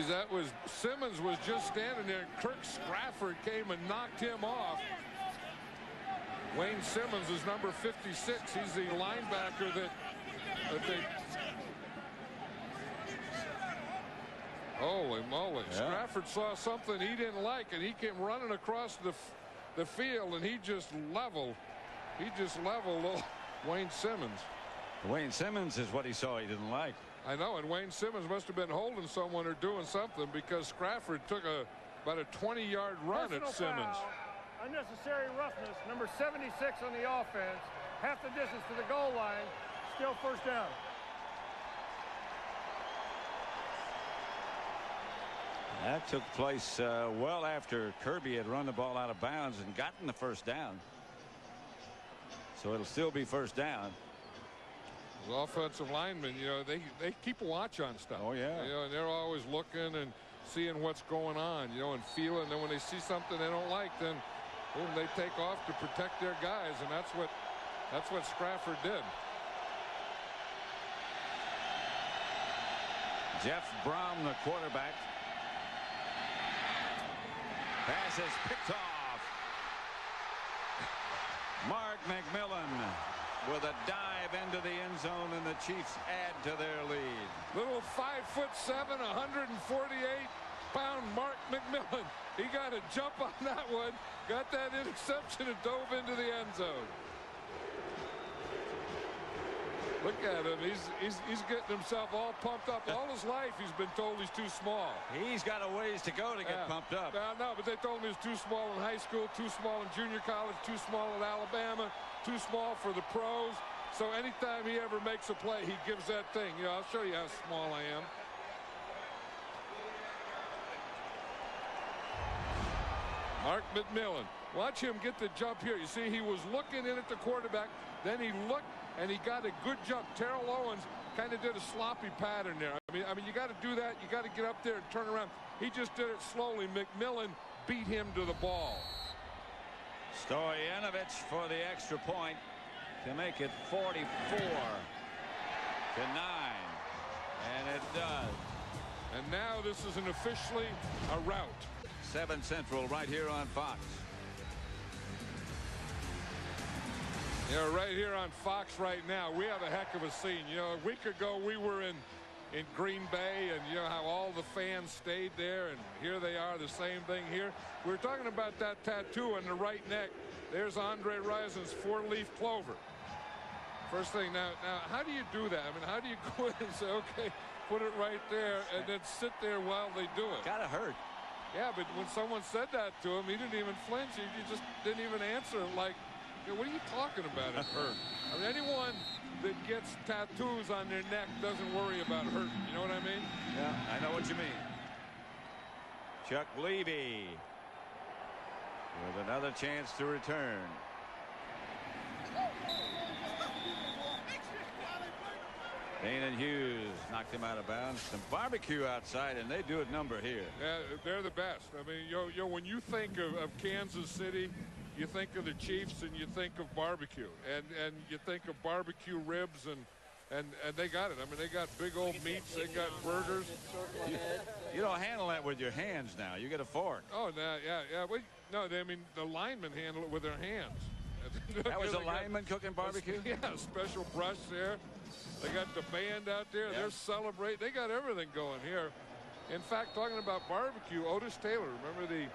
That was Simmons was just standing there. Kirk Strafford came and knocked him off. Wayne Simmons is number 56. He's the linebacker that they. Holy moly. Yeah. Strafford saw something he didn't like, and he came running across the field, and he just leveled Wayne Simmons. Wayne Simmons is what he saw he didn't like. I know, and Wayne Simmons must have been holding someone or doing something, because Strafford took about a 20-yard run Personal at Simmons. Foul, unnecessary roughness, number 76 on the offense, half the distance to the goal line, still first down. That took place well after Kirby had run the ball out of bounds and gotten the first down. So it'll still be first down. The offensive linemen, they keep a watch on stuff. Oh, yeah. And they're always looking and seeing what's going on, and feeling. And then when they see something they don't like, then boom, they take off to protect their guys, and that's what Strafford did. Jeff Brom, the quarterback. Pass is picked off. Mark McMillan with a dive into the end zone, and the Chiefs add to their lead. Little 5'7", 148-pound Mark McMillan. He got a jump on that one, got that interception, and dove into the end zone. Look at him. He's getting himself all pumped up. All his life he's been told he's too small. He's got a ways to go to get pumped up. No, but they told him he was too small in high school, too small in junior college, too small at Alabama, too small for the pros. So anytime he ever makes a play, he gives that thing. I'll show you how small I am. Mark McMillan. Watch him get the jump here. You see, he was looking in at the quarterback. Then he looked, and he got a good jump. Terrell Owens kind of did a sloppy pattern there. I mean, you got to do that. You got to get up there and turn around. He just did it slowly. McMillan beat him to the ball. Stoyanovich for the extra point to make it 44-9. And it does. And now this is officially a rout. 7 Central right here on Fox. Right here on Fox right now, we have a heck of a scene. A week ago we were in Green Bay, and how all the fans stayed there, and here they are, the same thing here. We were talking about that tattoo on the right neck. There's Andre Rison's 4-leaf clover. First thing, now how do you do that? I mean, how do you go in and say, okay, put it right there, and then sit there while they do it? Gotta hurt. Yeah, but when someone said that to him, he didn't even flinch. He just didn't even answer. Like, what are you talking about? It hurt. I mean, anyone that gets tattoos on their neck doesn't worry about hurting. You know what I mean? Yeah, I know what you mean. Chuck Levy with another chance to return. Dana Hughes knocked him out of bounds. Some barbecue outside, and they do a number here. Yeah, they're the best. I mean, when you think of Kansas City, you think of the Chiefs, and you think of barbecue, and you think of barbecue ribs, and they got it. I mean, they got big old meats. They got burgers. You don't handle that with your hands now. You get a fork. Oh, no, yeah. The linemen handle it with their hands. That was a lineman cooking barbecue? Yeah, a special brush there. They got the band out there. Yeah. They're celebrating. They got everything going here. In fact, talking about barbecue, Otis Taylor, remember the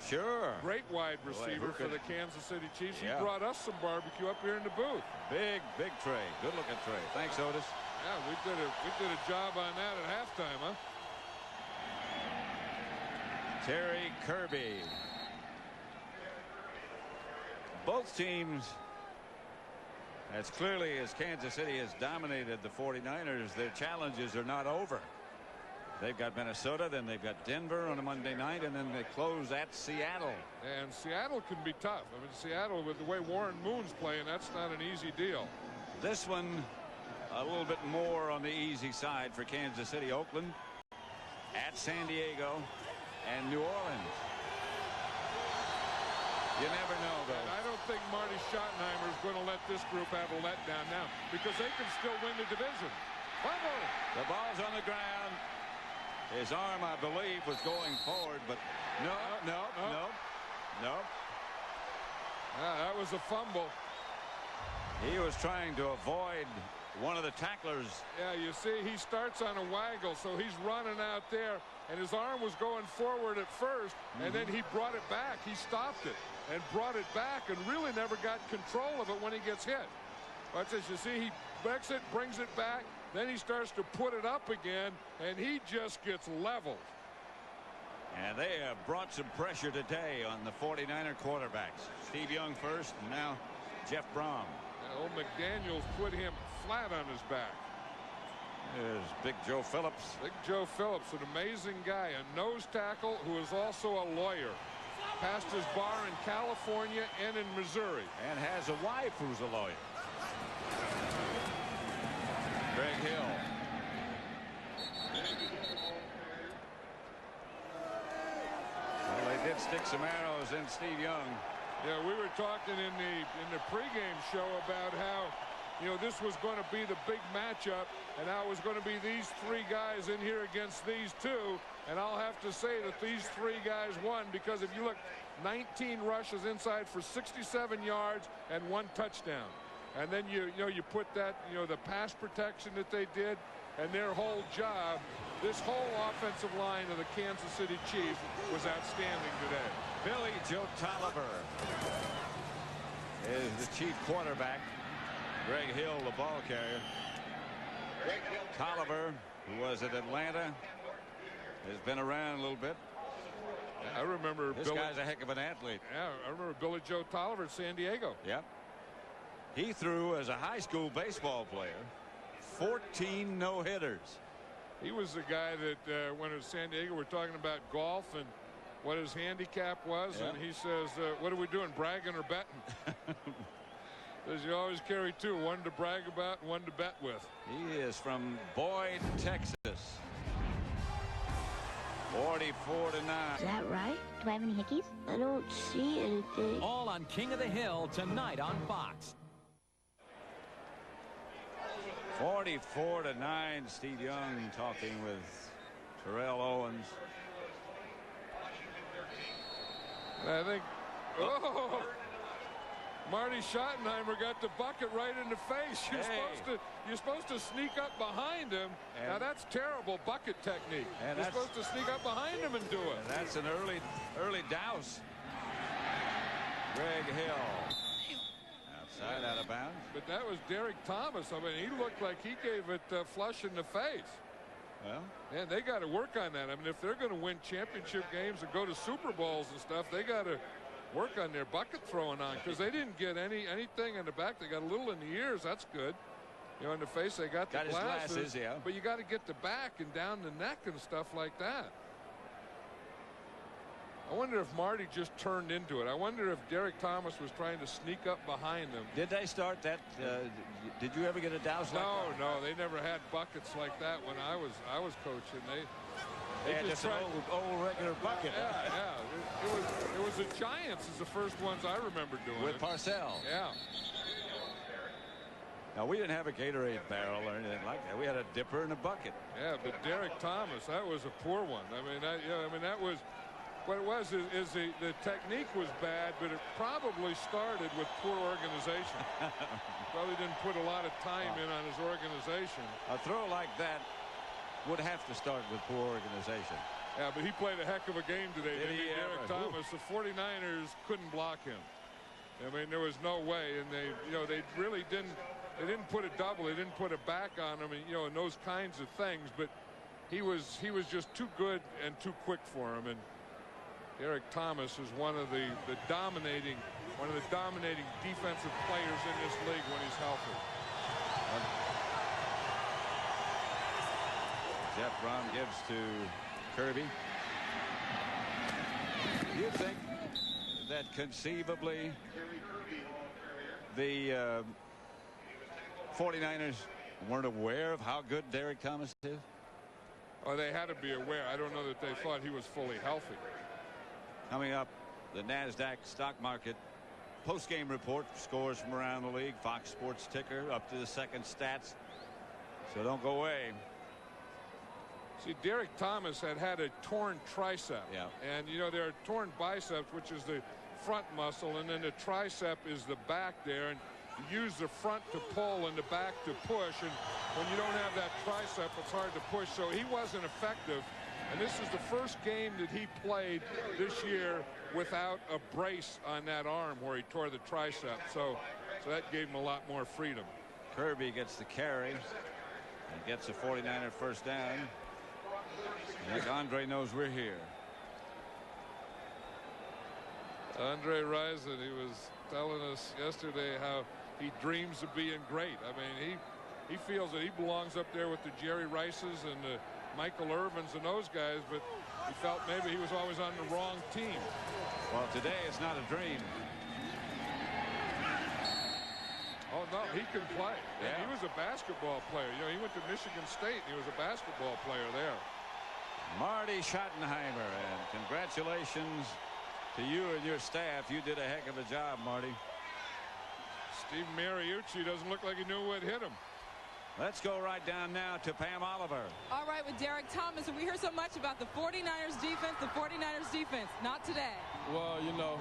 great wide receiver for the Kansas City Chiefs? Yeah. He brought us some barbecue up here in the booth. Big tray. Good looking tray. Thanks, Otis. Yeah, we did a job on that at halftime, huh? Terry Kirby. Both teams, as clearly as Kansas City has dominated the 49ers, their challenges are not over. They've got Minnesota, then they've got Denver on a Monday night, and then they close at Seattle. And Seattle can be tough. I mean, Seattle, with the way Warren Moon's playing, that's not an easy deal. This one, a little bit more on the easy side for Kansas City. Oakland at San Diego and New Orleans. You never know, though. And I don't think Marty Schottenheimer is going to let this group have a letdown now because they can still win the division. Fumble. The ball's on the ground. His arm, I believe, was going forward, but no. That was a fumble. He was trying to avoid one of the tacklers. Yeah, you see, he starts on a waggle, so he's running out there, and his arm was going forward at first, and then he brought it back. He stopped it and brought it back and really never got control of it when he gets hit. Watch this. You see, he backs it, brings it back, then he starts to put it up again, and he just gets leveled. And they have brought some pressure today on the 49er quarterbacks. Steve Young first, and now Jeff Brom. Old McDaniels put him flat on his back. There's Big Joe Phillips. Big Joe Phillips, an amazing guy, a nose tackle who is also a lawyer. Passed his bar in California and in Missouri. And has a wife who's a lawyer. Greg Hill. Well, they did stick some arrows in Steve Young. Yeah, we were talking in the pregame show about how, you know, this was going to be the big matchup, and how it was going to be these three guys in here against these two. And I'll have to say that these three guys won because if you look, 19 rushes inside for 67 yards and 1 touchdown. And then you put that, the pass protection that they did and their whole job. This whole offensive line of the Kansas City Chiefs was outstanding today. Billy Joe Tolliver is the chief quarterback. Greg Hill, the ball carrier. Tolliver, who was at Atlanta, has been around a little bit. I remember this guy's a heck of an athlete. Yeah, I remember Billy Joe Tolliver at San Diego. Yep. He threw as a high school baseball player 14 no-hitters. He was the guy that when at San Diego we're talking about golf and what his handicap was, and he says, what are we doing, bragging or betting? Says you always carry two, one to brag about and one to bet with. He is from Boyd, Texas. 44-9. Is that right? Do I have any hickeys? I don't see anything. All on King of the Hill tonight on Fox. 44-9. Steve Young talking with Terrell Owens. I think, Marty Schottenheimer got the bucket right in the face. You're supposed to sneak up behind him. Now that's terrible bucket technique. You're supposed to sneak up behind him and do it. And that's an early douse. Greg Hill. Outside, out of bounds. But that was Derek Thomas. I mean, he looked like he gave it flush in the face. Well, man, they got to work on that. I mean, if they're going to win championship games and go to Super Bowls and stuff, they got to work on their bucket throwing on, because they didn't get anything in the back. They got a little in the ears. That's good. In the face, they got the glasses. Yeah. But you got to get the back and down the neck and stuff like that. I wonder if Marty just turned into it. I wonder if Derek Thomas was trying to sneak up behind them. Did they start that? Did you ever get a douse like that? No, they never had buckets like that when I was coaching. They just an old regular bucket. Yeah. It was the Giants as the first ones I remember doing with Parcells. Yeah. Now, we didn't have a Gatorade barrel or anything like that. We had a dipper and a bucket. Yeah, but Derek Thomas, that was a poor one. I mean, that was. What it was is the technique was bad, but it probably started with poor organization. Probably didn't put a lot of time in on his organization. A throw like that would have to start with poor organization. Yeah, but he played a heck of a game today, didn't he, Derek Thomas? The 49ers couldn't block him. I mean, there was no way, and they really didn't. They didn't put a double. They didn't put a back on him, and those kinds of things. But he was just too good and too quick for him. And Derek Thomas is one of the dominating defensive players in this league when he's healthy. Jeff Brom gives to Kirby. Do you think that conceivably the 49ers weren't aware of how good Derek Thomas is? Oh, they had to be aware. I don't know that they thought he was fully healthy. Coming up the NASDAQ stock market post-game report, scores from around the league. Fox Sports ticker up to the second stats. So don't go away. See, Derek Thomas had a torn tricep. Yeah. And, you know, there are torn biceps, which is the front muscle, and then the tricep is the back there. And you use the front to pull and the back to push. And when you don't have that tricep, it's hard to push. So he wasn't effective. And this is the first game that he played this year without a brace on that arm where he tore the tricep. So that gave him a lot more freedom. Kirby gets the carry and gets a 49er first down. I think Andre knows we're here. Andre Rison, he was telling us yesterday how he dreams of being great. I mean, he feels that he belongs up there with the Jerry Rices and the Michael Irvins and those guys, but he felt maybe he was always on the wrong team. Well, today it's not a dream. Oh, no, he can play. Yeah. He was a basketball player. You know, he went to Michigan State, and he was a basketball player there. Marty Schottenheimer, and congratulations to you and your staff. You did a heck of a job, Marty. Steve Mariucci doesn't look like he knew what hit him. Let's go right down now to Pam Oliver. All right, with Derek Thomas, and we hear so much about the 49ers defense, not today. Well, you know,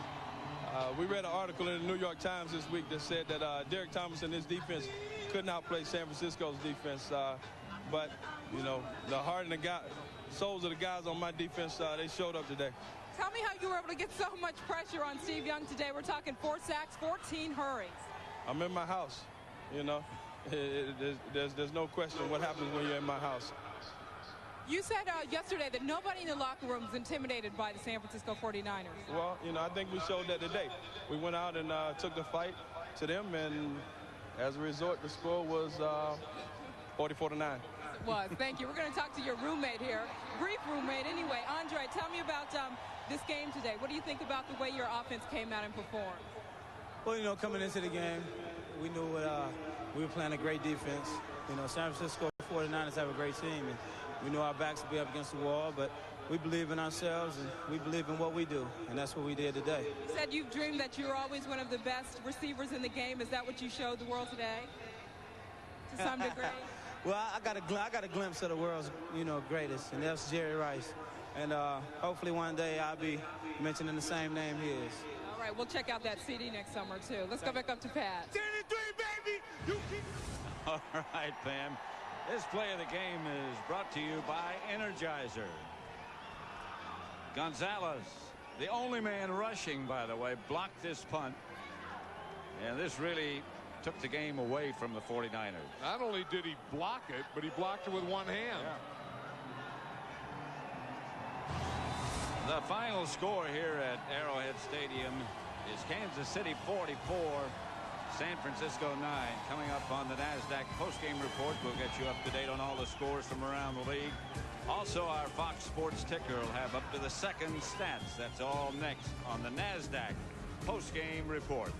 we read an article in the New York Times this week that said that Derek Thomas and his defense couldn't outplay San Francisco's defense. But, you know, the heart and the souls of the guys on my defense, they showed up today. Tell me how you were able to get so much pressure on Steve Young today. We're talking 4 sacks, 14 hurries. I'm in my house, you know. There's no question what happens when you're in my house. You said yesterday that nobody in the locker room is intimidated by the San Francisco 49ers. Well, you know, I think we showed that today. We went out and took the fight to them, and as a result, the score was 44-9. It was. Thank you. We're going to talk to your roommate here. Brief roommate anyway. Andre, tell me about this game today. What do you think about the way your offense came out and performed? Well, you know, coming into the game, we knew we were playing a great defense. You know, San Francisco 49ers have a great team, and we knew our backs would be up against the wall, but we believe in ourselves, and we believe in what we do, and that's what we did today. You said you've dreamed that you were always one of the best receivers in the game. Is that what you showed the world today, to some degree? Well, I got a glimpse of the world's, you know, greatest, and that's Jerry Rice. And hopefully one day I'll be mentioning the same name he is. All right, we'll check out that CD next summer, too. Let's go back up to Pat. 10-3, baby! You keep... All right, Pam. This play of the game is brought to you by Energizer. Gonzalez, the only man rushing, by the way, blocked this punt. And this really took the game away from the 49ers. Not only did he block it, but he blocked it with one hand. Yeah. The final score here at Arrowhead Stadium is Kansas City 44, San Francisco 9. Coming up on the NASDAQ postgame report, we'll get you up to date on all the scores from around the league. Also, our Fox Sports ticker will have up to the second stats. That's all next on the NASDAQ postgame report.